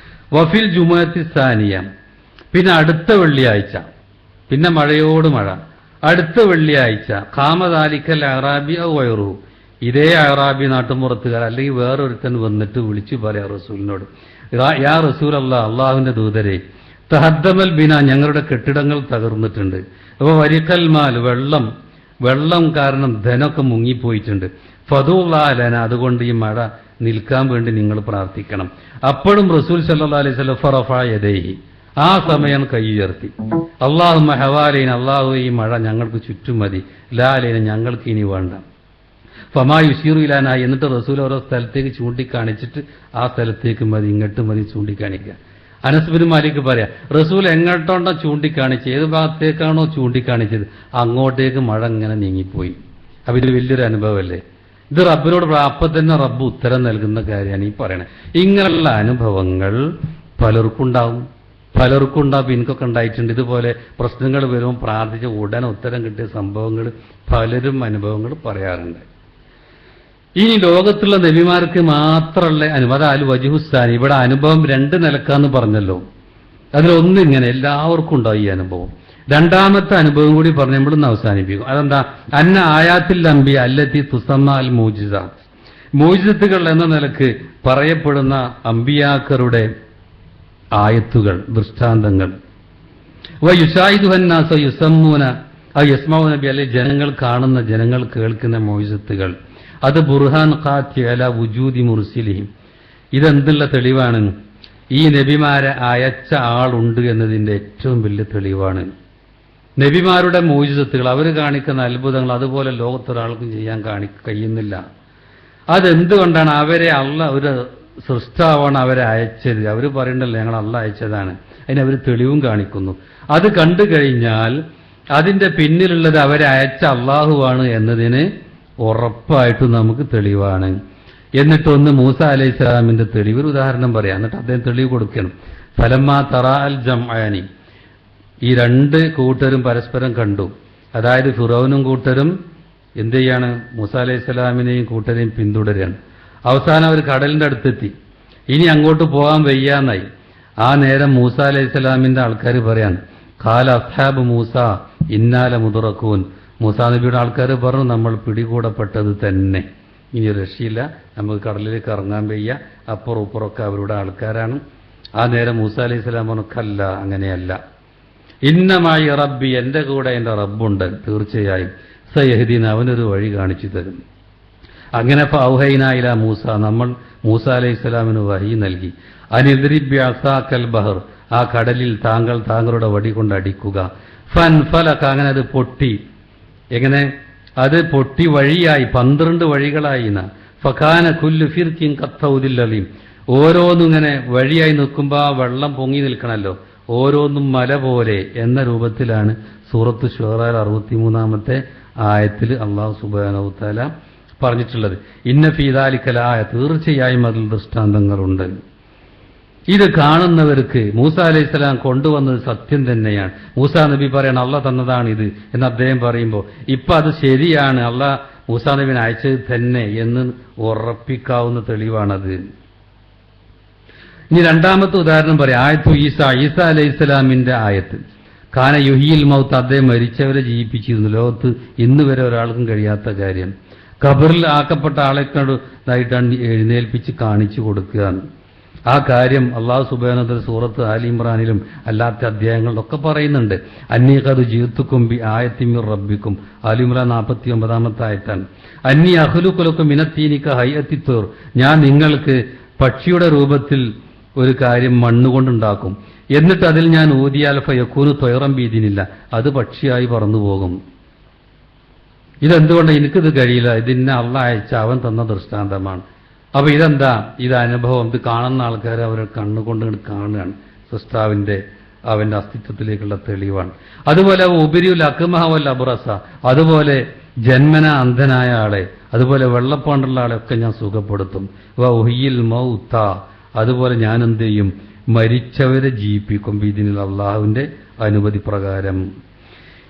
A: വഫിൽ ജുമുഅത്തി സാനിയ, പിന്നെ അടുത്ത വെള്ളിയാഴ്ച, പിന്നെ മഴയോട് മഴ. അടുത്ത വെള്ളിയാഴ്ച ഖാമദാലിക്കൽ അറാബി ഔ വൈറു, ഇതേ അറാബി നാട്ടുമ്പുറത്തുകാർ അല്ലെങ്കിൽ വേറൊരുത്തൻ വന്നിട്ട് വിളിച്ചു പറയാം റസൂലിനോട്, യാ റസൂൽ അല്ലാഹ്, അള്ളാഹുവിന്റെ ദൂതരെ, തഹദ്ദമൽ ബിന, ഞങ്ങളുടെ കെട്ടിടങ്ങൾ തകർന്നിട്ടുണ്ട്. അപ്പോൾ വരിക്കൽ മാൽ, വെള്ളം കാരണം ധനമൊക്കെ മുങ്ങിപ്പോയിട്ടുണ്ട്. ഫദൂല്ലാഹലന, അതുകൊണ്ട് ഈ മഴ നിൽക്കാൻ വേണ്ടി നിങ്ങൾ പ്രാർത്ഥിക്കണം. അപ്പോഴും റസൂൽ സല്ലല്ലാഹു അലൈഹി വസല്ലം ഫറഫഅ യദൈഹി, ആ സമയം കൈ ഉയർത്തി, അല്ലാഹുമ്മ ഹവാലൈന, അല്ലാഹു ഈ മഴ ഞങ്ങൾക്ക് ചുറ്റും മതി, ലാ അലൈന, ഞങ്ങൾക്ക് ഇനി വേണ്ട. ഫമാ യുശീറു ഇലാന, എന്നിട്ട് റസൂൽ ഓരോ സ്ഥലത്തേക്ക് ചൂണ്ടിക്കാണിച്ചിട്ട് ആ സ്ഥലത്തേക്ക് മതി, ഇങ്ങോട്ട് മതി ചൂണ്ടിക്കാണിക്കുക. അനസ് ബിൻ മാലിക് പറയാം, റസൂൽ എങ്ങോട്ടോണ്ടോ ചൂണ്ടിക്കാണിച്ചത്, ഏത് ഭാഗത്തേക്കാണോ ചൂണ്ടിക്കാണിച്ചത് അങ്ങോട്ടേക്ക് മഴ ഇങ്ങനെ നീങ്ങിപ്പോയി. അപ്പൊ ഇത് വലിയൊരു അനുഭവമല്ലേ? ഇത് റബ്ബിനോട് അപ്പം തന്നെ റബ്ബ് ഉത്തരം നൽകുന്ന കാര്യമാണ് ഈ പറയണത്. ഇങ്ങനെയുള്ള അനുഭവങ്ങൾ പലർക്കും ഉണ്ടാവും. എനിക്കൊക്കെ ഉണ്ടായിട്ടുണ്ട്. ഇതുപോലെ പ്രശ്നങ്ങൾ വരുമ്പോൾ പ്രാർത്ഥിച്ച ഉടനെ ഉത്തരം കിട്ടിയ സംഭവങ്ങൾ പലരും അനുഭവങ്ങൾ പറയാറുണ്ട്. ഇനി ലോകത്തുള്ള നബിമാർക്ക് മാത്രമല്ല അനുഭവം. അൽ വജുഹുസ്സാനി, ഇവിടെ അനുഭവം 2 നിലക്കാന്ന് പറഞ്ഞല്ലോ. അതിലൊന്ന് ഇങ്ങനെ എല്ലാവർക്കും ഉണ്ടാവും ഈ അനുഭവം. രണ്ടാമത്തെ അനുഭവം കൂടി പറഞ്ഞ് നമ്മളിന്ന് അവസാനിപ്പിക്കും. അതെന്താ? അന്ന ആയാത്തിൽ അമ്പി അല്ലത്തി തുസമ്മ അൽ മൂജിസാത്ത്, മൂജിസത്തുകൾ എന്ന നിലക്ക് പറയപ്പെടുന്ന അമ്പിയാക്കരുടെ ആയത്തുകൾ, ദൃഷ്ടാന്തങ്ങൾ. വയുഷായിദുഹന്നാസ യുസമ്മൂന യസ്മഊന ബി, അല്ലെ ജനങ്ങൾ കാണുന്ന, ജനങ്ങൾ കേൾക്കുന്ന മൂജിസത്തുകൾ. അത് ബുർഹാൻ ഖാത്തി അല വുജൂദി മുർസിലിഹിം, ഇതെന്തുള്ള തെളിവാണ്? ഈ നബിമാരെ അയച്ച ആളുണ്ട് എന്നതിന്റെ ഏറ്റവും വലിയ തെളിവാണ്. നബിമാരുടെ മോചിതത്തുകൾ, അവർ കാണിക്കുന്ന അത്ഭുതങ്ങൾ അതുപോലെ ലോകത്തൊരാൾക്കും ചെയ്യാൻ കഴിയുന്നില്ല. അതെന്തുകൊണ്ടാണ്? അവരെ ഒരു സൃഷ്ടാവാണ് അവരെ അയച്ചത്. അവർ പറയണ്ടല്ലോ ഞങ്ങൾ അള്ള അയച്ചതാണ്. അതിനവർ തെളിവും കാണിക്കുന്നു. അത് കണ്ടു കഴിഞ്ഞാൽ അതിന്റെ പിന്നിലുള്ളത് അവരെ അയച്ച അള്ളാഹുവാണ് എന്നതിന് ഉറപ്പായിട്ടും നമുക്ക് തെളിവാണ്. എന്നിട്ടൊന്ന് മൂസ അലൈഹി സ്വലാമിന്റെ തെളിവ്, ഒരു ഉദാഹരണം പറയാം, എന്നിട്ട് അദ്ദേഹം തെളിവ് കൊടുക്കണം. ഫലമ്മാ തറാ അൽ ജംഅനി, ഈ 2 കൂട്ടരും പരസ്പരം കണ്ടു. അതായത് ഫിറൗനും കൂട്ടരും എന്ത് ചെയ്യാണ്? മൂസ അലൈഹി സ്വലാമിനെയും കൂട്ടരെയും പിന്തുടരുകയാണ്. അവസാനം അവർ കടലിന്റെ അടുത്തെത്തി. ഇനി അങ്ങോട്ട് പോകാൻ വയ്യാന്നായി. ആ നേരം മൂസ അലൈഹി സ്വലാമിന്റെ ആൾക്കാർ പറയാൻ, ഖാല അസ്ഹാബ് മൂസ ഇന്നാല മുദറക്കൂൻ, മൂസാ നബിയുടെ ആൾക്കാർ പറഞ്ഞു നമ്മൾ പിടികൂടപ്പെട്ടത് തന്നെ, ഇനി രക്ഷയില്ല, നമുക്ക് കടലിലേക്ക് ഇറങ്ങാൻ വയ്യ, അപ്പുറം ഇപ്പുറമൊക്കെ അവരുടെ ആൾക്കാരാണ്. ആ നേരം മൂസ അലൈഹി സ്വലാം പറഞ്ഞല്ല, അങ്ങനെയല്ല. ഇന്നമായി റബ്ബി, എൻ്റെ കൂടെ എൻ്റെ റബ്ബുണ്ട്, തീർച്ചയായും സയഹ്ദീൻ, അവനൊരു വഴി കാണിച്ചു തരും. അങ്ങനെ ഫൗഹൈനായില മൂസ, നമ്മൾ മൂസ അലൈഹി സ്വലാമിന് വഹി നൽകി. അനിദ്രിബ് അസാക്കൽ ബഹർ, ആ കടലിൽ താങ്കൾ താങ്കളുടെ വടി കൊണ്ട് അടിക്കുക. ഫൻഫലക, അങ്ങനെ അത് പൊട്ടി. എങ്ങനെ? അത് പൊട്ടി വഴിയായി, 12 വഴികളായി. ഫകാന കുല്ലു ഫിർകിൻ കത്തൗദിൽ അലീം, ഓരോന്നും ഇങ്ങനെ വഴിയായി നിൽക്കുമ്പോൾ ആ വെള്ളം പൊങ്ങി നിൽക്കണമല്ലോ, ഓരോന്നും മല പോലെ എന്ന രൂപത്തിലാണ് സൂറത്ത് ശുഅറയിൽ 63-ാമത്തെ ആയത്തിൽ അല്ലാഹു സുബ്ഹാനഹു വ തആല പറഞ്ഞിട്ടുള്ളത്. ഇന്ന ഫീ ദാലിക ലആയ, തീർച്ചയായും അതിൽ ദൃഷ്ടാന്തങ്ങളുണ്ട്. ഇത് കാണുന്നവർക്ക് മൂസ അലൈഹിസ്സലാം കൊണ്ടുവന്നത് സത്യം തന്നെയാണ്. മൂസാ നബി പറയണം അള്ളാഹ് തന്നതാണ് ഇത് എന്ന് അദ്ദേഹം പറയുമ്പോൾ ഇപ്പൊ അത് ശരിയാണ്, അള്ളാഹ് മൂസാ നബിനെ അയച്ചത് തന്നെ എന്ന് ഉറപ്പിക്കാവുന്ന തെളിവാണത്. ഇനി രണ്ടാമത്തെ ഉദാഹരണം പറയാം. ആയത്തു ഈസ അലൈഹിസ്സലാമിന്റെ ആയത്ത്. കാന യുഹിയിൽ മൗത്ത്, അദ്ദേഹം മരിച്ചവരെ ജീവിപ്പിച്ചിരുന്നു. ലോകത്ത് ഇന്ന് വരെ ഒരാൾക്കും കഴിയാത്ത കാര്യം. ഖബറിൽ ആക്കപ്പെട്ട ആളെക്കായിട്ടാണ് എഴുന്നേൽപ്പിച്ച് കാണിച്ചു കൊടുക്കുക. ആ കാര്യം അല്ലാഹു സുബ്ഹാനഹു വ തആല സൂറത്ത് ആലി ഇംറാനിലും അല്ലാത്ത അധ്യായങ്ങളിലൊക്കെ പറയുന്നുണ്ട്. അന്നീ ഖദ് ജീഅ്തുകും ബി ആയത്തിൻ മിർ റബ്ബിക്കും, ആലി ഇംറാൻ 49-ാമത്തെ ആയത്താണ്. അന്നീ അഖ്ലുഖു ലക്കും മിനത്തീനി കഹൈഅത്തി തുർ, ഞാൻ നിങ്ങൾക്ക് പക്ഷിയുടെ രൂപത്തിൽ ഒരു കാര്യം മണ്ണുകൊണ്ടുണ്ടാക്കും, എന്നിട്ട് അതിൽ ഞാൻ ഊതിയാൽ ഫയക്കൂനു ത്വയ്റൻ ബീദിനില്ല, അത് പക്ഷിയായി പറന്നു പോകും. ഇതെന്തുകൊണ്ട് എനിക്കിത് കഴിയില്ല, ഇതിനെ അള്ളാഹ് അയച്ച അവൻ തന്ന ദൃഷ്ടാന്തമാണ്. അപ്പൊ ഇതെന്താ? ഇത് അനുഭവം. ഇത് കാണുന്ന ആൾക്കാർ അവരെ കണ്ണുകൊണ്ട് കാണുകയാണ്. സൃഷ്ടാവിന്റെ അവന്റെ അസ്തിത്വത്തിലേക്കുള്ള തെളിവാണ്. അതുപോലെ ഉപരിയുൽ അക്മഹവൽ അബ്റസ, അതുപോലെ ജന്മന അന്ധനായ ആളെ, അതുപോലെ വെള്ളപ്പാണ്ടുള്ള ആളെ ഒക്കെ ഞാൻ സുഖപ്പെടുത്തും. വഹിയിൽ മൗത്ത, അതുപോലെ ഞാൻ എന്ത് ചെയ്യും? മരിച്ചവരെ ജീവിപ്പിക്കും. ഇതിനുള്ള അള്ളാഹുവിന്റെ അനുമതി പ്രകാരം.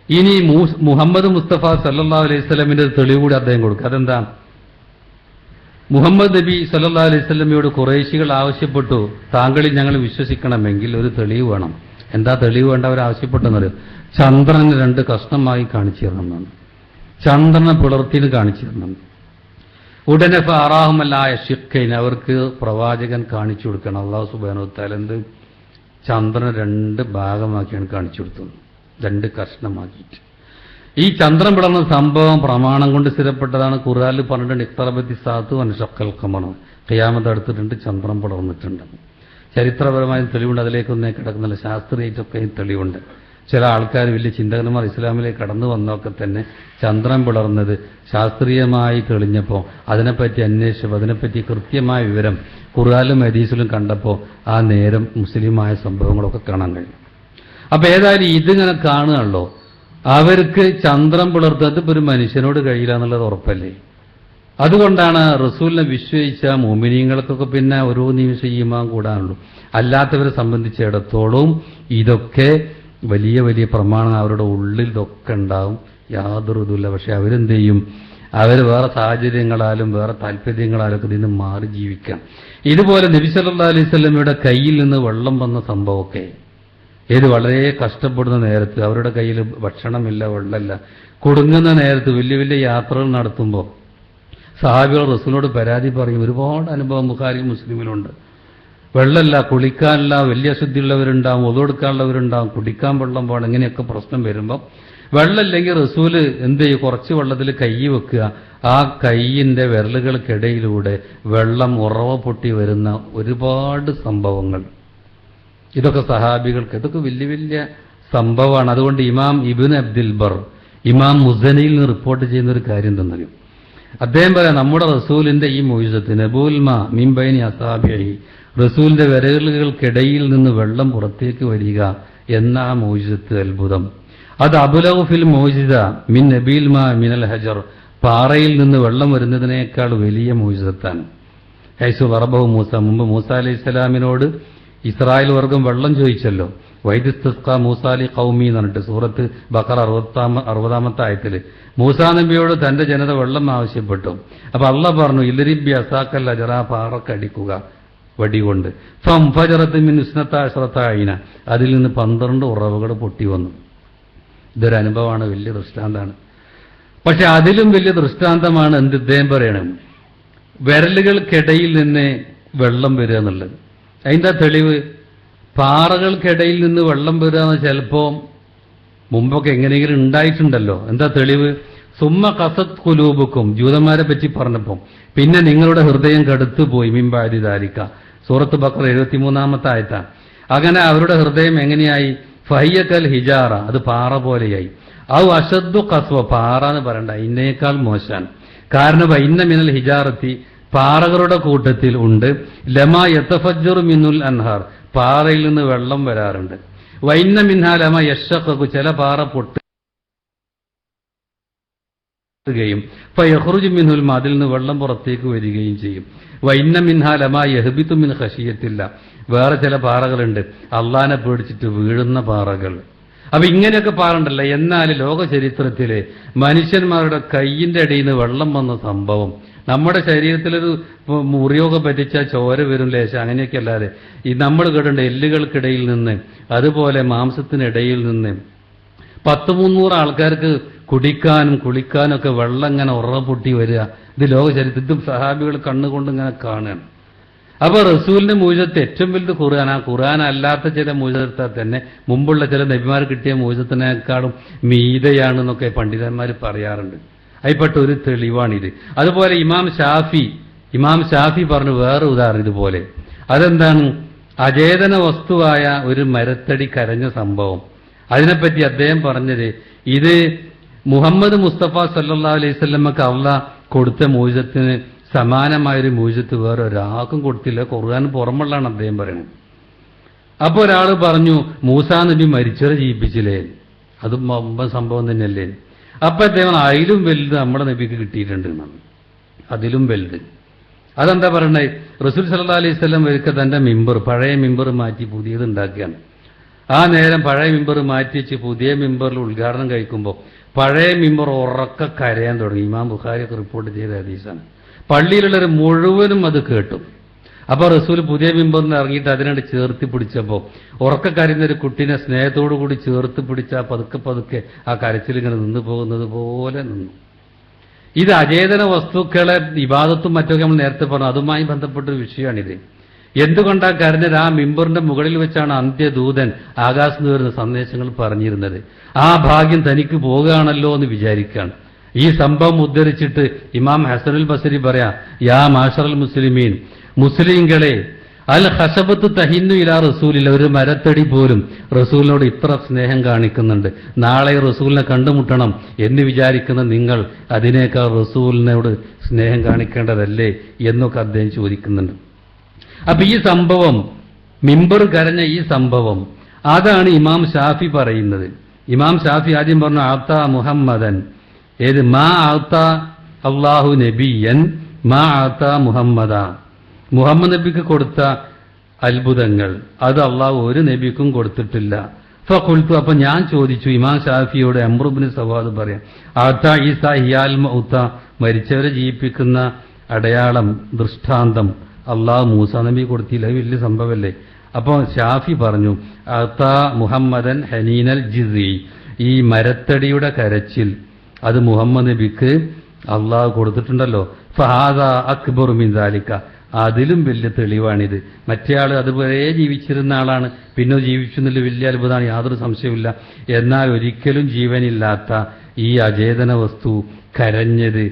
A: ഇനി മുഹമ്മദ് മുസ്തഫ സല്ലല്ലാഹു അലൈഹി വസല്ലമിന്റെ തെളിവ് കൂടി അദ്ദേഹം കൊടുക്കും. അതെന്താ? മുഹമ്മദ് നബി സല്ലല്ലാഹു അലൈഹി വസല്ലമയോട് ഖുറൈശികൾ ആവശ്യപ്പെട്ടു, താങ്കളിൽ ഞങ്ങൾ വിശ്വസിക്കണമെങ്കിൽ ഒരു തെളിവ് വേണം. എന്താ തെളിവ് വേണ്ട? അവർ ആവശ്യപ്പെട്ടെന്നത് ചന്ദ്രനെ 2 കഷ്ണമായി കാണിച്ചു തരണമെന്നാണ്. ചന്ദ്രനെ പിളർത്തിന് കാണിച്ചു തരണം. ഉടനെ ഫാറാഹുമല്ലായ ഷിക്കൈൻ, അവർക്ക് പ്രവാചകൻ കാണിച്ചു കൊടുക്കണം. അല്ലാഹു സുബ്ഹാനഹു വ തആല എന്ത്? ചന്ദ്രനെ 2 ഭാഗമാക്കിയാണ് കാണിച്ചു കൊടുത്തത്, 2 കഷ്ണമാക്കിയിട്ട്. ഈ ചന്ദ്രൻ പിളർന്ന സംഭവം പ്രമാണം കൊണ്ട് സ്ഥിരപ്പെട്ടതാണ്. ഖുർആനിൽ പറഞ്ഞിട്ടുണ്ട് ഇഖ്തറബത്തി സാഅത്തു വൻഷഖൽ ഖമർ, ഖിയാമത്ത് അടുത്തിട്ടുണ്ട്, ചന്ദ്രൻ പിളർന്നിട്ടുണ്ട്. ചരിത്രപരമായ തെളിവുണ്ട്, അതിലേക്കൊന്നും കിടക്കുന്നില്ല. ശാസ്ത്രീയമായിട്ടൊക്കെ തെളിവുണ്ട്. ചില ആൾക്കാർ, വലിയ ചിന്തകന്മാർ ഇസ്ലാമിലേക്ക് കടന്നു വന്നൊക്കെ തന്നെ ചന്ദ്രൻ പിളർന്നത് ശാസ്ത്രീയമായി തെളിഞ്ഞപ്പോൾ അതിനെപ്പറ്റി അന്വേഷിച്ചപ്പോൾ അതിനെപ്പറ്റി കൃത്യമായ വിവരം ഖുർആനിലും ഹദീസിലും കണ്ടപ്പോൾ ആ നേരം മുസ്ലിമായ സംഭവങ്ങളൊക്കെ കാണാൻ കഴിയും. അപ്പൊ ഏതായാലും ഇതിങ്ങനെ കാണുകയുള്ളൂ. അവർക്ക് ചന്ദ്രൻ പുലർത്തത് ഒരു മനുഷ്യനോട് കഴിയില്ല എന്നുള്ളത് ഉറപ്പല്ലേ. അതുകൊണ്ടാണ് റസൂലിനെ വിശ്വസിച്ച മുഅ്മിനീങ്ങൾക്കൊക്കെ പിന്നെ ഓരോ നിമിഷം ഈമാൻ കൂടാനുള്ളൂ. അല്ലാത്തവരെ സംബന്ധിച്ചിടത്തോളം ഇതൊക്കെ വലിയ വലിയ പ്രമാണം അവരുടെ ഉള്ളിൽ ഇതൊക്കെ ഉണ്ടാവും, യാതൊരു ഇതുമില്ല. പക്ഷെ അവരെന്ത് ചെയ്യും? അവർ വേറെ സാഹചര്യങ്ങളാലും വേറെ താല്പര്യങ്ങളാലും ഒക്കെ ഇതിന് മാറി ജീവിക്കാം. ഇതുപോലെ നബി സല്ലല്ലാഹു അലൈഹി വസല്ലമയുടെ കയ്യിൽ നിന്ന് വെള്ളം വന്ന സംഭവമൊക്കെ വളരെ കഷ്ടപ്പെടുന്ന നേരത്ത്, അവരുടെ കയ്യിൽ ഭക്ഷണമില്ല, വെള്ളമില്ല, കുടുങ്ങുന്ന നേരത്ത്, വലിയ വലിയ യാത്രകൾ നടത്തുമ്പോൾ സഹാബികൾ റസൂലിനോട് പരാതി പറയും. ഒരുപാട് അനുഭവം ബുഖാരി മുസ്ലിമിലുണ്ട്. വെള്ളമില്ല, കുളിക്കാനില്ല, വലിയ അശുദ്ധിയുള്ളവരുണ്ടാവും, ഒതുകൊടുക്കാനുള്ളവരുണ്ടാവും, കുടിക്കാൻ വെള്ളം പോകണം, ഇങ്ങനെയൊക്കെ പ്രശ്നം വരുമ്പോൾ വെള്ളമില്ലെങ്കിൽ റസൂല് എന്ത് ചെയ്യും? കുറച്ച് വെള്ളത്തിൽ കൈ വെക്കുക. ആ കൈയിന്റെ വിരലുകൾക്കിടയിലൂടെ വെള്ളം ഉറവ പൊട്ടി വരുന്ന ഒരുപാട് സംഭവങ്ങൾ. ഇതൊക്കെ സഹാബികൾക്ക് ഇതൊക്കെ വലിയ വലിയ സംഭവമാണ്. അതുകൊണ്ട് ഇമാം ഇബ്നു അബ്ദുൽ ബർ ഇമാം മുസനിയിൽ നിന്ന് റിപ്പോർട്ട് ചെയ്യുന്ന ഒരു കാര്യം തന്നറിയും. അദ്ദേഹം പറയാം, നമ്മുടെ റസൂലിന്റെ ഈ മുഅ്ജിസത്ത് നബൂൽമ മിൻ ബൈനി അസാബിഹി, റസൂലിന്റെ വിരലുകൾക്കിടയിൽ നിന്ന് വെള്ളം പുറത്തേക്ക് വരിക എന്ന ആ മുഅ്ജിസത്ത്, അത്ഭുതം. അത് അബുലഗു ഫിൽ മുഅ്ജിസ മിൻ നബീൽ മാ മിനൽ ഹജർ, പാറയിൽ നിന്ന് വെള്ളം വരുന്നതിനേക്കാൾ വലിയ മുഅ്ജിസത്താണ്. ഹൈസു വറബഹു മൂസ, മുമ്പ് മൂസ അലൈഹിസ്സലാമിനോട് ഇസ്രായേൽ വർഗം വെള്ളം ചോദിച്ചല്ലോ. വൈദിസ്തസ്ക മൂസാലി ഖൗമി എന്ന് പറഞ്ഞിട്ട് സൂറത്ത് ബഖറ 60-ാമത്തെ ആയത്തില് മൂസാ നബിയോട് തന്റെ ജനത വെള്ളം ആവശ്യപ്പെട്ടു. അപ്പൊ അള്ളാഹ് പറഞ്ഞു, ഇൽരിബി അസാക്കൽ അജറ, പാറക്കടിക്കുക വടികൊണ്ട്. ഫംഫജറത്ത് മിൻ ഉസ്നത അശ്റത ഐന, അതിൽ നിന്ന് 12 ഉറവുകൾ പൊട്ടി വന്നു. ഇതൊരു അനുഭവമാണ്, വലിയ ദൃഷ്ടാന്താണ്. പക്ഷെ അതിലും വലിയ ദൃഷ്ടാന്തമാണ് എന്ത് ഇദ്ദേഹം പറയണം. വിരലുകൾക്കിടയിൽ നിന്ന് വെള്ളം വരിക എന്നുള്ളത്. അതിൻ്റെ തെളിവ് പാറകൾക്കിടയിൽ നിന്ന് വെള്ളം വരിക എന്ന് ചിലപ്പോൾ മുമ്പൊക്കെ എങ്ങനെയെങ്കിലും ഉണ്ടായിട്ടുണ്ടല്ലോ. എന്താ തെളിവ്? സുമ്മ കസത് കുലൂബുക്കും, ജൂതന്മാരെ പറ്റി പറഞ്ഞപ്പോൾ പിന്നെ നിങ്ങളുടെ ഹൃദയം കടുത്തു പോയി മിമ്പാരി ദാലിക്ക, സൂറത്ത് ബഖറ 73-ാമത്തെ ആയത്താണ്. അങ്ങനെ അവരുടെ ഹൃദയം എങ്ങനെയായി? ഫഹിയക്കൽ ഹിജാറ, അത് പാറ പോലെയായി. ഔ അശദ്ദു ഖസ്വ, പാറ എന്ന് പറയണ്ട, ഇന്നേക്കാൾ മോശാണ്. കാരണം ഇന്ന മിനൽ ഹിജാറത്തി, പാറകളുടെ കൂട്ടത്തിൽ ഉണ്ട് ലമാ യതഫജ്ജറു മിനുൽ അൻഹാർ, പാറയിൽ നിന്ന് വെള്ളം വരാറുണ്ട്. വൈന്ന മിൻഹാ ലമാ യശഖഖു, ചില പാറ പൊട്ടുകയും ഫയഖ്റുജു മിൻഹുൽ മാ, അതിൽ നിന്ന് വെള്ളം പുറത്തേക്ക് വരികയും ചെയ്യും. വൈന്ന മിൻഹാ ലമാ യഹ്ബിതു മിൻ ഖശിയത്തില്ല, വേറെ ചില പാറകളുണ്ട് അള്ളാനെ പേടിച്ചിട്ട് വീഴുന്ന പാറകൾ. അപ്പൊ ഇങ്ങനെയൊക്കെ പാറുണ്ടല്ലോ. എന്നാൽ ലോക ചരിത്രത്തില് മനുഷ്യന്മാരുടെ കയ്യിന്റെ അടിയിൽ നിന്ന് വെള്ളം വന്ന സംഭവം, നമ്മുടെ ശരീരത്തിലൊരു മുറിയൊക്കെ പറ്റിച്ചാൽ ചോര വരും ലേശം, അങ്ങനെയൊക്കെ അല്ലാതെ ഈ നമ്മൾ കേട്ടിട്ടുണ്ട് എല്ലുകൾക്കിടയിൽ നിന്ന്, അതുപോലെ മാംസത്തിനിടയിൽ നിന്ന് 100-300 ആൾക്കാർക്ക് കുടിക്കാനും കുളിക്കാനും ഒക്കെ വെള്ളം ഇങ്ങനെ പൊട്ടി വരിക. ഇത് ലോക ചരിത്രത്തിൽ സഹാബികൾ കണ്ണുകൊണ്ട് ഇങ്ങനെ കാണുകയാണ്. അപ്പൊ റസൂലിന്റെ മൂജത്ത് ഏറ്റവും വലുത് ഖുർആൻ. ആ ഖുർആൻ അല്ലാത്ത ചില മൂജത്താൽ തന്നെ മുമ്പുള്ള ചില നബിമാർ കിട്ടിയ മൂജത്തിനേക്കാളും മീതയാണെന്നൊക്കെ പണ്ഡിതന്മാർ പറയാറുണ്ട്. അതിൽപ്പെട്ട ഒരു തെളിവാണിത്. അതുപോലെ ഇമാം ഷാഫി പറഞ്ഞു വേറെ ഉദാഹരണം ഇതുപോലെ. അതെന്താണ്? അചേതന വസ്തുവായ ഒരു മരത്തടി കരഞ്ഞ സംഭവം. അതിനെപ്പറ്റി അദ്ദേഹം പറഞ്ഞത്, ഇത് മുഹമ്മദ് മുസ്തഫ സല്ലല്ലാഹു അലൈഹി വസല്ലമക്ക് അള്ളാഹ് കൊടുത്ത മൂജത്തിന് സമാനമായൊരു മൂജത്ത് വേറെ ഒരാൾക്കും കൊടുത്തില്ല, ഖുർആൻ പുറമുള്ളതാണ് അദ്ദേഹം പറയുന്നത്. അപ്പൊ ഒരാൾ പറഞ്ഞു മൂസാ നബി മരിച്ചവരെ ജീവിപ്പിച്ചില്ലേ, അത് സംഭവം തന്നെയല്ലേ. അപ്പൊ അദ്ദേഹം അതിലും വലുത് നമ്മുടെ നബിക്ക് കിട്ടിയിട്ടുണ്ട് എന്നാണ്, അതിലും വലുത്. അതെന്താ പറയണേ? റസൂൽ സല്ലല്ലാഹു അലൈഹി വസല്ലം ഒരിക്കൽ തന്റെ മിമ്പർ, പഴയ മിമ്പർ മാറ്റി പുതിയത് ഉണ്ടാക്കുകയാണ്. ആ നേരം പഴയ മിമ്പർ മാറ്റി വെച്ച് പുതിയ മിമ്പറിൽ ഉദ്ഘാടനം കഴിക്കുമ്പോൾ പഴയ മിമ്പർ ഉറക്ക കരയാൻ തുടങ്ങി. ഇമാം ബുഖാരിയൊക്കെ റിപ്പോർട്ട് ചെയ്ത ഹദീസാണ്. പള്ളിയിലുള്ളവർ മുഴുവനും അത് കേട്ടു. അപ്പൊ റസൂൽ പുതിയ മിമ്പറിന് ഇറങ്ങിയിട്ട് അതിനോട് ചേർത്ത് പിടിച്ചപ്പോൾ ഉറക്ക കരയുന്നൊരു കുട്ടീനെ സ്നേഹത്തോടു കൂടി ചേർത്ത് പിടിച്ചാൽ പതുക്കെ പതുക്കെ ആ കരച്ചിൽ ഇങ്ങനെ നിന്നു പോകുന്നത് പോലെ നിന്നു. ഇത് അചേതന വസ്തുക്കളെ ഇബാദത്തും മറ്റൊക്കെ നമ്മൾ നേരത്തെ പറഞ്ഞു, അതുമായി ബന്ധപ്പെട്ടൊരു വിഷയമാണിത്. എന്തുകൊണ്ടാ കരഞ്ഞത്? ആ മിമ്പറിന്റെ മുകളിൽ വെച്ചാണ് അന്ത്യദൂതൻ ആകാശത്ത് വരുന്ന സന്ദേശങ്ങൾ പറഞ്ഞിരുന്നത്. ആ ഭാഗ്യം തനിക്ക് പോകുകയാണല്ലോ എന്ന് വിചാരിക്കുകയാണ്. ഈ സംഭവം ഉദ്ധരിച്ചിട്ട് ഇമാം ഹസനുൽ ബസരി പറയാ, യാ മാഷറൽ മുസ്ലിമീൻ, മുസ്ലിങ്ങളെ, അൽ ഹസബത്ത് തഹിന്നു ഇലാ റസൂലില്ല, ഒരു മരത്തടി പോലും റസൂലിനോട് ഇത്ര സ്നേഹം കാണിക്കുന്നുണ്ട്, നാളെ റസൂലിനെ കണ്ടുമുട്ടണം എന്ന് വിചാരിക്കുന്ന നിങ്ങൾ അതിനേക്കാൾ റസൂലിനോട് സ്നേഹം കാണിക്കേണ്ടതല്ലേ എന്നൊക്കെ അദ്ദേഹം ചോദിക്കുന്നുണ്ട്. അപ്പൊ ഈ സംഭവം, മിമ്പർ കരഞ്ഞ ഈ സംഭവം, അതാണ് ഇമാം ഷാഫി പറയുന്നത്. ഇമാം ഷാഫി ആദ്യം പറഞ്ഞു ആത്താ മുഹമ്മദൻ, ഏത് മാ ആത്താ അള്ളാഹു നബിയൻ മാ ആത്താ മുഹമ്മദ, മുഹമ്മദ് നബിക്ക് കൊടുത്ത അത്ഭുതങ്ങൾ അത് അള്ളാഹു ഒരു നബിക്കും കൊടുത്തിട്ടില്ല. ഫഖുൽതു, അപ്പൊ ഞാൻ ചോദിച്ചു ഇമാം ഷാഫിയോട്, അംർ ഇബ്നു സവാദ് പറയാം, ആത്താ ഈസാ ഹിയാൽ മൗത്ത, മരിച്ചവരെ ജീവിപ്പിക്കുന്ന അടയാളം, ദൃഷ്ടാന്തം അള്ളാഹു മൂസാ നബി കൊടുത്തില്ല, വലിയ സംഭവമല്ലേ. അപ്പൊ ഷാഫി പറഞ്ഞു ആത്താ മുഹമ്മദൻ ഹനീനൽ ജിസി, ഈ മരത്തടിയുടെ കരച്ചിൽ അത് മുഹമ്മദ് നബിക്ക് അള്ളാഹു കൊടുത്തിട്ടുണ്ടല്ലോ. ഫഹാദാ അക്ബറു മിൻ ദാലിക, അതിലും വലിയ തെളിവാണിത്. മറ്റേയാൾ അതുപോലെ ജീവിച്ചിരുന്ന ആളാണ്, പിന്നെ ജീവിച്ചെന്നുള്ള വലിയ അത്ഭുതമാണ്, യാതൊരു സംശയമില്ല. എന്നാൽ ഒരിക്കലും ജീവനില്ലാത്ത ഈ അചേതന വസ്തു കരഞ്ഞത്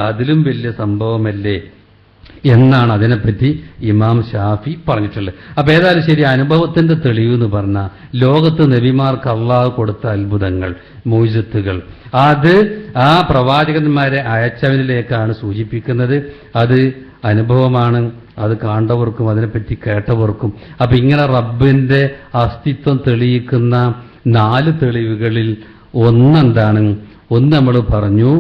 A: അതിലും വലിയ സംഭവമല്ലേ എന്നാണ് അതിനെപ്പറ്റി ഇമാം ഷാഫി പറഞ്ഞിട്ടുള്ളത്. അപ്പൊ ഏതായാലും ശരി, അനുഭവത്തിന്റെ തെളിവ് എന്ന് പറഞ്ഞാൽ ലോകത്ത് നബിമാർക്ക് അള്ളാഹു കൊടുത്ത അത്ഭുതങ്ങൾ, മൂജിത്തുകൾ, അത് ആ പ്രവാചകന്മാരെ അയച്ചവരിലേക്കാണ് സൂചിപ്പിക്കുന്നത്. അത് അനുഭവമാണ്, അത് കണ്ടവർക്കും അതിനെപ്പറ്റി കേട്ടവർക്കും. അപ്പൊ ഇങ്ങനെ റബ്ബിന്റെ അസ്തിത്വം തെളിയിക്കുന്ന 4 തെളിവുകളിൽ ഒന്നെന്താണ്? ഒന്ന് നമ്മൾ പറഞ്ഞു,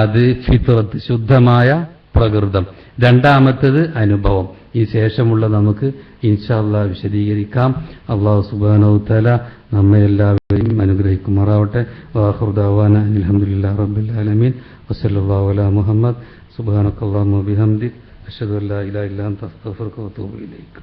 A: അത് ഫിത്രത്ത്, ശുദ്ധമായ പ്രകൃതം. രണ്ടാമത്തേത് അനുഭവം. ഈ ശേഷമുള്ള നമുക്ക് ഇൻഷാ അല്ലാഹ് വിശദീകരിക്കാം. അല്ലാഹു സുബ്ഹാനഹു വ തആല നമ്മെ എല്ലാവരെയും അനുഗ്രഹിക്കുമാറാവട്ടെ. വആഖിറു ദഅവാന അൽഹംദുലില്ലാഹി റബ്ബിൽ ആലമീൻ വസല്ലല്ലാഹു അലാ മുഹമ്മദ് സുബ്ഹാനക്കല്ലാഹുമ്മ വബിഹംദിക അഷ്ഹദു അൻ ലാ ഇലാഹ ഇല്ല അൻത അസ്തഗ്ഫിറുക വഅതൂബു ഇലൈക്.